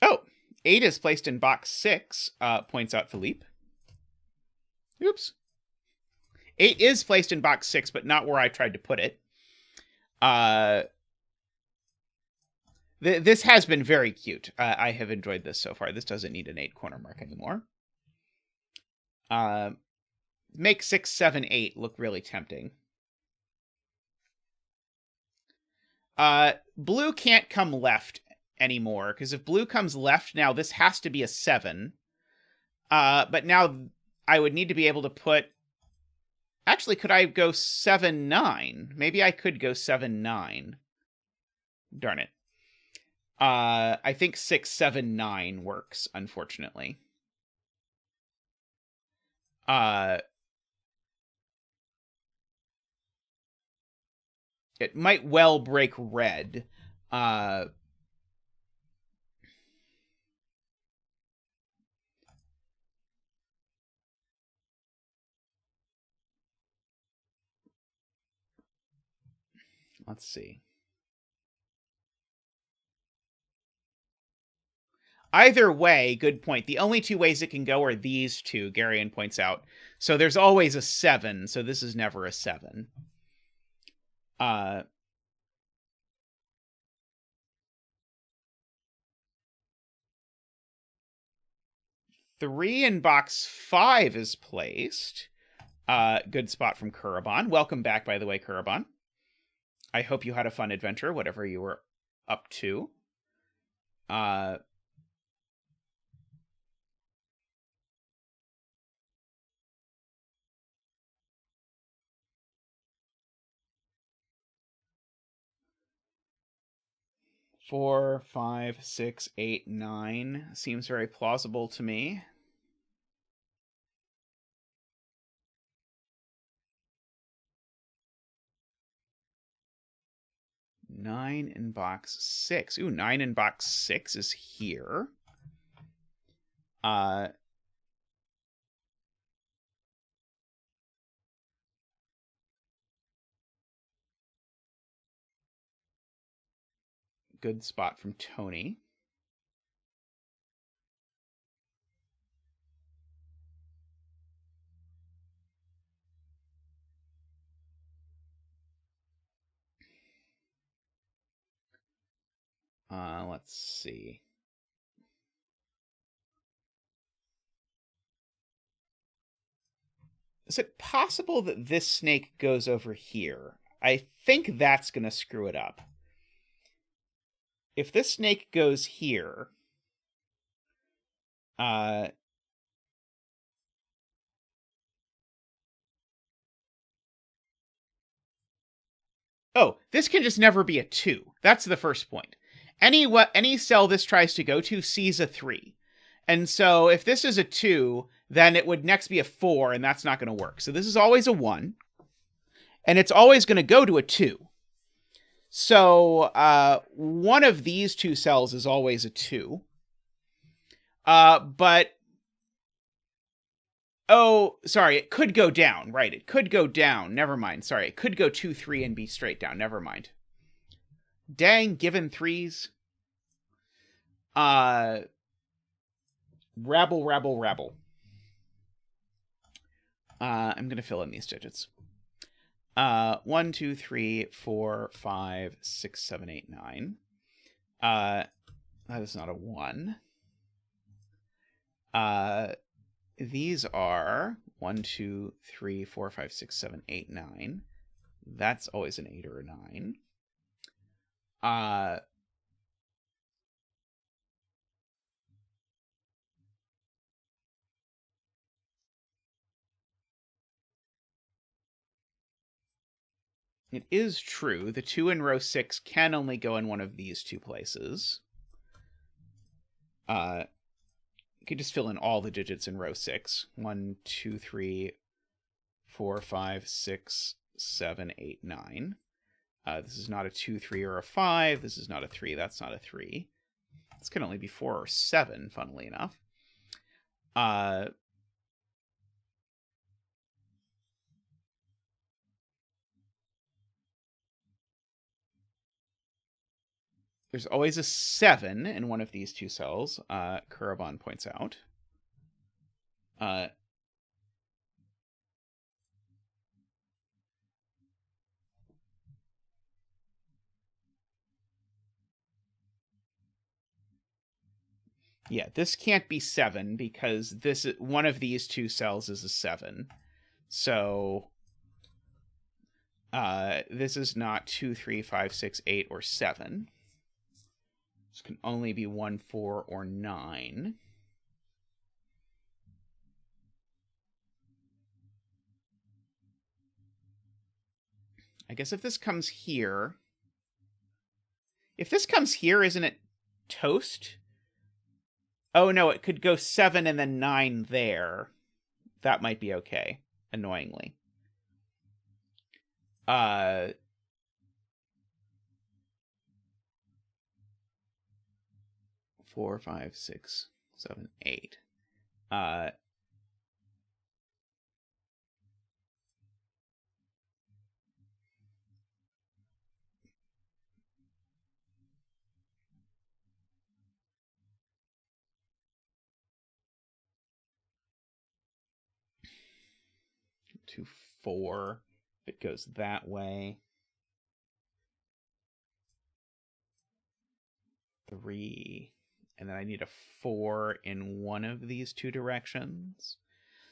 Oh, 8 is placed in box 6, points out Philippe. Oops. 8 is placed in box 6, but not where I tried to put it. This has been very cute. I have enjoyed this so far. This doesn't need an 8 corner mark anymore. Make 6, 7, 8 look really tempting. Blue can't come left anymore, because if blue comes left now, this has to be a 7. But now I would need to be able to put... Actually, could I go 7, 9? Maybe I could go 7, 9. Darn it. I think 6, 7, 9 works, unfortunately. It might well break red. Let's see. Either way, good point. The only 2 ways it can go are these 2, Garion points out. So there's always a 7, so this is never a 7. 3 in box 5 is placed. Good spot from Kurabon. Welcome back, by the way, Kurabon. I hope you had a fun adventure, whatever you were up to. 4, 5, 6, 8, 9 seems very plausible to me. Nine in box 6. Ooh, 9 in box 6 is here. Good spot from Tony. Let's see. Is it possible that this snake goes over here? I think that's going to screw it up. If this snake goes here, oh, this can just never be a 2. That's the first point. Any cell this tries to go to sees a 3. And so if this is a 2, then it would next be a 4, and that's not going to work. So this is always a 1. And it's always going to go to a 2. So one of these 2 cells is always a 2. But... Oh, sorry, it could go down. Right, it could go down. Never mind. Sorry, it could go 2, 3 and be straight down. Never mind. Dang, given 3s. Rabble, rabble, rabble. I'm going to fill in these digits. 1, 2, 3, 4, 5, 6, 7, 8, 9. That is not a 1. these are 1, 2, 3, 4, 5, 6, 7, 8, 9. That's always an 8 or a 9. It is true. The 2 in row 6 can only go in one of these two places. You could just fill in all the digits in row 6. 1, 2, 3, 4, 5, 6, 7, 8, 9. This is not a 2, 3, or a 5. This is not a 3. That's not a 3. This can only be 4 or 7, funnily enough. There's always a 7 in one of these two cells, Kurabon points out. Yeah, this can't be 7 because one of these two cells is a 7. So this is not 2, 3, 5, 6, 8, or 7. This can only be 1, 4, or 9. I guess if this comes here... If this comes here, isn't it toast? Oh, no, it could go 7 and then 9 there. That might be okay, annoyingly. 4, 5, 6, 7, 8. 2, 4. If it goes that way. 3. And then I need a 4 in one of these two directions.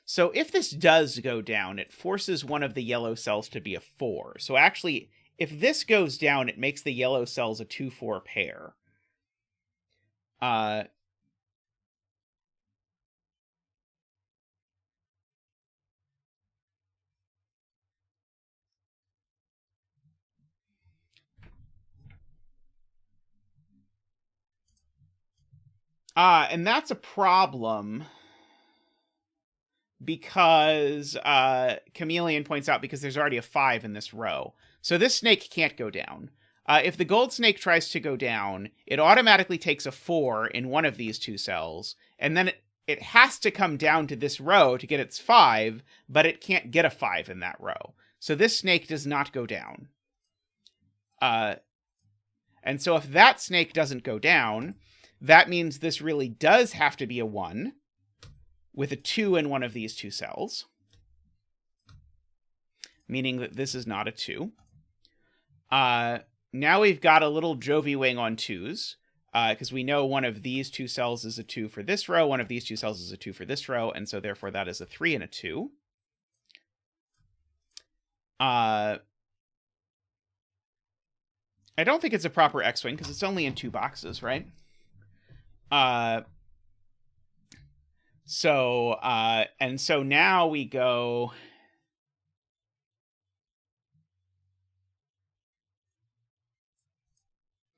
So if this does go down, it forces one of the yellow cells to be a 4. So actually, if this goes down, it makes the yellow cells a 2-4 pair. And that's a problem because Chameleon points out because there's already a 5 in this row. So this snake can't go down. If the gold snake tries to go down, it automatically takes a 4 in one of these two cells, and then it has to come down to this row to get its 5, but it can't get a 5 in that row. So this snake does not go down. And so if that snake doesn't go down, that means this really does have to be a 1 with a 2 in one of these two cells, meaning that this is not a 2. Now we've got a little Jovi wing on 2s, because we know one of these two cells is a 2 for this row, one of these two cells is a 2 for this row, and so therefore that is a 3 and a 2. I don't think it's a proper X-wing, because it's only in 2 boxes, right? And so now we go...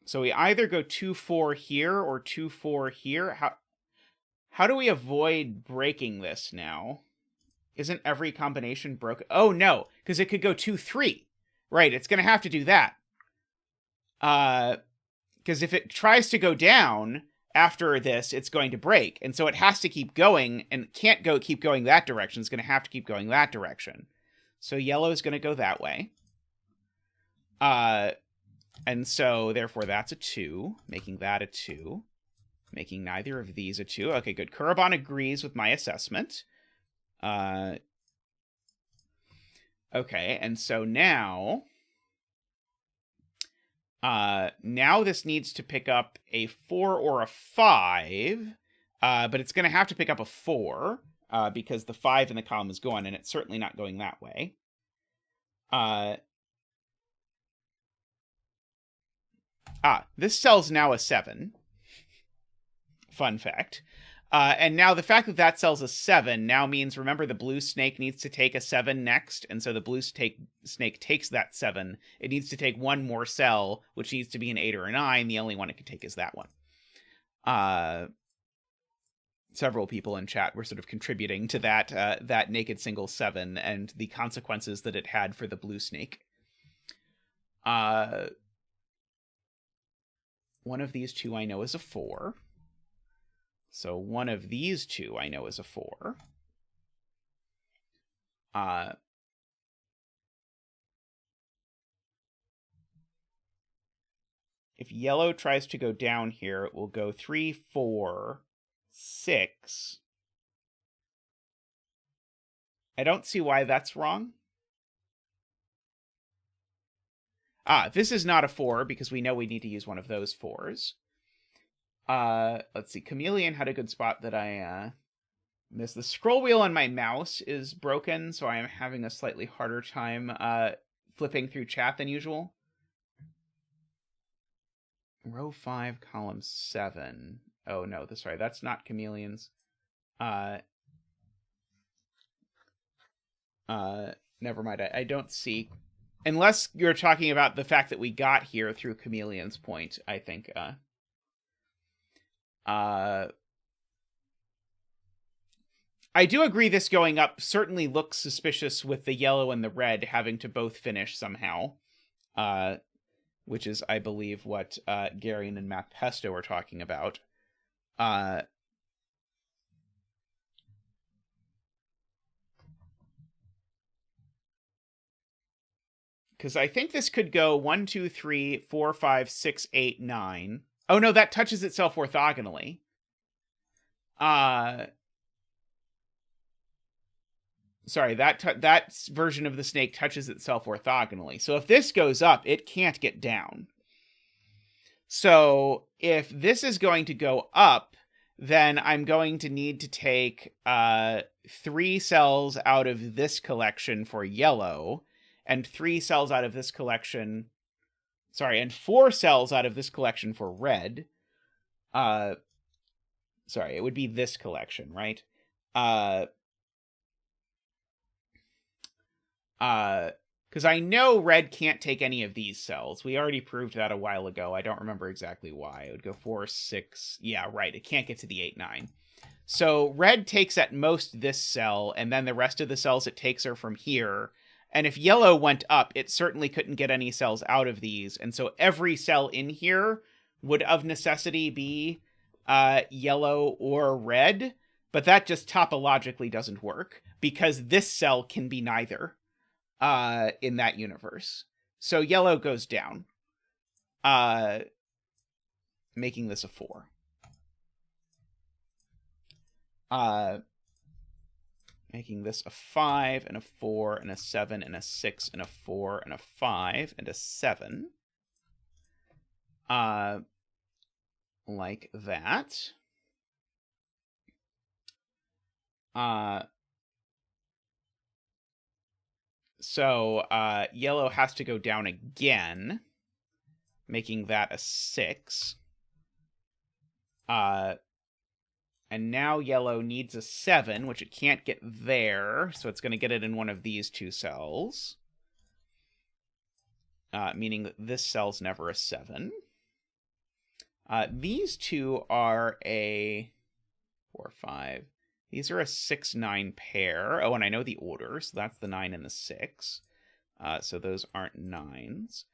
So we either go 2-4 here or 2-4 here. How do we avoid breaking this now? Isn't every combination broken? Oh, no, because it could go 2-3. Right, it's going to have to do that. Because if it tries to go down after this, it's going to break. And so it has to keep going, and can't keep going that direction. It's going to have to keep going that direction. So yellow is going to go that way. And so, therefore, that's a 2, making that a 2, making neither of these a 2. Okay, good. Kurabon agrees with my assessment. Okay, and so now... now this needs to pick up a 4 or a 5, but it's going to have to pick up a 4. because the 5 in the column is gone, and it's certainly not going that way. This cell's now a 7. Fun fact. And now the fact that that cell's a 7 now means, remember, the blue snake needs to take a 7 next, and so the blue snake takes that 7. It needs to take one more cell, which needs to be an 8 or a 9. The only one it can take is that one. Several people in chat were sort of contributing to that naked single 7 and the consequences that it had for the blue snake. One of these two I know is a 4. So one of these two I know is a 4. If yellow tries to go down here, it will go 3, 4, 6. I don't see why that's wrong. This is not a 4 because we know we need to use one of those 4s. Let's see. Chameleon had a good spot that I missed. The scroll wheel on my mouse is broken, so I am having a slightly harder time flipping through chat than usual. Row 5, column 7. Oh, no, sorry, that's not Chameleon's. Never mind, I don't see... Unless you're talking about the fact that we got here through Chameleon's point, I think... I do agree this going up certainly looks suspicious with the yellow and the red having to both finish somehow. Which is, I believe, what Garion and Matt Pesto are talking about. Because I think this could go 1, 2, 3, 4, 5, 6, 8, 9. Oh, no, that touches itself orthogonally. Sorry, that version of the snake touches itself orthogonally. So if this goes up, it can't get down. So if this is going to go up, then I'm going to need to take 3 cells out of this collection for yellow, and 3 cells out of this collection... Sorry, and 4 cells out of this collection for red. Sorry, it would be this collection, right? Because I know red can't take any of these cells. We already proved that a while ago. I don't remember exactly why. It would go 4, 6... Yeah, right, it can't get to the 8, 9. So red takes at most this cell, and then the rest of the cells it takes are from here. And if yellow went up, it certainly couldn't get any cells out of these. And so every cell in here would of necessity be yellow or red. But that just topologically doesn't work, because this cell can be neither in that universe. So yellow goes down, making this a 4. Making this a 5, and a 4, and a 7, and a 6, and a 4, and a 5, and a 7. Like that. So yellow has to go down again, making that a 6. And now yellow needs a 7, which it can't get there, so it's going to get it in one of these 2 cells. Meaning that this cell's never a 7. These 2 are a 4, 5. These are a 6, 9 pair. Oh, and I know the order, so that's the 9 and the 6. So those aren't 9s.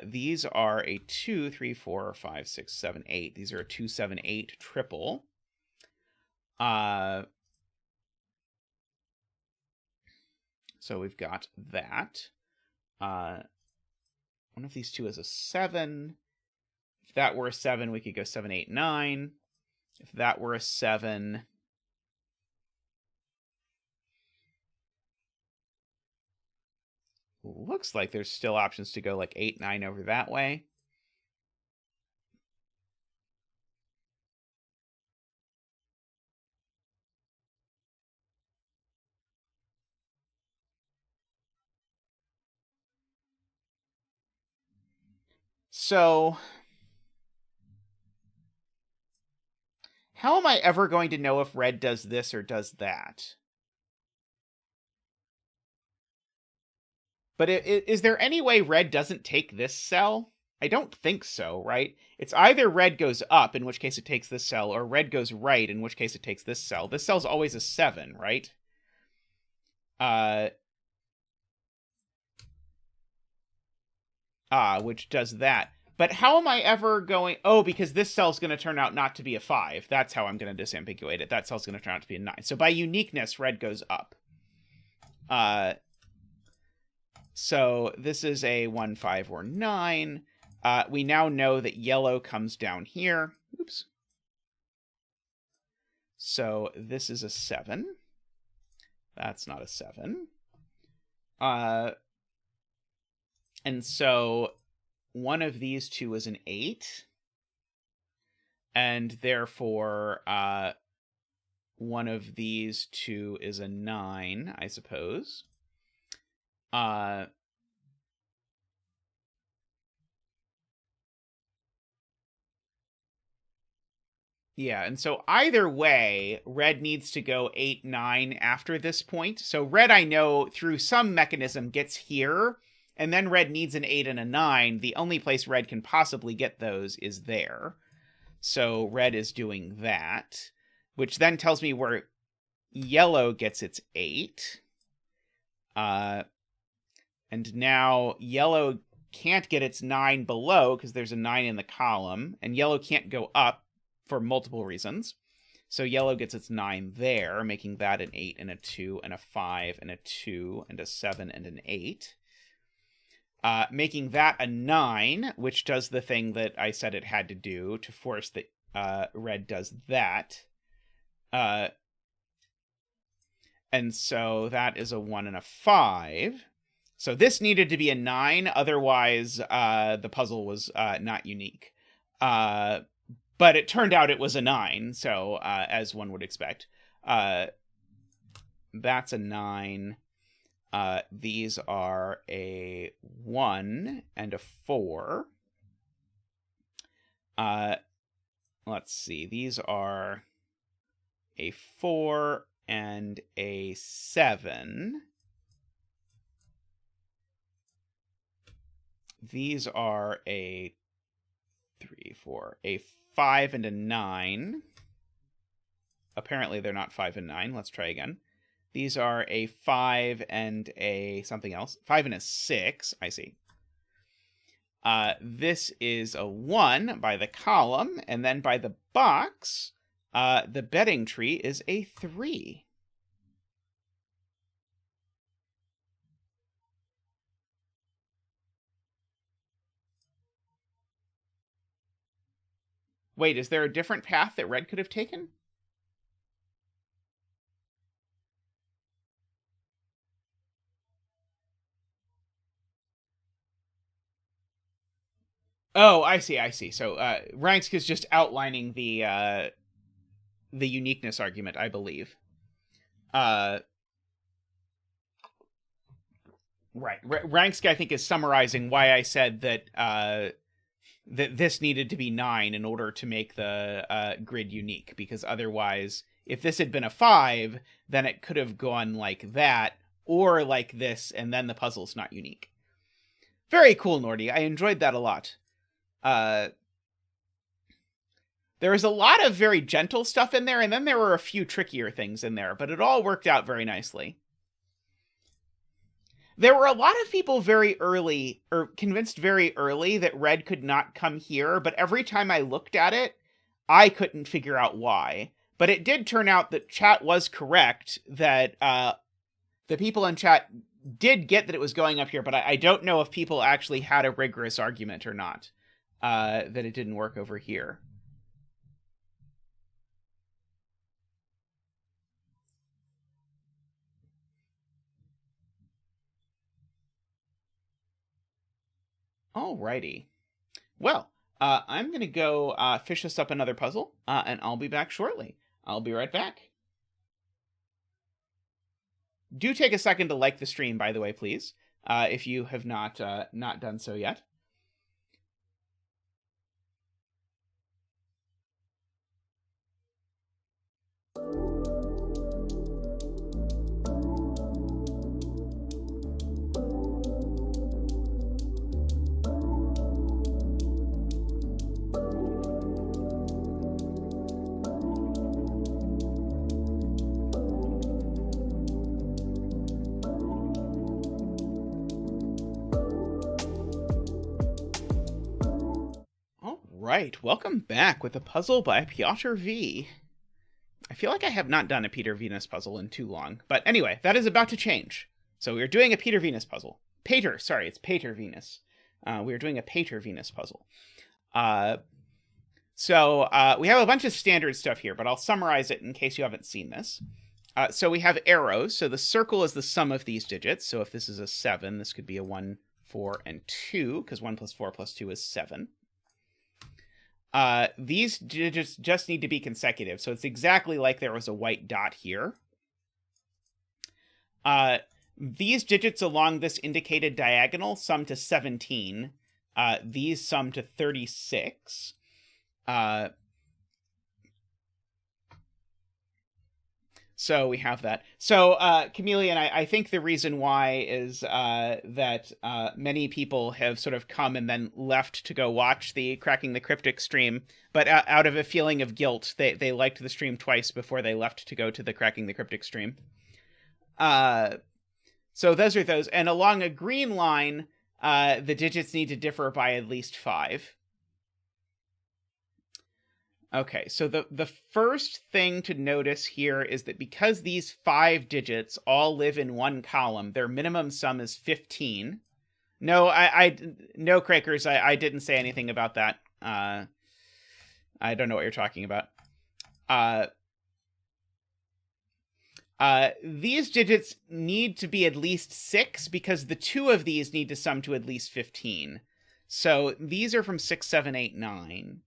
These are a 2, 3, 4, 5, 6, 7, 8. These are a 2, 7, 8 triple. So we've got that. One of these 2 is a 7. If that were a 7, we could go 7, 8, 9. If that were a 7... Looks like there's still options to go like 8, 9 over that way. So how am I ever going to know if red does this or does that? But is there any way red doesn't take this cell? I don't think so, right? It's either red goes up, in which case it takes this cell, or red goes right, in which case it takes this cell. This cell's always a 7, right? Which does that. But how am I ever going... Oh, because this cell's going to turn out not to be a 5. That's how I'm going to disambiguate it. That cell's going to turn out to be a 9. So by uniqueness, red goes up. So this is a 1, 5, or 9. We now know that yellow comes down here. Oops. So this is a 7. That's not a 7. And so one of these two is an 8. And therefore, one of these two is a 9, I suppose. Yeah, and so either way, red needs to go 8, 9 after this point. So red, I know, through some mechanism gets here, and then red needs an 8 and a 9. The only place red can possibly get those is there. So red is doing that, which then tells me where yellow gets its 8. And now yellow can't get its 9 below because there's a 9 in the column, and yellow can't go up for multiple reasons. So yellow gets its 9 there, making that an 8 and a 2 and a 5 and a 2 and a 7 and an 8. Making that a 9, which does the thing that I said it had to do to force that red does that. And so that is a 1 and a 5. So this needed to be a 9, otherwise the puzzle was not unique. But it turned out it was a 9, so as one would expect. That's a 9. These are a 1 and a 4. Let's see. These are a 4 and a 7. These are a 3, 4, a 5 and a 9. Apparently they're not 5 and 9. Let's try again. These are a 5 and a something else. 5 and a 6. I see. This is a 1 by the column, and then by the box, the betting tree is a 3. Wait, is there a different path that red could have taken? Oh, I see, I see. So Ranks is just outlining the uniqueness argument, I believe. Right. Ranks, I think, is summarizing why I said that that this needed to be 9 in order to make the grid unique, because otherwise, if this had been a 5, then it could have gone like that, or like this, and then the puzzle's not unique. Very cool, Nordy. I enjoyed that a lot. There was a lot of very gentle stuff in there, and then there were a few trickier things in there, but it all worked out very nicely. There were a lot of people very early, or convinced very early, that red could not come here, but every time I looked at it, I couldn't figure out why. But it did turn out that chat was correct, that the people in chat did get that it was going up here, but I don't know if people actually had a rigorous argument or not, that it didn't work over here. Alrighty. Well, I'm going to go fish us up another puzzle, and I'll be back shortly. I'll be right back. Do take a second to like the stream, by the way, please, if you have not done so yet. right, welcome back with a puzzle by PjotrV. I feel like I have not done a Peter Venus puzzle in too long, but anyway, that is about to change. So we're doing a Peter Venus puzzle. It's Pater Venus. We're doing a Pater Venus puzzle. So we have a bunch of standard stuff here, but I'll summarize it in case you haven't seen this. So we have arrows. So the circle is the sum of these digits. So if this is a 7, this could be a 1, 4, and 2, because 1 plus 4 plus 2 is 7. These digits just need to be consecutive, so it's exactly like there was a white dot here. These digits along this indicated diagonal sum to 17. These sum to 36. So we have that. So, Chameleon, I think the reason why is that many people have sort of come and then left to go watch the Cracking the Cryptic stream, but out of a feeling of guilt, they liked the stream twice before they left to go to the Cracking the Cryptic stream. So those are those. And along a green line, the digits need to differ by at least 5. Okay, so the first thing to notice here is that because these 5 digits all live in one column, their minimum sum is 15. No, no, Crakers, I didn't say anything about that. I don't know what you're talking about. These digits need to be at least 6 because the 2 of these need to sum to at least 15. So these are from 6, 7, 8, 9.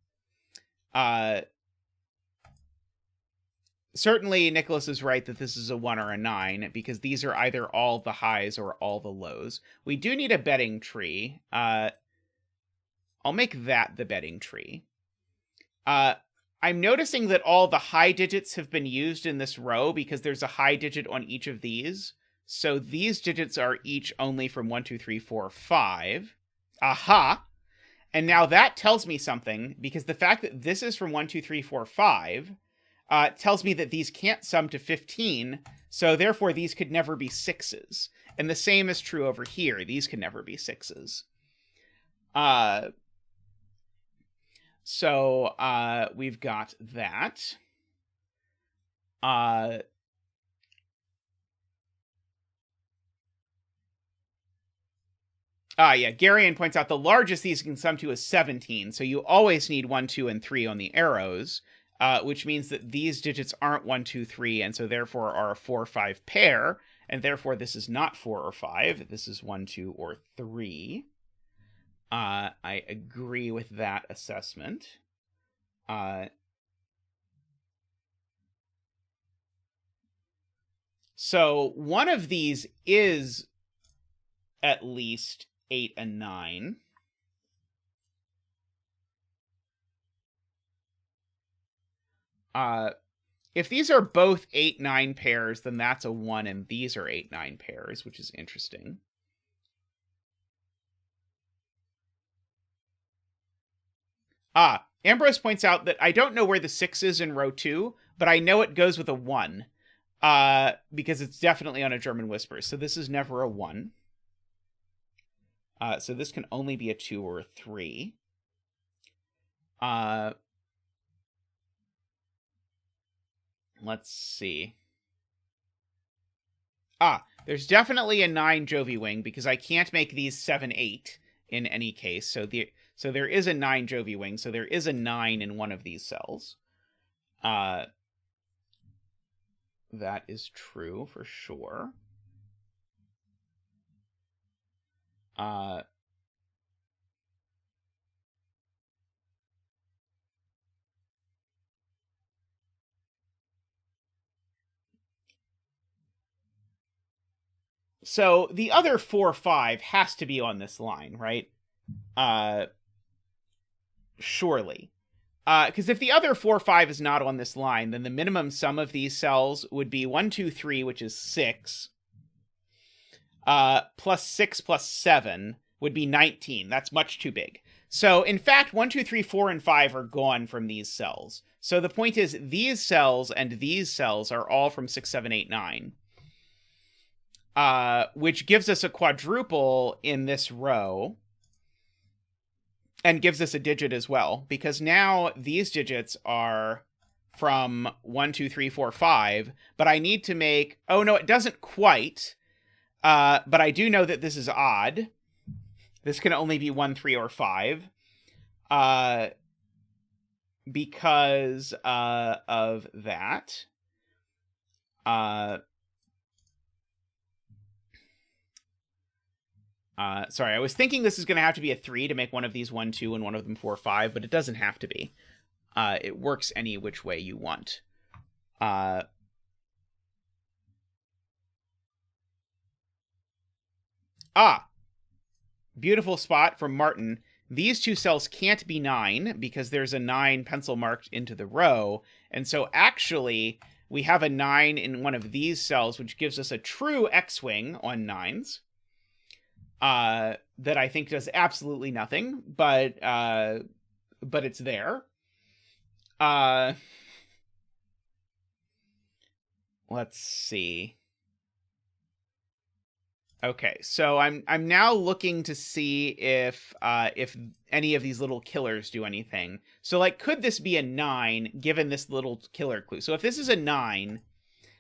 Certainly Nicholas is right that this is a 1 or a 9, because these are either all the highs or all the lows. We do need a betting tree. I'll make that the betting tree. I'm noticing that all the high digits have been used in this row because there's a high digit on each of these. So these digits are each only from 1, 2, 3, 4, 5. Aha! And now that tells me something, because the fact that this is from 1, 2, 3, 4, 5 tells me that these can't sum to 15, so therefore these could never be 6s. And the same is true over here. These can never be 6s. So we've got that. Yeah, Garion points out the largest these can sum to is 17, so you always need 1, 2, and 3 on the arrows, which means that these digits aren't 1, 2, 3, and so therefore are a 4, 5 pair, and therefore this is not 4 or 5, this is 1, 2, or 3. I agree with that assessment. So one of these is at least 8 and 9. If these are both 8, 9 pairs, then that's a 1, and these are 8, 9 pairs, which is interesting. Ambrose points out that I don't know where the 6 is in row 2, but I know it goes with a 1, because it's definitely on a German Whisper. So this is never a 1. So this can only be a 2 or a 3. Let's see. There's definitely a 9 Jovi Wing, because I can't make these 7, 8 in any case. So there is a 9 Jovi Wing, so there is a 9 in one of these cells. That is true for sure. So the other 4, 5 has to be on this line, right? Surely. Because if the other 4, 5 is not on this line, then the minimum sum of these cells would be 1, 2, 3, which is 6. Plus 6 plus 7 would be 19. That's much too big. So, in fact, 1, 2, 3, 4, and 5 are gone from these cells. So the point is, these cells and these cells are all from 6, 7, 8, 9. Which gives us a quadruple in this row. And gives us a digit as well, because now these digits are from 1, 2, 3, 4, 5, but I need to make, oh no, it doesn't quite, but I do know that this is odd. This can only be 1, 3, or 5, because of that. Sorry, I was thinking this is going to have to be a 3 to make one of these 1, 2, and one of them 4, 5, but it doesn't have to be. It works any which way you want. Beautiful spot from Martin. These two cells can't be 9 because there's a 9 pencil marked into the row. And so actually, we have a 9 in one of these cells, which gives us a true X-wing on 9s. That I think does absolutely nothing, but it's there. Let's see. Okay, so I'm now looking to see if any of these little killers do anything. So like, could this be a 9 given this little killer clue? So if this is a 9,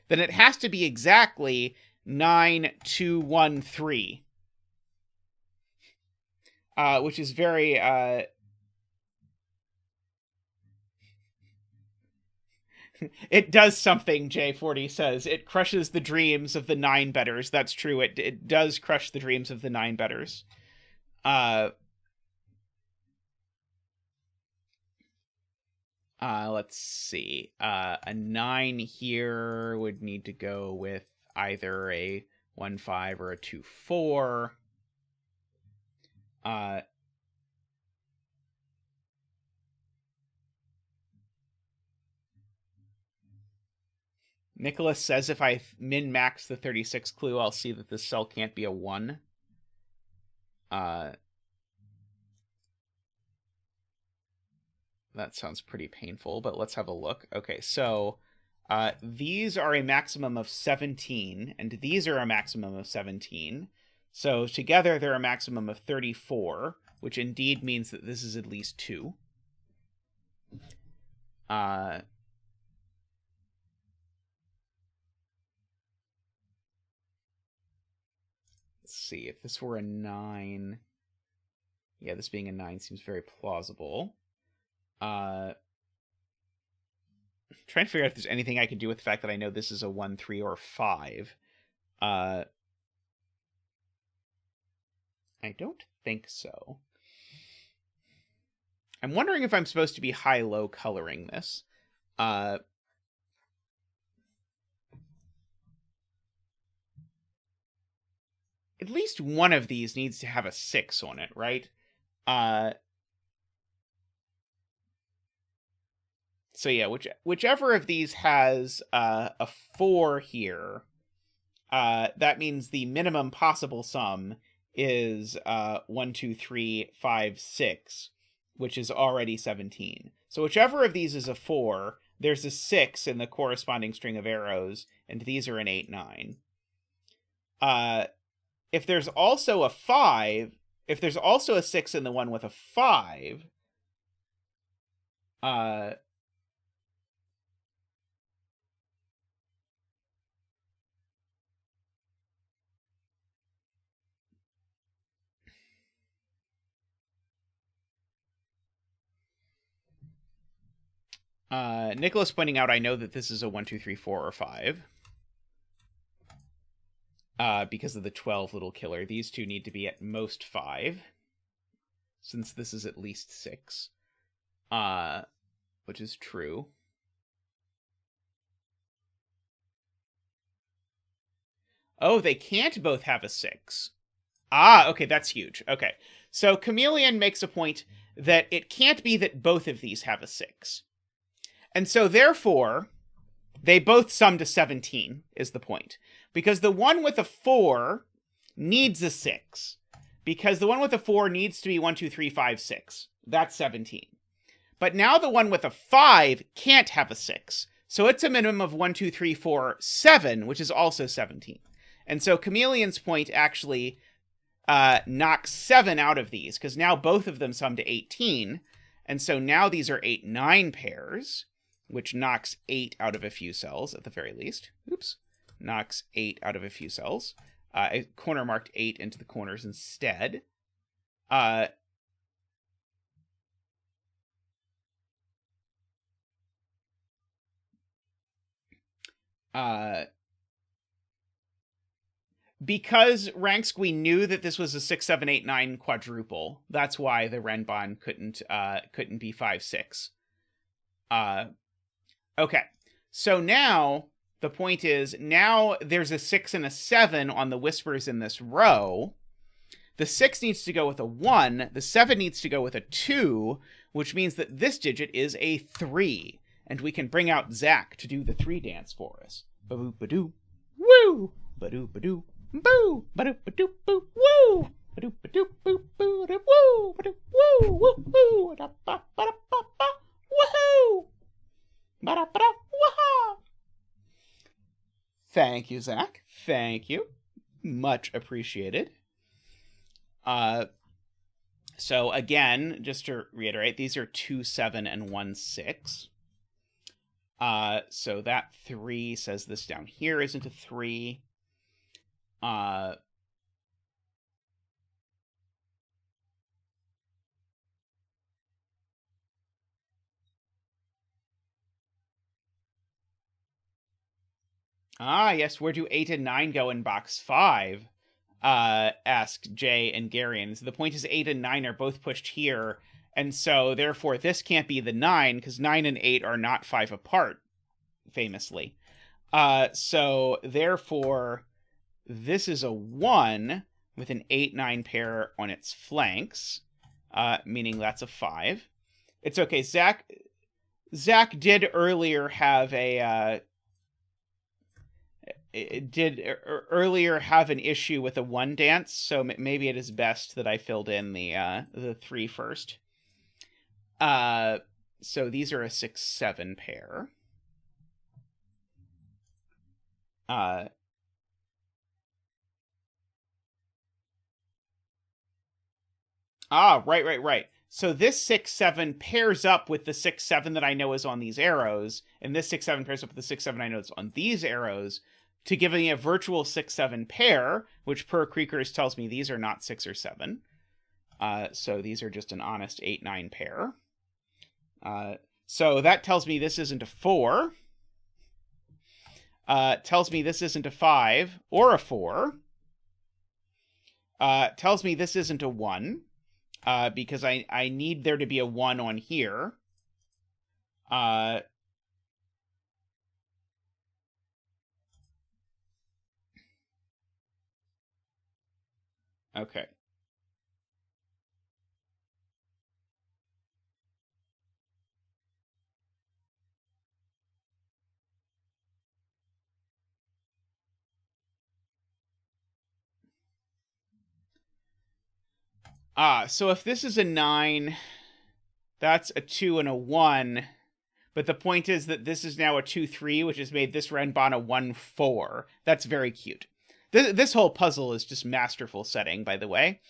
then it has to be exactly 9, 2, 1, 3. Which is very, it does something, J40 says. It crushes the dreams of the 9 betters. That's true. It does crush the dreams of the 9 betters. Let's see. A 9 here would need to go with either a 1, 5 or a 2, 4. Nicholas says if I min-max the 36 clue, I'll see that this cell can't be a 1. That sounds pretty painful, but let's have a look. Okay, so these are a maximum of 17, and these are a maximum of 17. So together they're a maximum of 34, which indeed means that this is at least 2. Let's see, if this were a 9... Yeah, this being a 9 seems very plausible. Trying to figure out if there's anything I can do with the fact that I know this is a 1, 3, or 5. I don't think so. I'm wondering if I'm supposed to be high-low coloring this. At least one of these needs to have a 6 on it, right? So yeah, whichever of these has a 4 here, that means the minimum possible sum is 1, 2, 3, 5, 6, which is already 17. So whichever of these is a 4, there's a 6 in the corresponding string of arrows, and these are an 8, 9. If there's also a 5, if there's also a 6 in the one with a 5, Nicholas pointing out, I know that this is a 1, 2, 3, 4, or 5. Because of the 12 little killer. These two need to be at most 5. Since this is at least 6. Which is true. Oh, they can't both have a 6. Okay, that's huge. Okay. So Chameleon makes a point that it can't be that both of these have a 6. And so therefore, they both sum to 17, is the point. Because the one with a 4 needs a 6. Because the one with a 4 needs to be 1, 2, 3, 5, 6. That's 17. But now the one with a 5 can't have a 6. So it's a minimum of 1, 2, 3, 4, 7, which is also 17. And so Chameleon's point actually knocks 7 out of these, because now both of them sum to 18. And so now these are 8-9 pairs, which knocks 8 out of a few cells at the very least. Oops. Knocks 8 out of a few cells. I corner marked 8 into the corners instead. Because ranks, we knew that this was a 6, 7, 8, 9 quadruple. That's why the Renbon couldn't be 5, 6. Okay. So now the point is, now there's a 6 and a 7 on the whispers in this row. The 6 needs to go with a 1. The 7 needs to go with a 2, which means that this digit is a 3. And we can bring out Zach to do the 3 dance for us. Ba-boop-ba-doo. Woo! Ba-doo-ba-doo. Boo! Ba-doo-ba-doo. Boo! Woo! Ba-doo-ba-doo. Boo! Boo! Woo! Ba-doo! Woo! Woo! Woo! Da-ba-ba-da-ba-ba. Woohoo! Ba-da-ba-da. Wah-ha! Thank you, Zach. Thank you. Much appreciated. So again, just to reiterate, these are 2, 7, and 1, 6. So that 3 says this down here isn't a 3. Yes, where do 8 and 9 go in box 5? Asked Jay and Garian. So the point is 8 and 9 are both pushed here, and so therefore this can't be the 9, because 9 and 8 are not 5 apart, famously. So therefore this is a 1 with an 8-9 pair on its flanks, meaning that's a 5. It's okay. Zach did earlier have an issue with a 1 dance, so maybe it is best that I filled in the 3 first. So these are a 6-7 pair. Right. So this 6-7 pairs up with the 6-7 that I know is on these arrows, and this 6-7 pairs up with the 6-7 I know is on these arrows, to give me a virtual 6-7 pair, which per Creekers tells me these are not 6 or 7. So these are just an honest 8-9 pair. So that tells me this isn't a 4. Tells me this isn't a 5 or a 4. Tells me this isn't a 1. Because I need there to be a 1 on here. Okay. So if this is a 9, that's a 2 and a 1. But the point is that this is now a 2-3, which has made this Renbon a 1-4. That's very cute. This whole puzzle is just masterful setting, by the way.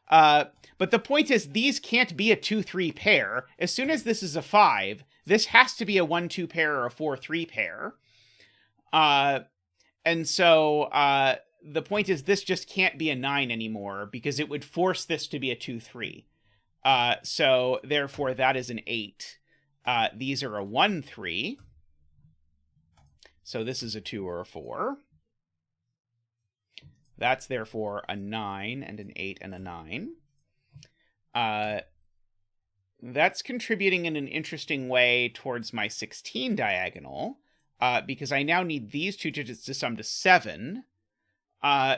But the point is, these can't be a 2-3 pair. As soon as this is a 5, this has to be a 1-2 pair or a 4-3 pair. And so the point is, this just can't be a 9 anymore, because it would force this to be a 2-3. So therefore, that is an 8. These are a 1-3. So this is a 2 or a 4. That's therefore a 9 and an 8 and a 9. That's contributing in an interesting way towards my 16 diagonal, because I now need these two digits to sum to 7.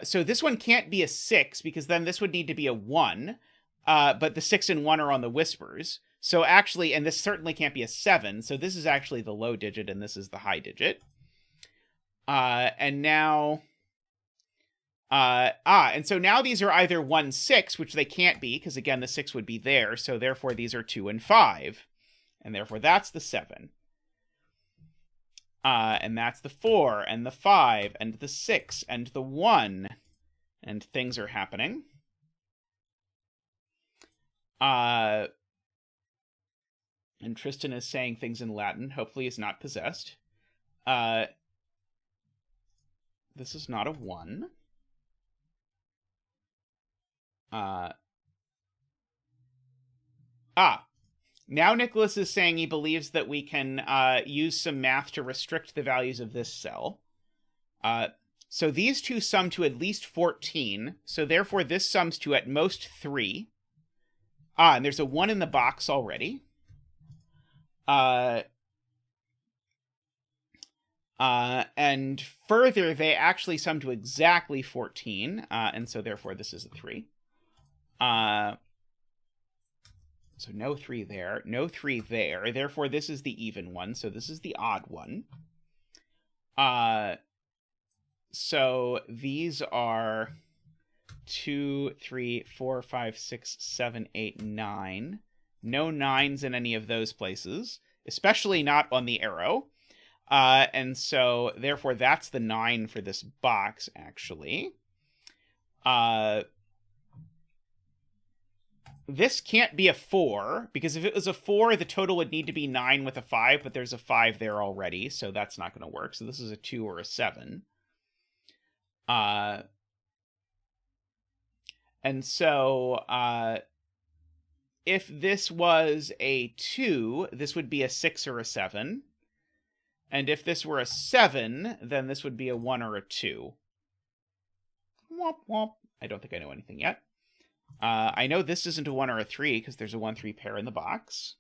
So this one can't be a 6, because then this would need to be a 1, but the 6 and 1 are on the whispers. So actually, and this certainly can't be a 7, so this is actually the low digit, and this is the high digit. And now... and so now these are either 1-6, which they can't be, because again, the 6 would be there, so therefore these are 2 and 5. And therefore that's the 7. And that's the 4, and the 5, and the 6, and the 1. And things are happening. And Tristan is saying things in Latin. Hopefully he's not possessed. This is not a 1. Now Nicholas is saying he believes that we can use some math to restrict the values of this cell. So these two sum to at least 14, so therefore this sums to at most 3. And there's a 1 in the box already. And further, they actually sum to exactly 14, and so therefore this is a 3. So no 3 there, no 3 there. Therefore, this is the even one, so this is the odd one. So these are 2, 3, 4, 5, 6, 7, 8, 9. No 9s in any of those places, especially not on the arrow. And so, therefore, that's the 9 for this box, actually. This can't be a 4, because if it was a 4, the total would need to be 9 with a 5, but there's a 5 there already, so that's not going to work. So this is a 2 or a 7. And so, if this was a 2, this would be a 6 or a 7. And if this were a 7, then this would be a 1 or a 2. Womp womp. I don't think I know anything yet. I know this isn't a 1 or a 3 because there's a 1-3 pair in the box.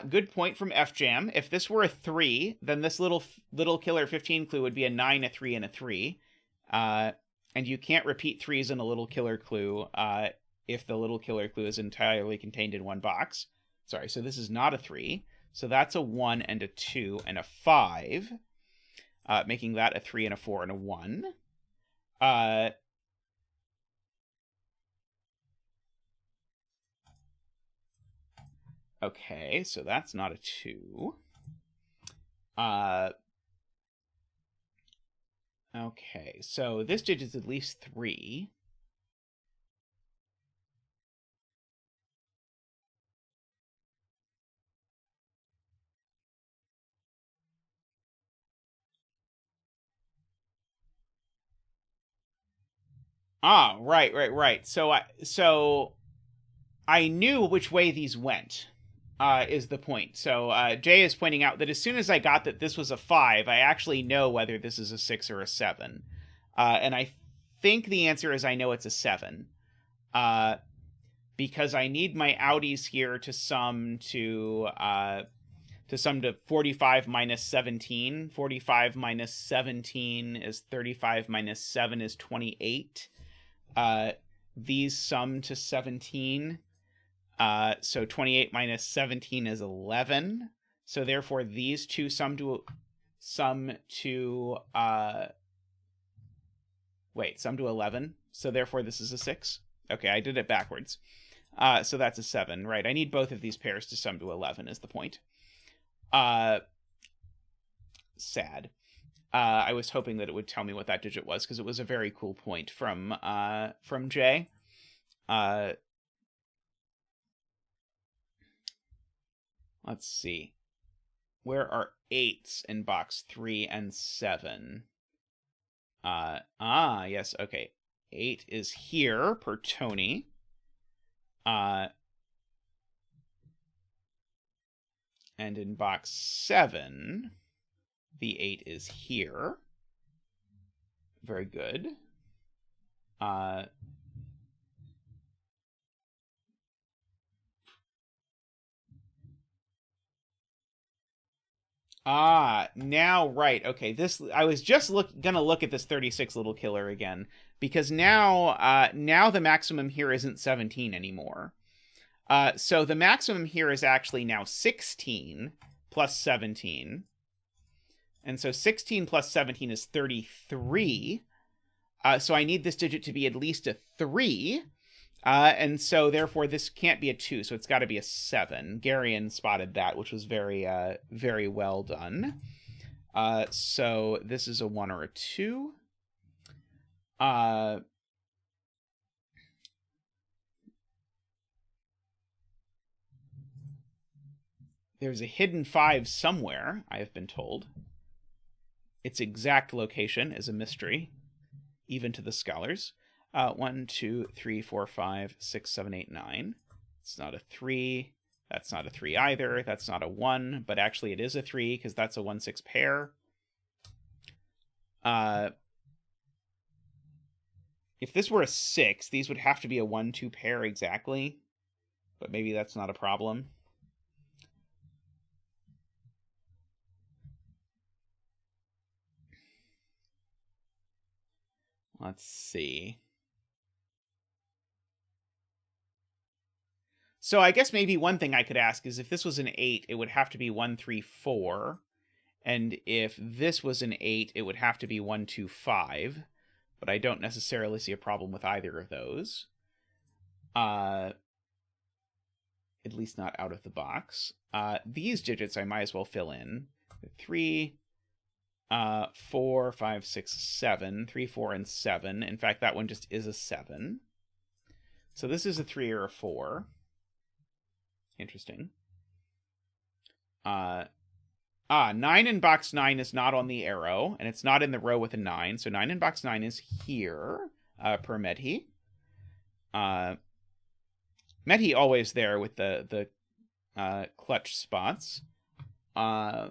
Good point from FJam. If this were a 3, then this little killer 15 clue would be a 9, a 3, and a 3. And you can't repeat 3s in a little killer clue if the little killer clue is entirely contained in one box. Sorry, so this is not a 3. So that's a 1 and a 2 and a 5, making that a 3 and a 4 and a 1. Okay, so that's not a 2. Okay, so this digit's at least 3. Right. So I knew which way these went, is the point. So Jay is pointing out that as soon as I got that this was a 5, I actually know whether this is a 6 or a 7. And I think the answer is I know it's a 7. Because I need my outies here to sum to 45 minus 17. 45 minus 17 is 35 minus 7 is 28. These sum to 17. So 28 minus 17 is 11. So therefore these two sum to 11. So therefore this is a 6. Okay, I did it backwards. So that's a 7, right? I need both of these pairs to sum to 11 is the point. Sad. I was hoping that it would tell me what that digit was, because it was a very cool point from Jay. Let's see. Where are 8s in box 3 and 7? Yes, okay. 8 is here, per Tony. And in box 7, the 8 is here. Very good. Now, right, okay, this, I was just gonna look at this 36 little killer again, because now the maximum here isn't 17 anymore. So the maximum here is actually now 16 plus 17. And so 16 plus 17 is 33. So I need this digit to be at least a 3. And so therefore this can't be a 2, so it's got to be a 7. Garion spotted that, which was very, very well done. So this is a 1 or a 2. There's a hidden 5 somewhere, I have been told. Its exact location is a mystery, even to the scholars. 1, 2, 3, 4, 5, 6, 7, 8, 9. It's not a 3. That's not a 3 either. That's not a 1, but actually it is a 3 because that's a 1, 6 pair. If this were a 6, these would have to be a 1, 2 pair exactly, but maybe that's not a problem. Let's see. So I guess maybe one thing I could ask is if this was an 8, it would have to be 1, 3, 4. And if this was an 8, it would have to be 1, 2, 5. But I don't necessarily see a problem with either of those. At least not out of the box. These digits I might as well fill in. 3, 4, 5, 6, 7. 3, 4, and 7. In fact, that one just is a 7. So this is a 3 or a 4. Interesting. 9 in box 9 is not on the arrow, and it's not in the row with a 9. So 9 in box 9 is here, per Medhi. Medhi always there with the clutch spots. I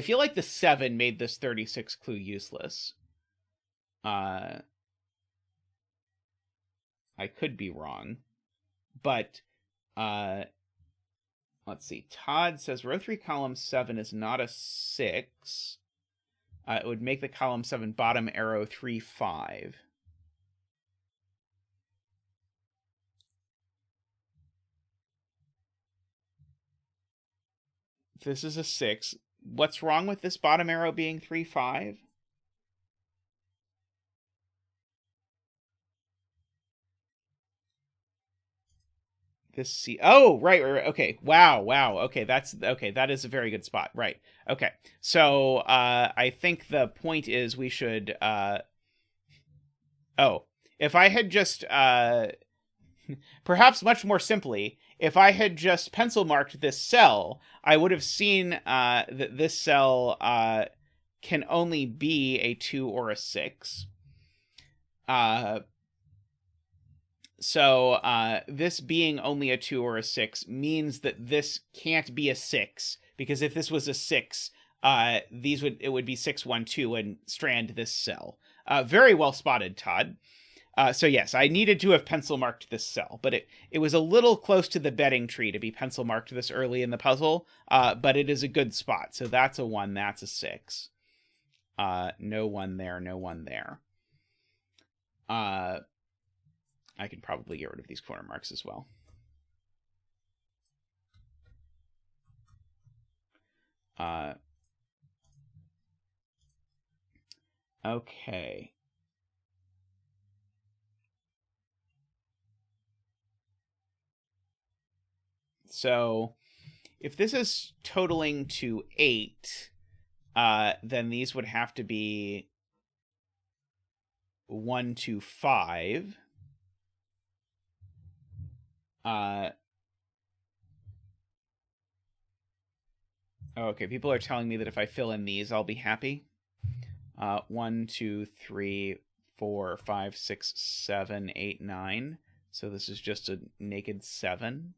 feel like the 7 made this 36 clue useless. I could be wrong. But, let's see. Todd says row 3, column 7 is not a 6. It would make the column 7 bottom arrow 3, 5. This is a 6. What's wrong with this bottom arrow being 3, 5? This C. Oh, right. Okay. Wow. Okay, that is a very good spot. Right. Okay. So I think the point is we should. If I had just perhaps much more simply, if I had just pencil marked this cell, I would have seen that this cell can only be a 2 or a 6. So this being only a 2 or a 6 means that this can't be a 6, because if this was a 6, it would be 6, 1, 2 and strand this cell. Very well spotted, Todd. So yes, I needed to have pencil marked this cell, but it was a little close to the betting tree to be pencil marked this early in the puzzle, but it is a good spot. So that's a 1, that's a 6. No 1 there, no 1 there. I can probably get rid of these corner marks as well. Okay. So if this is totaling to 8, then these would have to be 1, 2, 5. Okay, people are telling me that if I fill in these, I'll be happy. 1, 2, 3, 4, 5, 6, 7, 8, 9. So this is just a naked 7.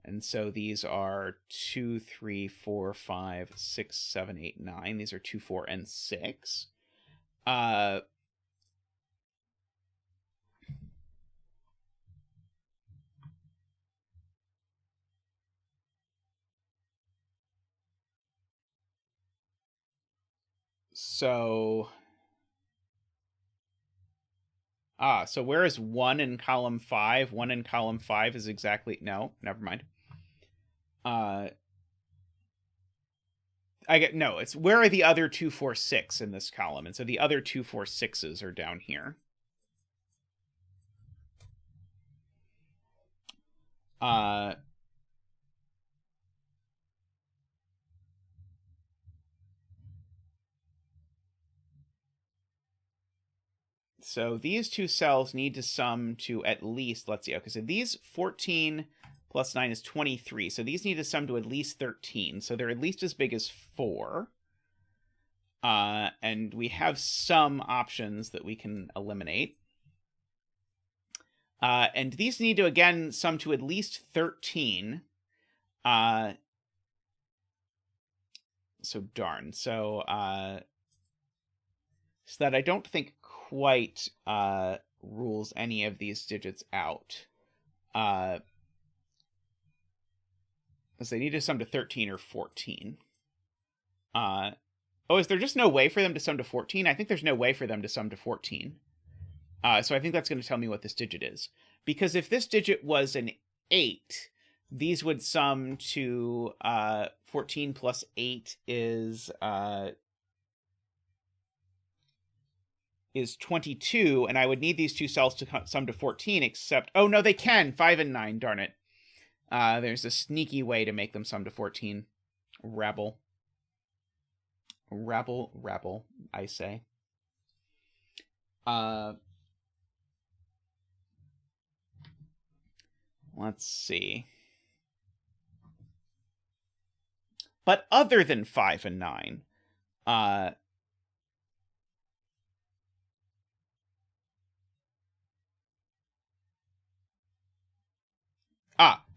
And so these are 2, 3, 4, 5, 6, 7, 8, 9. These are 2, 4, and 6. So where is 1 in column 5? 1 in column 5 is exactly... No, never mind. It's where are the other 2, 4, 6 in this column? And so the other 2, 4, 6s are down here. So these two cells need to sum to at least, let's see, okay, so these 14 plus 9 is 23. So these need to sum to at least 13. So they're at least as big as 4. And we have some options that we can eliminate. And these need to, again, sum to at least 13. So darn. So that I don't think quite rules any of these digits out. Because they need to sum to 13 or 14. Oh, is there just no way for them to sum to 14? I think there's no way for them to sum to 14. So I think that's going to tell me what this digit is. Because if this digit was an 8, these would sum to 14 plus 8 is 22, and I would need these two cells to sum to 14, except... Oh, no, they can! 5 and 9, darn it. There's a sneaky way to make them sum to 14. Rabble. Rabble, I say. Let's see. But other than 5 and 9,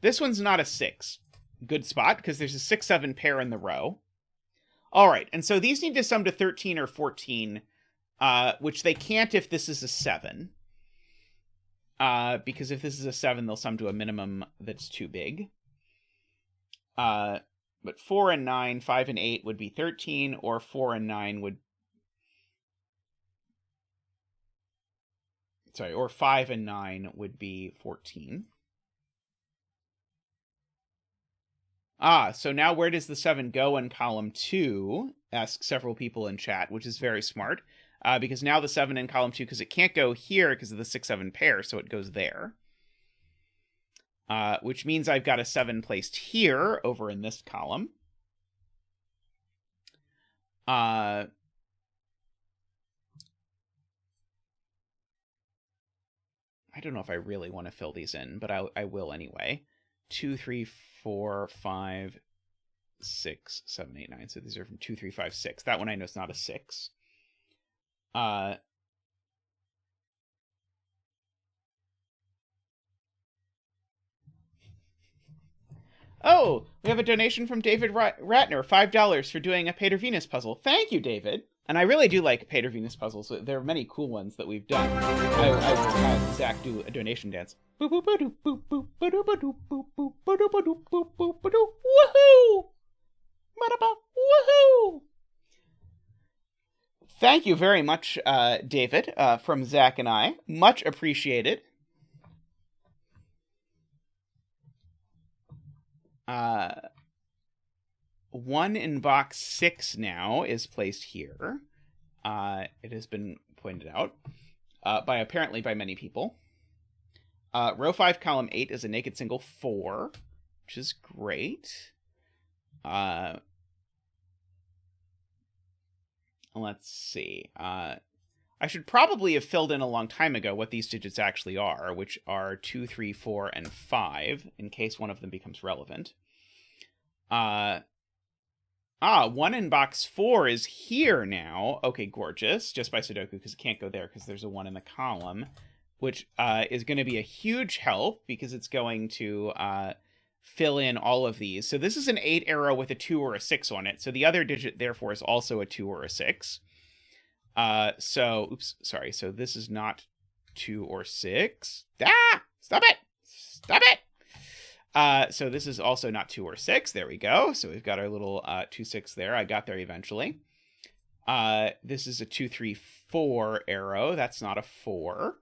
this one's not a 6. Good spot, because there's a 6-7 pair in the row. All right, and so these need to sum to 13 or 14, which they can't if this is a 7. Because if this is a 7, they'll sum to a minimum that's too big. But 4 and 9, 5 and 8 would be 13, or 4 and 9 would... Sorry, or 5 and 9 would be 14. So now where does the 7 go in column 2? Ask several people in chat, which is very smart. Because now the 7 in column 2, because it can't go here because of the 6-7 pair, so it goes there. Which means I've got a 7 placed here, over in this column. I don't know if I really want to fill these in, but I will anyway. 2, 3, 4, 5, 6, 7, 8, 9. So these are from 2, 3, 5, 6. That one I know is not a 6. Oh, we have a donation from David Ratner, $5 for doing a Pater Venus puzzle. Thank you, David. And I really do like Pater Venus puzzles. There are many cool ones that we've done. I will have Zach do a donation dance. Woohoo! Woohoo! Thank you very much, David, from Zach and I. Much appreciated. One in box 6 now is placed here. It has been pointed out apparently by many people. Row 5, column 8 is a naked single 4, which is great. Let's see. I should probably have filled in a long time ago what these digits actually are, which are 2, 3, 4, and 5, in case one of them becomes relevant. 1 in box 4 is here now. Okay, gorgeous. Just by Sudoku, because it can't go there because there's a 1 in the column, which is going to be a huge help because it's going to fill in all of these. So this is an 8 arrow with a 2 or a 6 on it. So the other digit, therefore, is also a 2 or a 6. Oops, sorry. So this is not 2 or 6. Stop it! Stop it! So this is also not 2 or 6. There we go. So we've got our little 2, 6 there. I got there eventually. This is a 2, 3, 4 arrow. That's not a 4.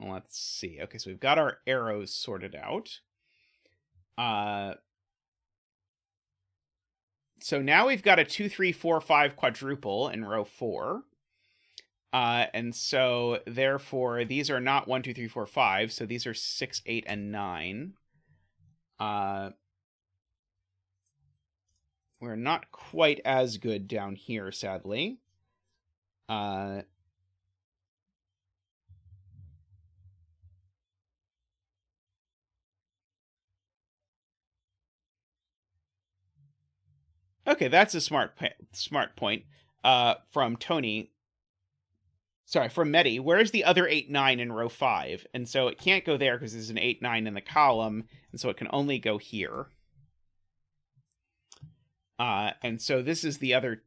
Let's see. Okay, so we've got our arrows sorted out. So now we've got a 2, 3, 4, 5 quadruple in row 4. And so, therefore, these are not 1, 2, 3, 4, 5. So these are 6, 8, and 9. We're not quite as good down here, sadly. Okay, that's a smart point from Tony. Sorry, from Medi. Where's the other 8, 9 in row 5? And so it can't go there because there's an 8, 9 in the column, and so it can only go here. And so this is the other...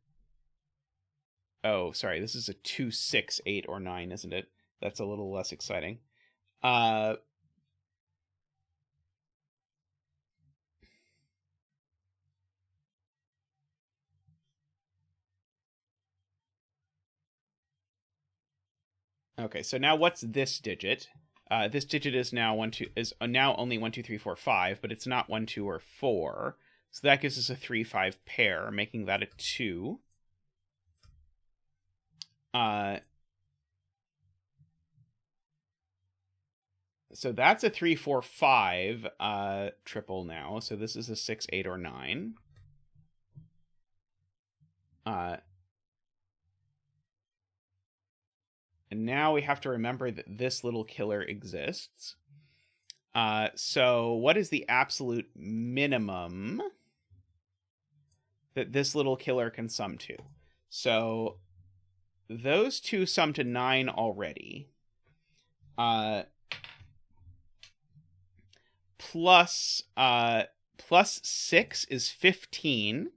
Oh, sorry, this is a 2, 6, 8, or 9, isn't it? That's a little less exciting. Okay, so now what's this digit? This digit is now now only 1, 2, 3, 4, 5, but it's not 1, 2, or 4. So that gives us a 3, 5 pair, making that a 2. So that's a 3, 4, 5 triple now. So this is a 6, 8, or 9. And now we have to remember that this little killer exists. So what is the absolute minimum that this little killer can sum to? So those two sum to 9 already. Plus 6 is 15.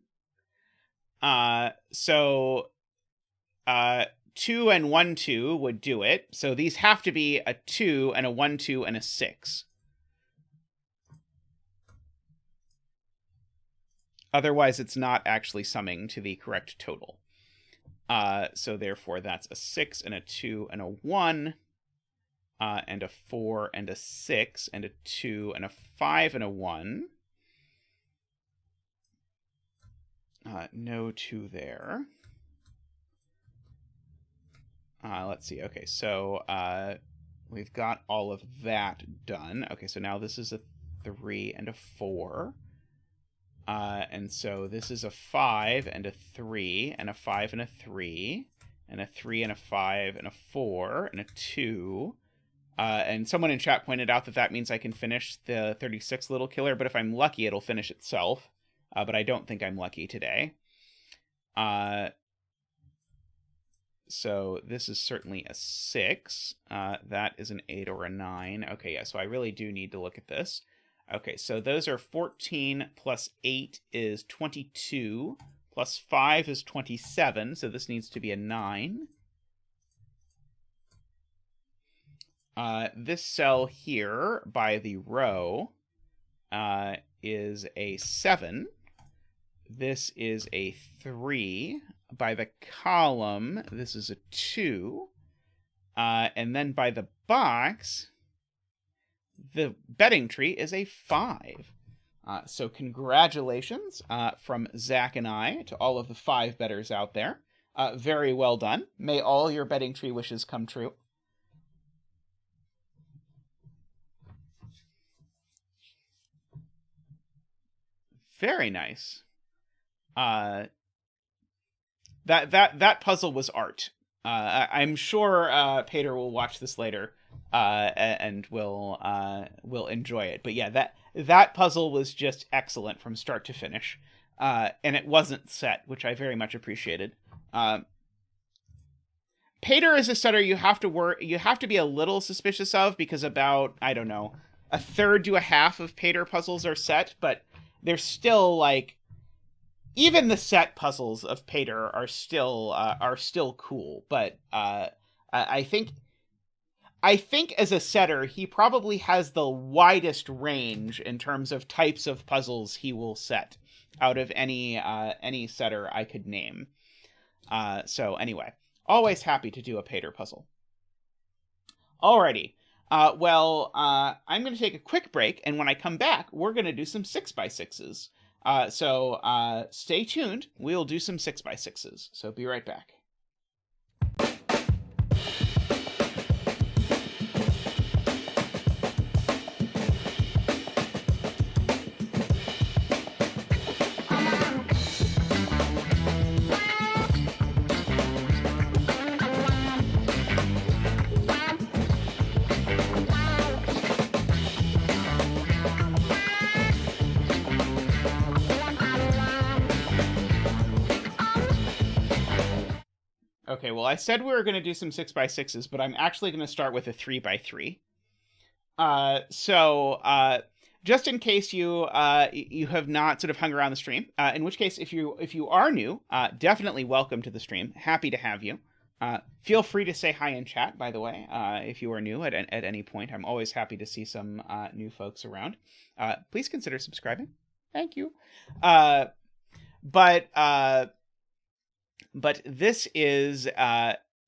So 2 and 1, 2 would do it. So these have to be a 2 and a 1, 2 and a 6. Otherwise, it's not actually summing to the correct total. So therefore, that's a 6 and a 2 and a 1, and a 4 and a 6, and a 2 and a 5 and a 1. No 2 there. Let's see. Okay, so we've got all of that done. Okay, so now this is a 3 and a 4. And so this is a 5 and a 3, and a 5 and a 3, and a 3 and a 5 and a 4, and a 2. And someone in chat pointed out that that means I can finish the 36 little killer, but if I'm lucky, it'll finish itself. But I don't think I'm lucky today. So this is certainly a 6. That is an 8 or a 9. Okay, yeah, so I really do need to look at this. Okay, so those are 14 plus 8 is 22, plus 5 is 27, so this needs to be a 9. This cell here by the row is a 7. This is a 3. By the column, this is a 2. And then by the box, the betting tree is a 5. So congratulations from Zach and I to all of the 5 bettors out there. Very well done. May all your betting tree wishes come true. Very nice. That puzzle was art. I'm sure Peter will watch this later and will enjoy it. But yeah, that puzzle was just excellent from start to finish, and it wasn't set, which I very much appreciated. Peter is a setter you have to be a little suspicious of, because about, I don't know, a third to a half of Peter puzzles are set, but they're still like, even the set puzzles of Peter are still cool. But I think as a setter, he probably has the widest range in terms of types of puzzles he will set out of any setter I could name. So anyway, always happy to do a Peter puzzle. Alrighty. Well, I'm going to take a quick break, and when I come back, we're going to do some 6x6s. So stay tuned. We'll do some 6x6s. So be right back. Okay, well, I said we were going to do some 6x6s, but I'm actually going to start with a 3x3. Just in case you have not sort of hung around the stream, in which case, if you are new, definitely welcome to the stream. Happy to have you. Feel free to say hi in chat, by the way, if you are new at any point. I'm always happy to see some new folks around. Please consider subscribing. Thank you. But this is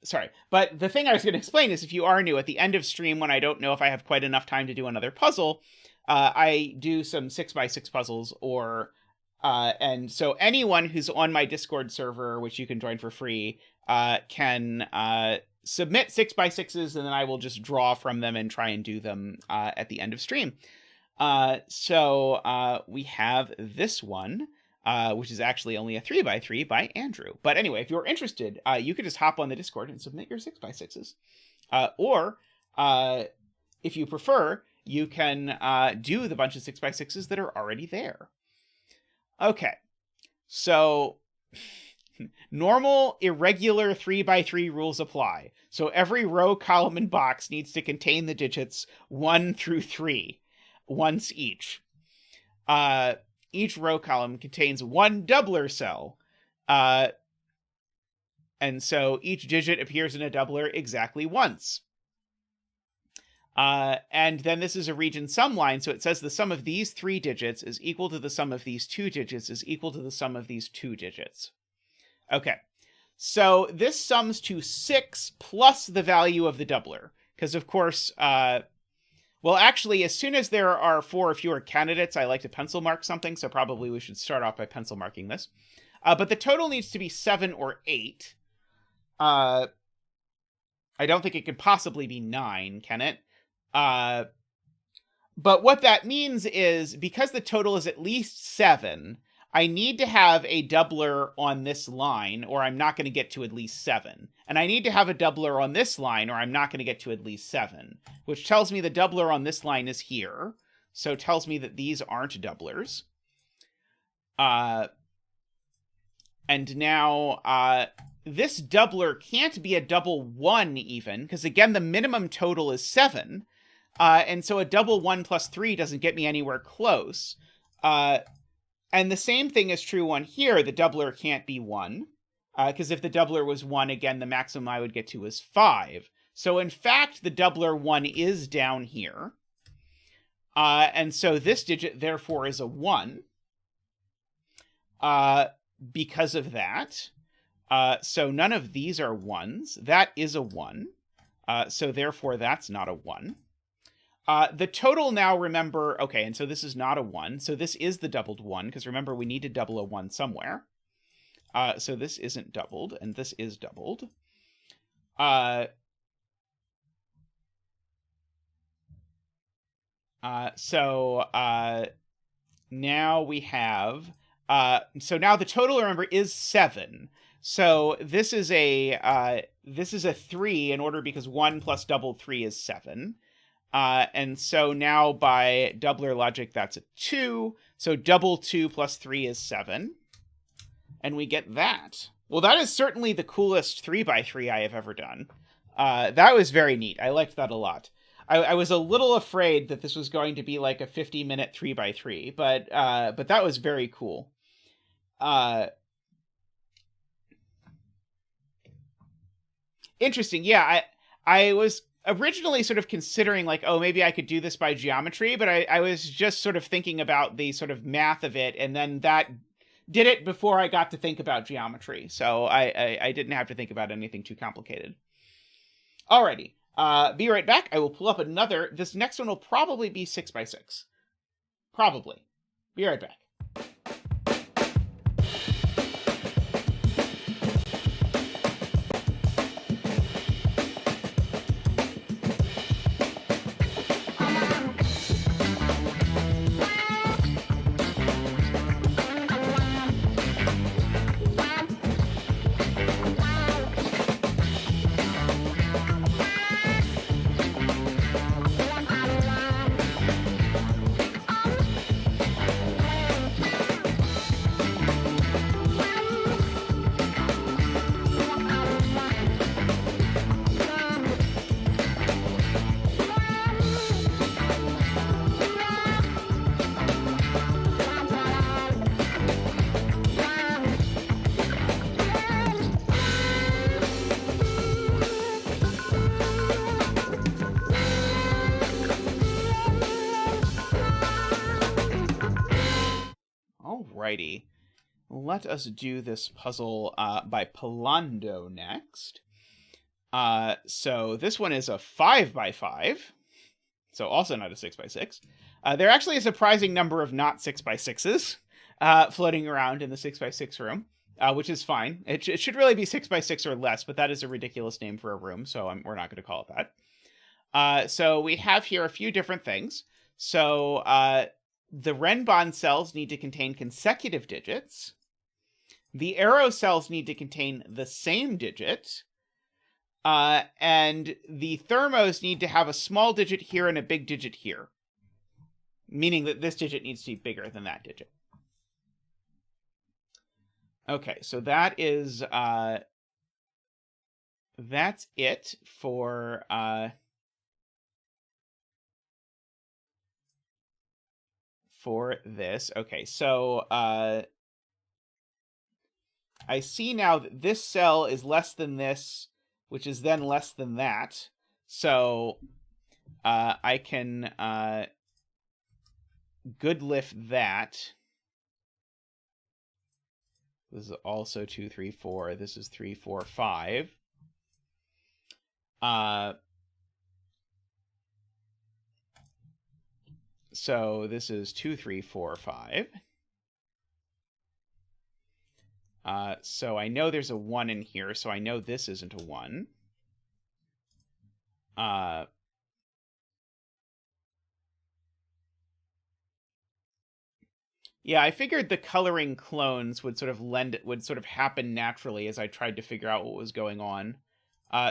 sorry. But the thing I was going to explain is, if you are new, at the end of stream, when I don't know if I have quite enough time to do another puzzle, I do some 6x6 puzzles, and so anyone who's on my Discord server, which you can join for free, can submit 6x6s, and then I will just draw from them and try and do them at the end of stream. So we have this one, which is actually only a 3x3 by Andrew. But anyway, if you're interested, you could just hop on the Discord and submit your 6x6s. Or if you prefer, you can do the bunch of 6x6s that are already there. Okay, so normal irregular 3x3 rules apply. So every row, column, and box needs to contain the digits 1 through 3 once each. Each row column contains one doubler cell. And so each digit appears in a doubler exactly once. And then this is a region sum line, so it says the sum of these 3 digits is equal to the sum of these 2 digits is equal to the sum of these 2 digits. Okay, so this sums to 6 plus the value of the doubler, because of course, well, actually, as soon as there are 4 or fewer candidates, I like to pencil mark something, so probably we should start off by pencil marking this. But the total needs to be 7 or 8. I don't think it could possibly be 9, can it? But what that means is, because the total is at least 7, I need to have a doubler on this line, or I'm not going to get to at least 7. And I need to have a doubler on this line, or I'm not going to get to at least 7. Which tells me the doubler on this line is here. So it tells me that these aren't doublers. And now, this doubler can't be a double 1 even, because again, the minimum total is 7. And so a double 1 plus 3 doesn't get me anywhere close. And the same thing is true on here. The doubler can't be 1. Because if the doubler was 1, again, the maximum I would get to is 5. So in fact, the doubler 1 is down here. And so this digit, therefore, is a 1. Because of that. So none of these are 1s. That is a 1. So therefore, that's not a 1. The total now, remember, okay, and so this is not a 1, so this is the doubled 1, because remember, we need to double a 1 somewhere. So this isn't doubled, and this is doubled. Now we have, so now the total, remember, is 7. So this is a 3 in order, because 1 plus doubled 3 is 7. And so now by doubler logic, that's a 2. So double 2 plus 3 is 7. And we get that. Well, that is certainly the coolest 3x3 I have ever done. That was very neat. I liked that a lot. I was a little afraid that this was going to be like a 50-minute 3x3, but that was very cool. Interesting. Yeah, I was originally sort of considering like, oh, maybe I could do this by geometry, but I was just sort of thinking about the sort of math of it, and then that did it before I got to think about geometry. So I didn't have to think about anything too complicated. Alrighty. Be right back. I will pull up another. This next one will probably be 6x6. Probably. Be right back. Alrighty. Let us do this puzzle by Pallando next. So this one is a 5x5. So also not a 6x6. There are actually a surprising number of not 6x6s floating around in the 6x6 room, which is fine. It should really be 6x6 or less, but that is a ridiculous name for a room, so we're not going to call it that. So we have here a few different things. So the Renbon cells need to contain consecutive digits. The arrow cells need to contain the same digit. And the thermos need to have a small digit here and a big digit here. Meaning that this digit needs to be bigger than that digit. Okay, so that is, that's it for this. Okay, so, I see now that this cell is less than this, which is then less than that. So I can good lift that. This is also 2, 3, 4. This is 3, 4, 5. So this is 2, 3, 4, 5. So I know there's a 1 in here, so I know this isn't a 1. Yeah, I figured the coloring clones would sort of happen naturally as I tried to figure out what was going on.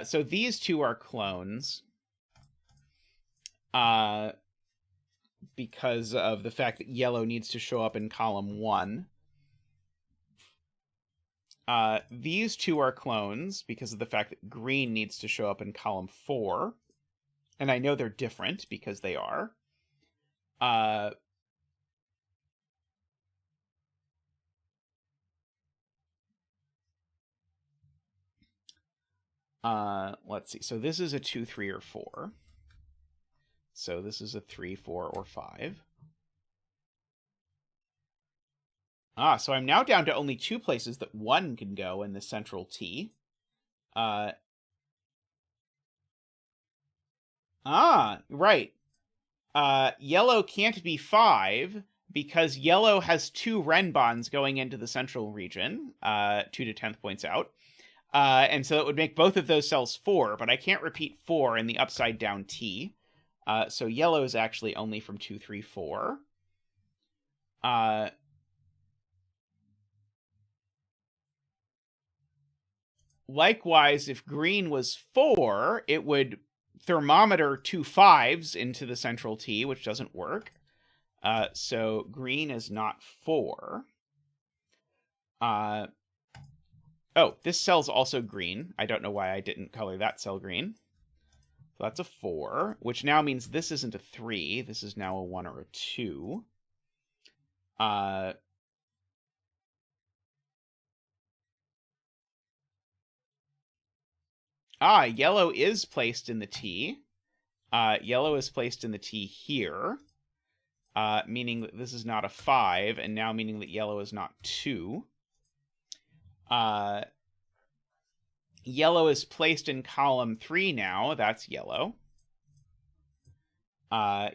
So these two are clones. Because of the fact that yellow needs to show up in column 1. These two are clones because of the fact that green needs to show up in column 4. And I know they're different because they are. Let's see. So this is a 2, 3, or 4. So this is a 3, 4, or 5. So I'm now down to only 2 places that 1 can go in the central T. Right. Yellow can't be 5 because yellow has 2 Renbons going into the central region, Twototenth points out. And so it would make both of those cells 4, but I can't repeat 4 in the upside down T. So yellow is actually only from 2, 3, 4. Likewise, if green was 4, it would thermometer 2 5s into the central T, which doesn't work. So green is not 4. Oh, this cell's also green. I don't know why I didn't color that cell green. So that's a 4, which now means this isn't a 3. This is now a 1 or a 2. Yellow is placed in the T. Yellow is placed in the T here, meaning that this is not a 5, and now meaning that yellow is not 2. Yellow is placed in column 3 now. That's yellow.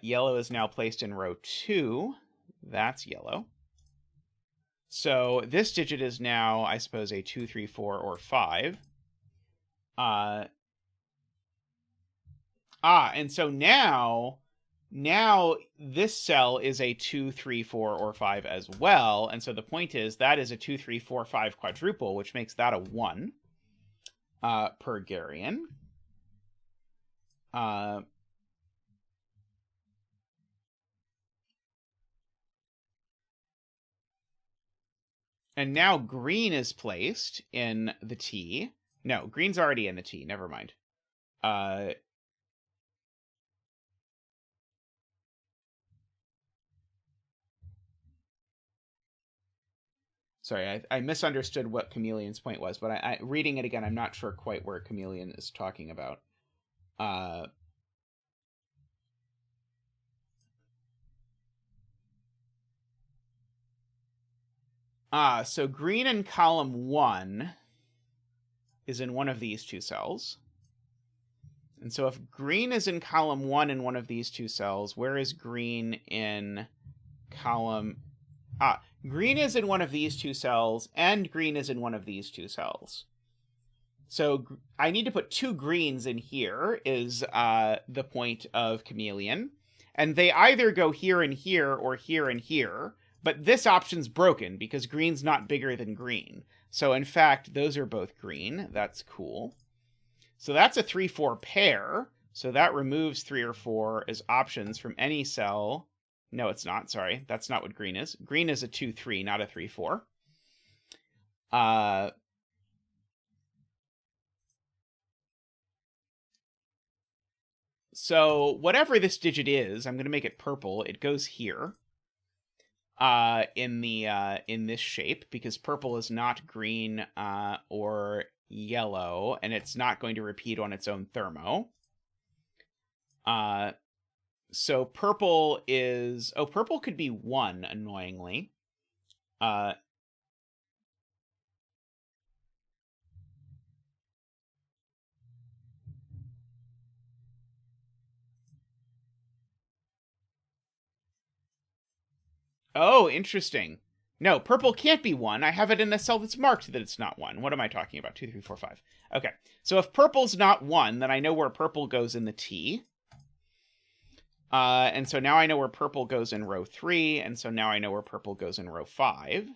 Yellow is now placed in row 2. That's yellow. So this digit is now, I suppose, a 2, 3, 4, or 5. And so now this cell is a 2, 3, 4, or 5 as well. And so the point is that is a 2, 3, 4, 5 quadruple, which makes that a 1 per Garian. And now green is placed in the T. No, green's already in the T. Never mind. Sorry, I misunderstood what Chameleon's point was, but I reading it again, I'm not sure quite where Chameleon is talking about. So green in column 1 is in one of these two cells. And so if green is in column 1 in one of these two cells, where is green in column... green is in one of these two cells, and green is in one of these two cells. So I need to put 2 greens in here, is the point of chameleon. And they either go here and here, or here and here. But this option's broken, because green's not bigger than green. So in fact, those are both green. That's cool. So that's a 3-4 pair. So that removes 3 or 4 as options from any cell. No, it's not. Sorry. That's not what green is. Green is a 2-3, not a 3-4. So whatever this digit is, I'm going to make it purple. It goes here in this shape, because purple is not green or yellow, and it's not going to repeat on its own thermo. So purple is... Oh, purple could be 1, annoyingly. Oh, interesting. No, purple can't be 1. I have it in a cell that's marked that it's not 1. What am I talking about? 2, 3, 4, 5. Okay, so if purple's not 1, then I know where purple goes in the T. And so now I know where purple goes in row 3, and so now I know where purple goes in row 5.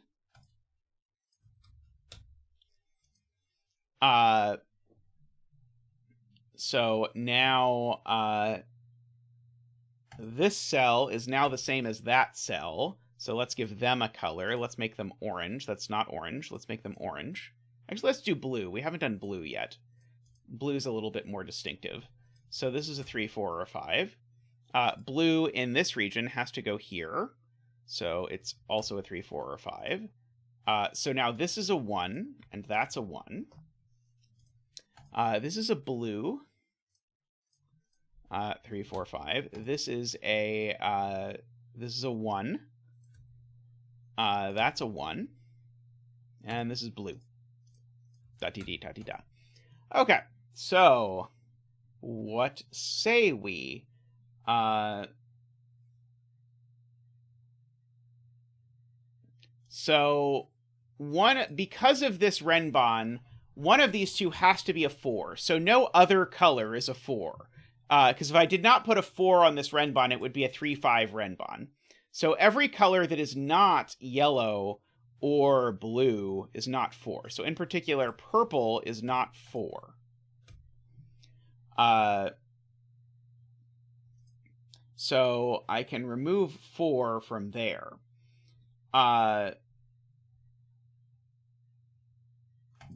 So now this cell is now the same as that cell. So let's give them a color. Let's make them orange. That's not orange. Let's make them orange. Actually, let's do blue. We haven't done blue yet. Blue's a little bit more distinctive. So this is a 3, 4, or a 5. Blue in this region has to go here. So it's also a 3, 4, or a 5. So now this is a 1, and that's a 1. This is a blue. 3, 4, 5. This is a 1. That's a 1. And this is blue. Da-dee-dee-da-dee-da. Okay, so what say we? So because of this Renbon, one of these two has to be a 4. So no other color is a 4. Because if I did not put a 4 on this Renbon, it would be a 3-5 Renbon. So every color that is not yellow or blue is not 4. So in particular, purple is not 4. So I can remove 4 from there.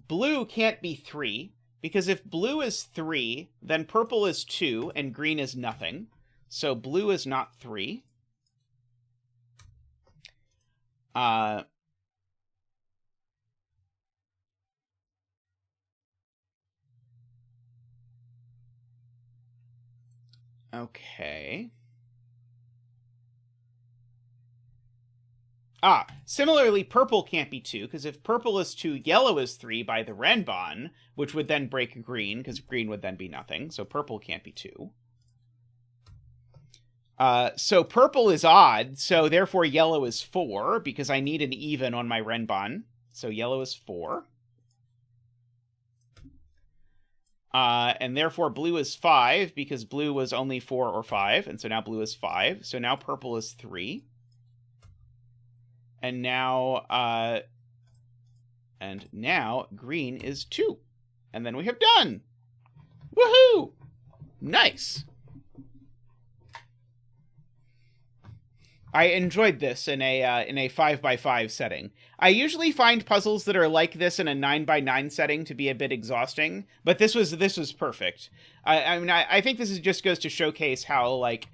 Blue can't be 3, because if blue is 3, then purple is 2, and green is nothing. So blue is not 3. Okay. Similarly, purple can't be 2, because if purple is 2, yellow is 3 by the Renbon, which would then break green, because green would then be nothing, so purple can't be 2. So purple is odd, so therefore yellow is 4, because I need an even on my Renbon, so yellow is 4. And therefore blue is 5, because blue was only 4 or 5, and so now blue is 5, so now purple is 3. And now green is 2. And then we have done. Woohoo! Nice. I enjoyed this in a 5x5 setting. I usually find puzzles that are like this in a 9x9 setting to be a bit exhausting, but this was perfect. I mean, I think this just goes to showcase how, like,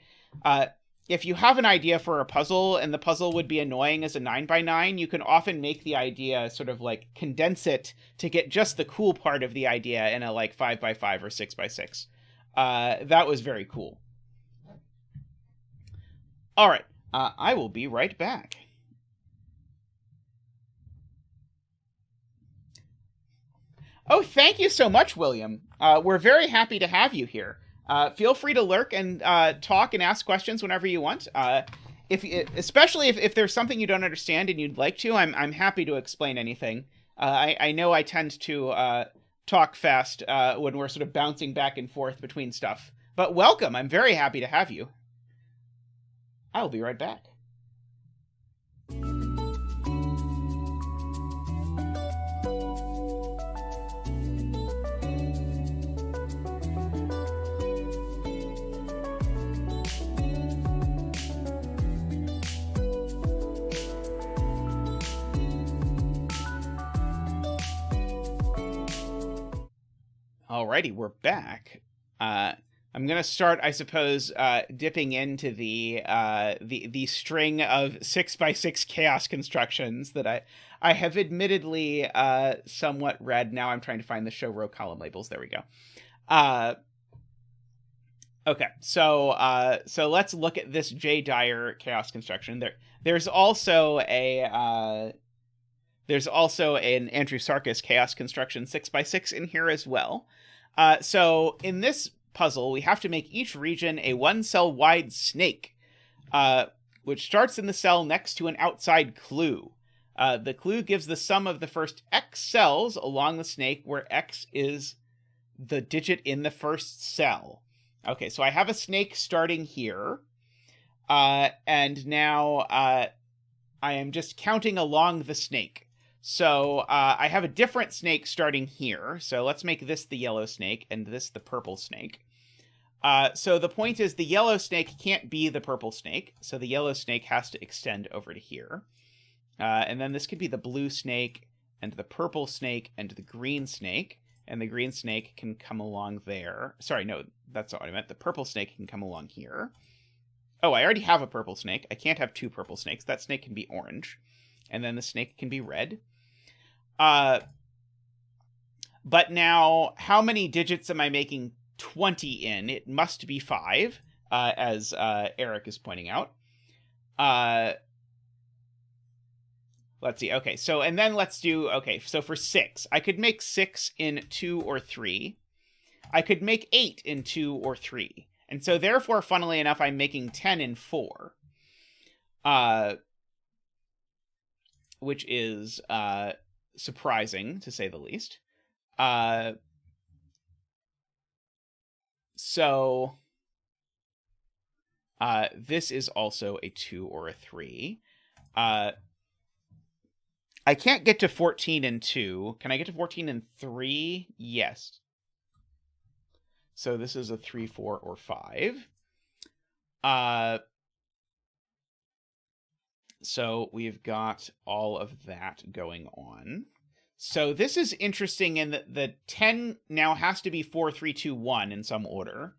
if you have an idea for a puzzle and the puzzle would be annoying as a 9x9, you can often make the idea sort of like condense it to get just the cool part of the idea in a like 5x5 or 6x6. That was very cool. All right, I will be right back. Oh, thank you so much, William. We're very happy to have you here. Feel free to lurk and talk and ask questions whenever you want. Especially if there's something you don't understand and you'd like to, I'm happy to explain anything. I know I tend to talk fast when we're sort of bouncing back and forth between stuff. But welcome. I'm very happy to have you. I'll be right back. Alrighty, we're back. I'm gonna start, I suppose, dipping into the string of 6x6 chaos constructions that I have admittedly somewhat read. Now I'm trying to find the show row column labels. There we go. Okay, so let's look at this Jay Dyer chaos construction. There's also an Andrewsarchus chaos construction 6x6 in here as well. So in this puzzle, we have to make each region a 1-cell wide snake, which starts in the cell next to an outside clue. The clue gives the sum of the first X cells along the snake, where X is the digit in the first cell. Okay, so I have a snake starting here, and now I am just counting along the snake. So I have a different snake starting here. So let's make this the yellow snake and this the purple snake. So the point is the yellow snake can't be the purple snake. So the yellow snake has to extend over to here. And then this could be the blue snake and the purple snake and the green snake. And the green snake can come along there. Sorry, no, that's not what I meant. The purple snake can come along here. Oh, I already have a purple snake. I can't have two purple snakes. That snake can be orange. And then the snake can be red. But now, how many digits am I making 20 in? It must be 5, as Eric is pointing out. Let's see. Okay, so, and then let's do, okay, so for 6, I could make 6 in 2 or 3. I could make 8 in 2 or 3. And so, therefore, funnily enough, I'm making 10 in 4. Which is surprising, to say the least. So this is also a 2 or a 3. I can't get to 14 in 2. Can I get to 14 in 3? Yes. So this is a 3, 4, or 5. So we've got all of that going on. So this is interesting in that the 10 now has to be 4, 3, 2, 1 in some order,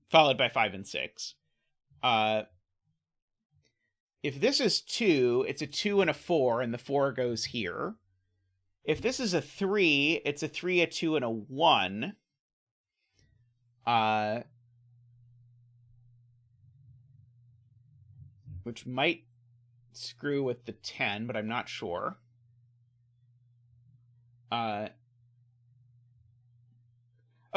followed by 5 and 6. If this is 2, it's a 2 and a 4, and the 4 goes here. If this is a 3, it's a 3, a 2, and a 1. Which might screw with the 10, but I'm not sure. Oh,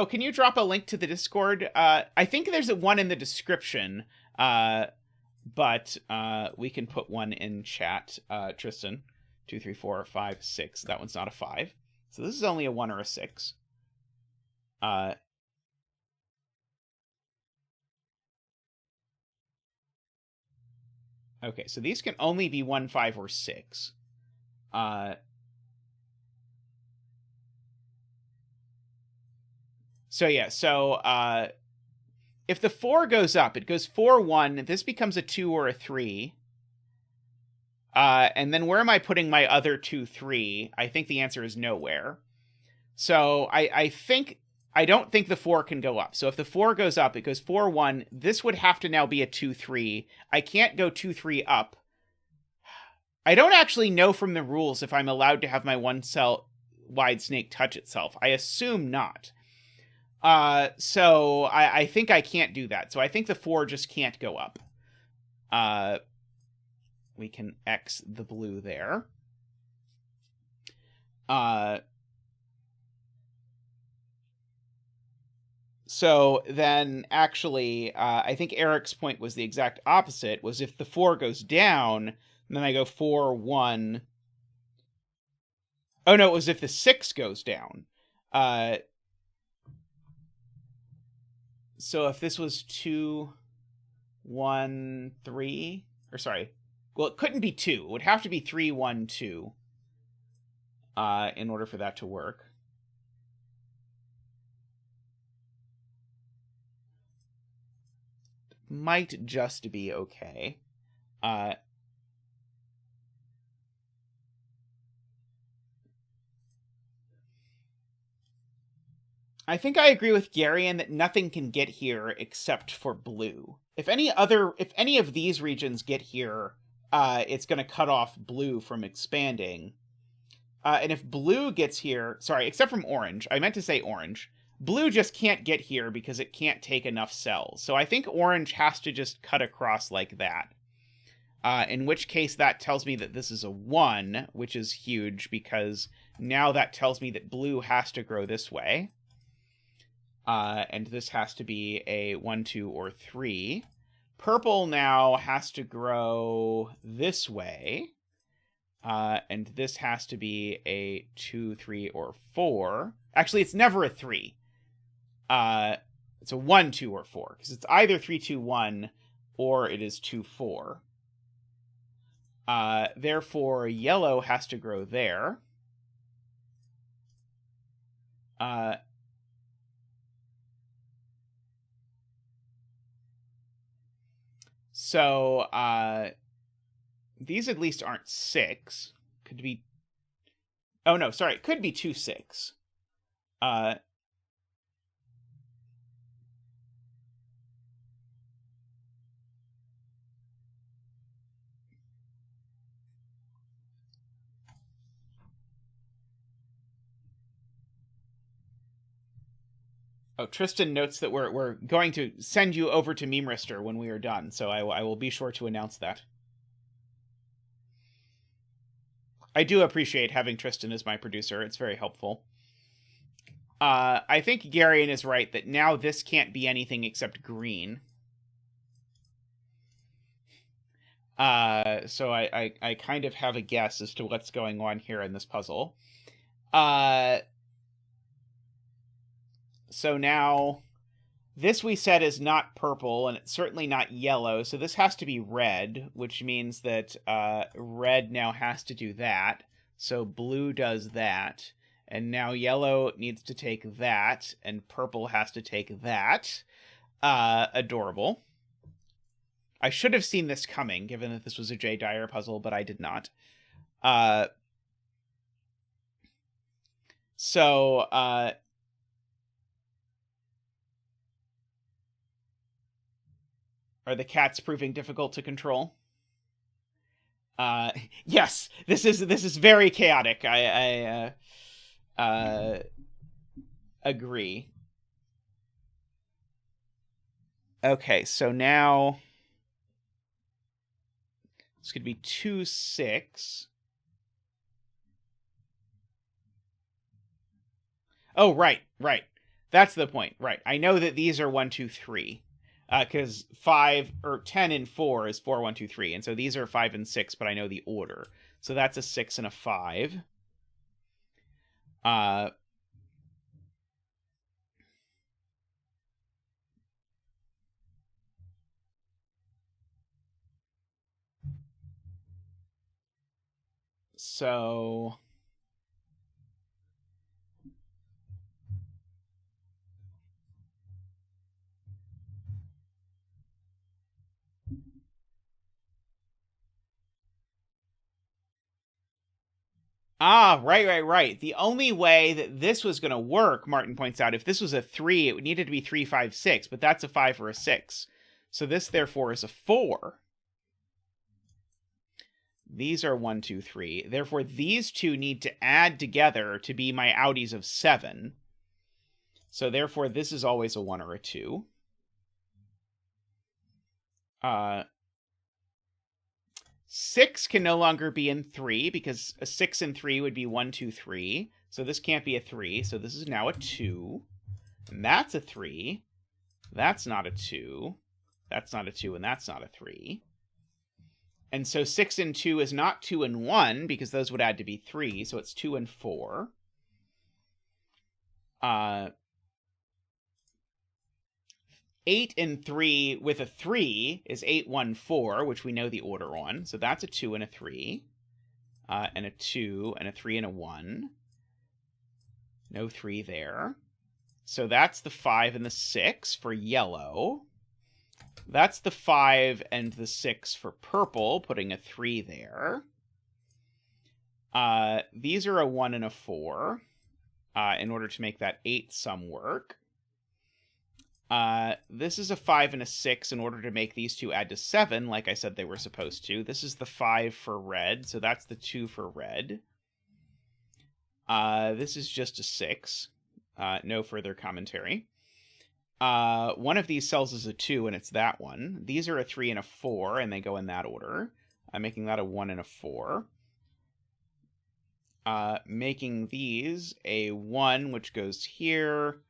can you drop a link to the Discord? I think there's one in the description, but we can put one in chat. Tristan, 2, 3, 4, 5, 6. That one's not a 5. So this is only a 1 or a 6. Okay, so these can only be 1, 5, or 6. So yeah, so if the 4 goes up, it goes 4, 1. This becomes a 2 or a 3. And then where am I putting my other 2, 3? I think the answer is nowhere. So I don't think the 4 can go up. So if the 4 goes up, it goes 4, 1. This would have to now be a 2, 3. I can't go 2, 3 up. I don't actually know from the rules if I'm allowed to have my 1-cell wide snake touch itself. I assume not. So I think I can't do that. So I think the 4 just can't go up. We can X the blue there. So then, actually, I think Eric's point was the exact opposite, was if the 4 goes down, then I go 4, 1. Oh, no, it was if the 6 goes down. So if this was 2, 1, 3, or sorry, well, it couldn't be 2. It would have to be 3, 1, 2 in order for that to work. Might just be okay. I think I agree with Gary in that nothing can get here except for blue. If any of these regions get here, it's going to cut off blue from expanding. And if blue gets here, sorry, except from orange, I meant to say orange. Blue just can't get here because it can't take enough cells. So I think orange has to just cut across like that. In which case that tells me that this is a 1, which is huge because now that tells me that blue has to grow this way. And this has to be a 1, 2, or 3. Purple now has to grow this way. And this has to be a 2, 3, or 4. Actually, it's never a 3. It's a 1, 2, or 4. Because it's either 3, 2, 1, or it is 2, 4. Therefore, yellow has to grow there. So, these at least aren't 6. Could be... Oh, no, sorry. It could be 2, 6. Oh, Tristan notes that we're going to send you over to Memerister when we are done, so I will be sure to announce that. I do appreciate having Tristan as my producer. It's very helpful. I think Garion is right that now this can't be anything except green. So I kind of have a guess as to what's going on here in this puzzle. So now, this we said is not purple, and it's certainly not yellow, so this has to be red, which means that red now has to do that. So blue does that, and now yellow needs to take that, and purple has to take that. Adorable. I should have seen this coming, given that this was a Jay Dyer puzzle, but I did not. Are the cats proving difficult to control? Yes, this is very chaotic. I agree. Okay, so now this could be 2, 6. Oh, right. That's the point. Right. I know that these are 1, 2, 3. Because 5 or 10 and 4 is 4, 1, 2, 3, and so these are 5 and 6, but I know the order. So that's a 6 and a 5. So right. The only way that this was going to work, Martin points out, if this was a 3, it would needed to be 3, 5, 6, but that's a 5 or a 6. So this, therefore, is a 4. These are 1, 2, 3. Therefore, these two need to add together to be my outies of 7. So therefore, this is always a 1 or a 2. 6 can no longer be in 3, because a 6 and 3 would be 1, 2, 3. So this can't be a 3, so this is now a 2. And that's a 3. That's not a 2. That's not a 2, and that's not a 3. And so 6 and 2 is not 2 and 1, because those would add to be 3, so it's 2 and 4. 8 and 3 with a 3 is 8, 1, 4, which we know the order on. So that's a 2 and a 3. And a 2 and a 3 and a 1. No 3 there. So that's the 5 and the 6 for yellow. That's the 5 and the 6 for purple, putting a 3 there. These are a 1 and a 4 in order to make that 8 sum work. This is a 5 and a 6 in order to make these two add to 7, like I said they were supposed to. This is the 5 for red, so that's the 2 for red. This is just a 6. No further commentary. One of these cells is a 2, and it's that one. These are a 3 and a 4, and they go in that order. I'm making that a 1 and a 4. Making these a 1, which goes here,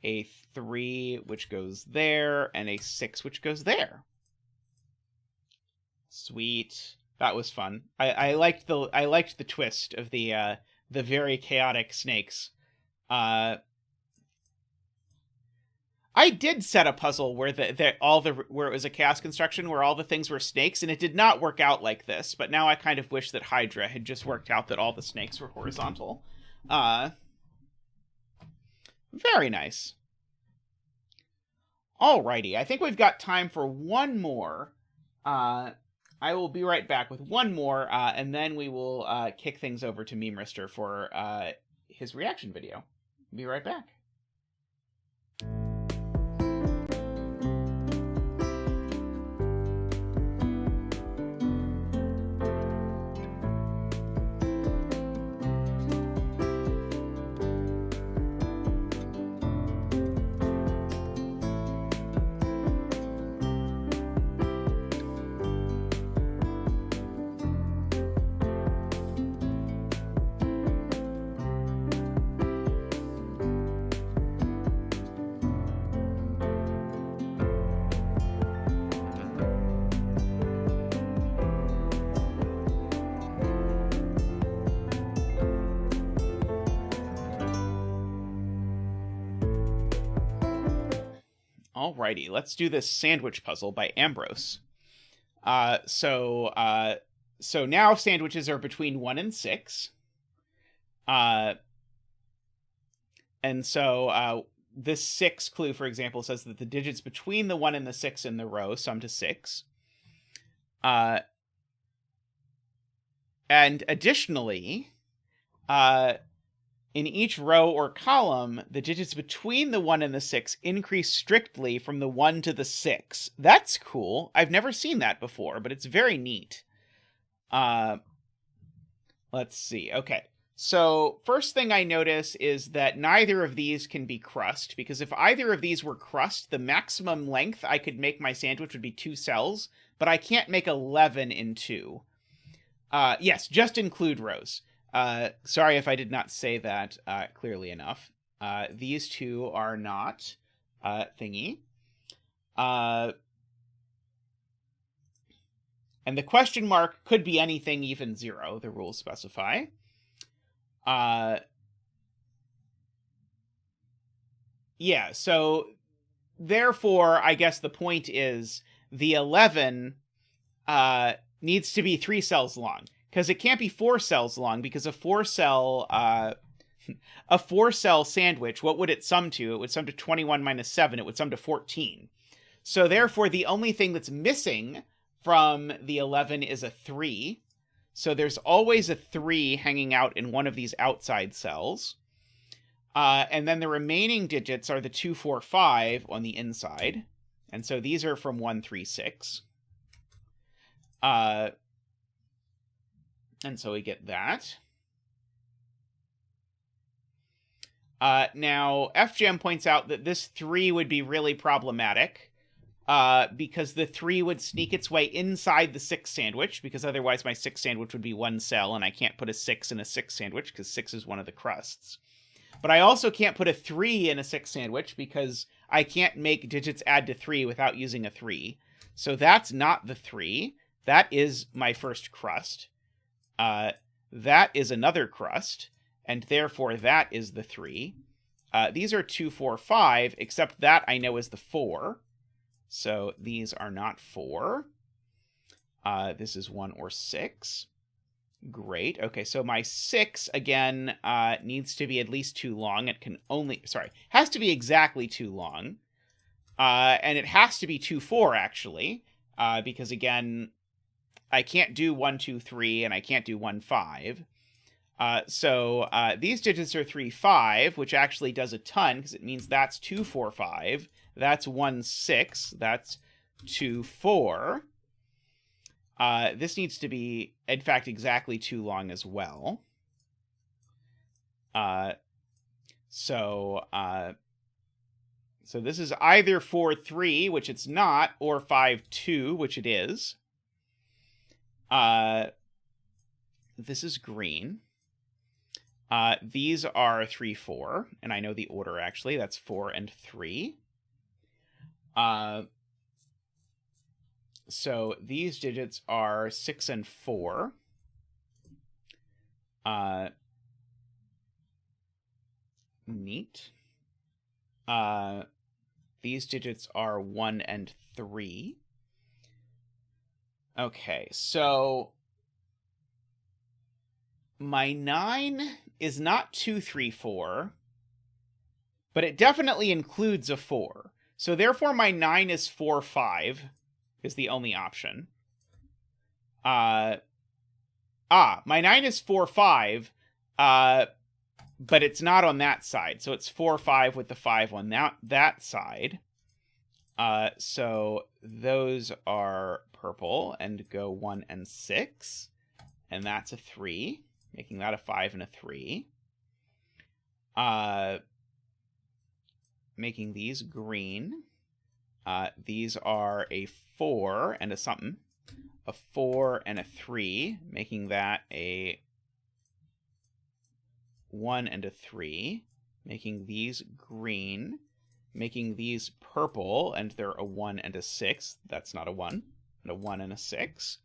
a 3, which goes there, and a 6, which goes there. Sweet. That was fun. I liked the twist of the very chaotic snakes. I did set a puzzle where where it was a chaos construction where all the things were snakes, and it did not work out like this. But now I kind of wish that Hydra had just worked out that all the snakes were horizontal. Very nice. Alrighty, I think we've got time for one more. I will be right back with one more, and then we will kick things over to Meme Rister for his reaction video. Be right back. Alrighty, let's do this sandwich puzzle by Ambrose. So now sandwiches are between 1 and 6. And so this 6 clue, for example, says that the digits between the 1 and the 6 in the row sum to 6. And additionally, in each row or column, the digits between the 1 and the 6 increase strictly from the 1 to the 6. That's cool. I've never seen that before, but it's very neat. Let's see. Okay. So first thing I notice is that neither of these can be crust, because if either of these were crust, the maximum length I could make my sandwich would be 2 cells, but I can't make 11 in 2. Yes, just include rows. Sorry if I did not say that clearly enough. These two are not thingy. And the question mark could be anything, even 0, the rules specify. Yeah, so therefore, I guess the point is the 11 needs to be 3 cells long. Because it can't be 4 cells long, because a 4-cell sandwich, what would it sum to? It would sum to 21 minus 7. It would sum to 14. So therefore, the only thing that's missing from the 11 is a 3. So there's always a 3 hanging out in one of these outside cells. And then the remaining digits are the 2, 4, 5 on the inside. And so these are from 1, 3, 6. And so we get that. Now, FGem points out that this 3 would be really problematic because the 3 would sneak its way inside the 6 sandwich, because otherwise my 6 sandwich would be 1 cell, and I can't put a 6 in a 6 sandwich because 6 is one of the crusts. But I also can't put a 3 in a 6 sandwich because I can't make digits add to 3 without using a 3. So that's not the 3. That is my first crust. That is another crust, and therefore that is the 3. These are 2, 4, 5, except that I know is the 4. So these are not 4. This is 1 or 6. Great. Okay, so my 6, again, needs to be at least too long. It can only... Sorry, has to be exactly too long. And it has to be 2, 4, actually. Because, again, I can't do 1, 2, 3, and I can't do 1, 5. So these digits are 3, 5, which actually does a ton, because it means that's 2, 4, 5. That's 1, 6. That's 2, 4. This needs to be, in fact, exactly too long as well. So this is either 4, 3, which it's not, or 5, 2, which it is. This is green. These are 3, 4, and I know the order, actually. That's 4 and 3. So these digits are 6 and 4. Neat. These digits are 1 and 3. Okay, so my 9 is not 2, 3, 4, but it definitely includes a 4. So therefore my 9 is 4, 5 is the only option. My 9 is 4, 5, but it's not on that side. So it's 4, 5 with the 5 on that side. So those are purple and go 1 and 6. And that's a 3, making that a 5 and a 3. Making these green. These are a 4 and a something. A 4 and a 3, making that a 1 and a 3. Making these green. Making these purple, and they're a 1 and a 6. That's not a 1. And a 1 and a 6.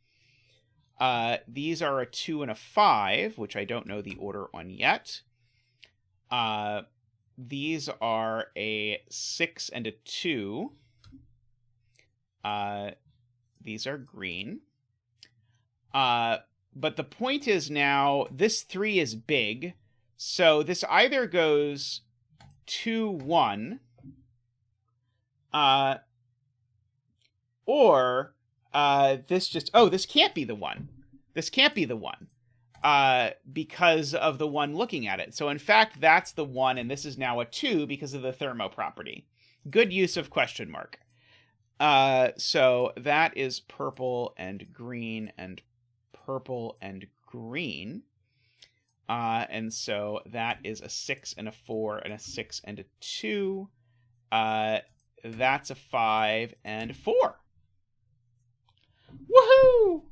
These are a 2 and a 5, which I don't know the order on yet. These are a 6 and a 2. These are green. But the point is now, this 3 is big, so this either goes 2, 1, or this just... Oh, this can't be the 1. This can't be the 1. Because of the 1 looking at it. So in fact, that's the 1, and this is now a 2 because of the thermo property. Good use of question mark. So that is purple and green and purple and green. And so that is a 6 and a 4 and a 6 and a 2. That's a 5 and 4. Woohoo!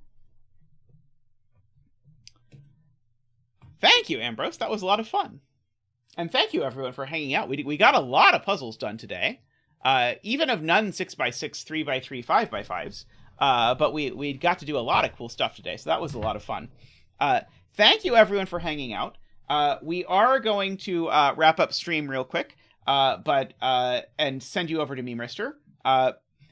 Thank you, Ambrose. That was a lot of fun. And thank you, everyone, for hanging out. We got a lot of puzzles done today. Even of none 6x6, 3x3, 5x5s. But we got to do a lot of cool stuff today, so that was a lot of fun. Thank you, everyone, for hanging out. We are going to wrap up stream real quick, and send you over to Memerister.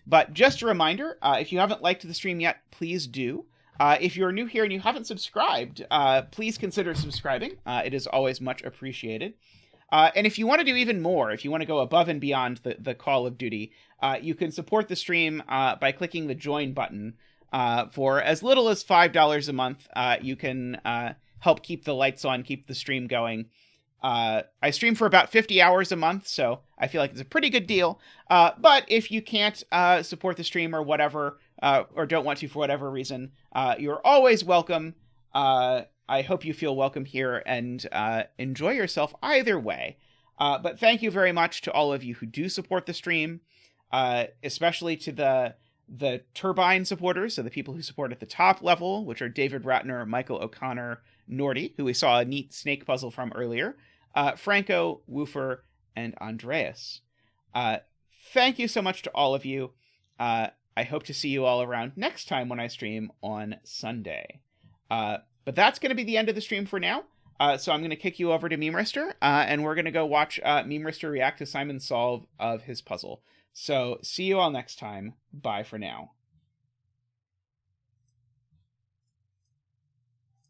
But just a reminder, if you haven't liked the stream yet, please do. If you're new here and you haven't subscribed, please consider subscribing. It is always much appreciated. And if you want to do even more, if you want to go above and beyond the call of duty, you can support the stream by clicking the join button. For as little as $5 a month, you can help keep the lights on, keep the stream going. I stream for about 50 hours a month, so I feel like it's a pretty good deal. But if you can't support the stream or whatever, or don't want to for whatever reason, you're always welcome. I hope you feel welcome here and enjoy yourself either way. But thank you very much to all of you who do support the stream, especially to the Turbine supporters, so the people who support at the top level, which are David Ratner, Michael O'Connor, Nordy, who we saw a neat snake puzzle from earlier, Franco, Woofer, and Andreas. Thank you so much to all of you. I hope to see you all around next time when I stream on Sunday. But that's going to be the end of the stream for now. So I'm going to kick you over to Memerister, and we're going to go watch Memerister react to Simon's solve of his puzzle. So see you all next time. Bye for now.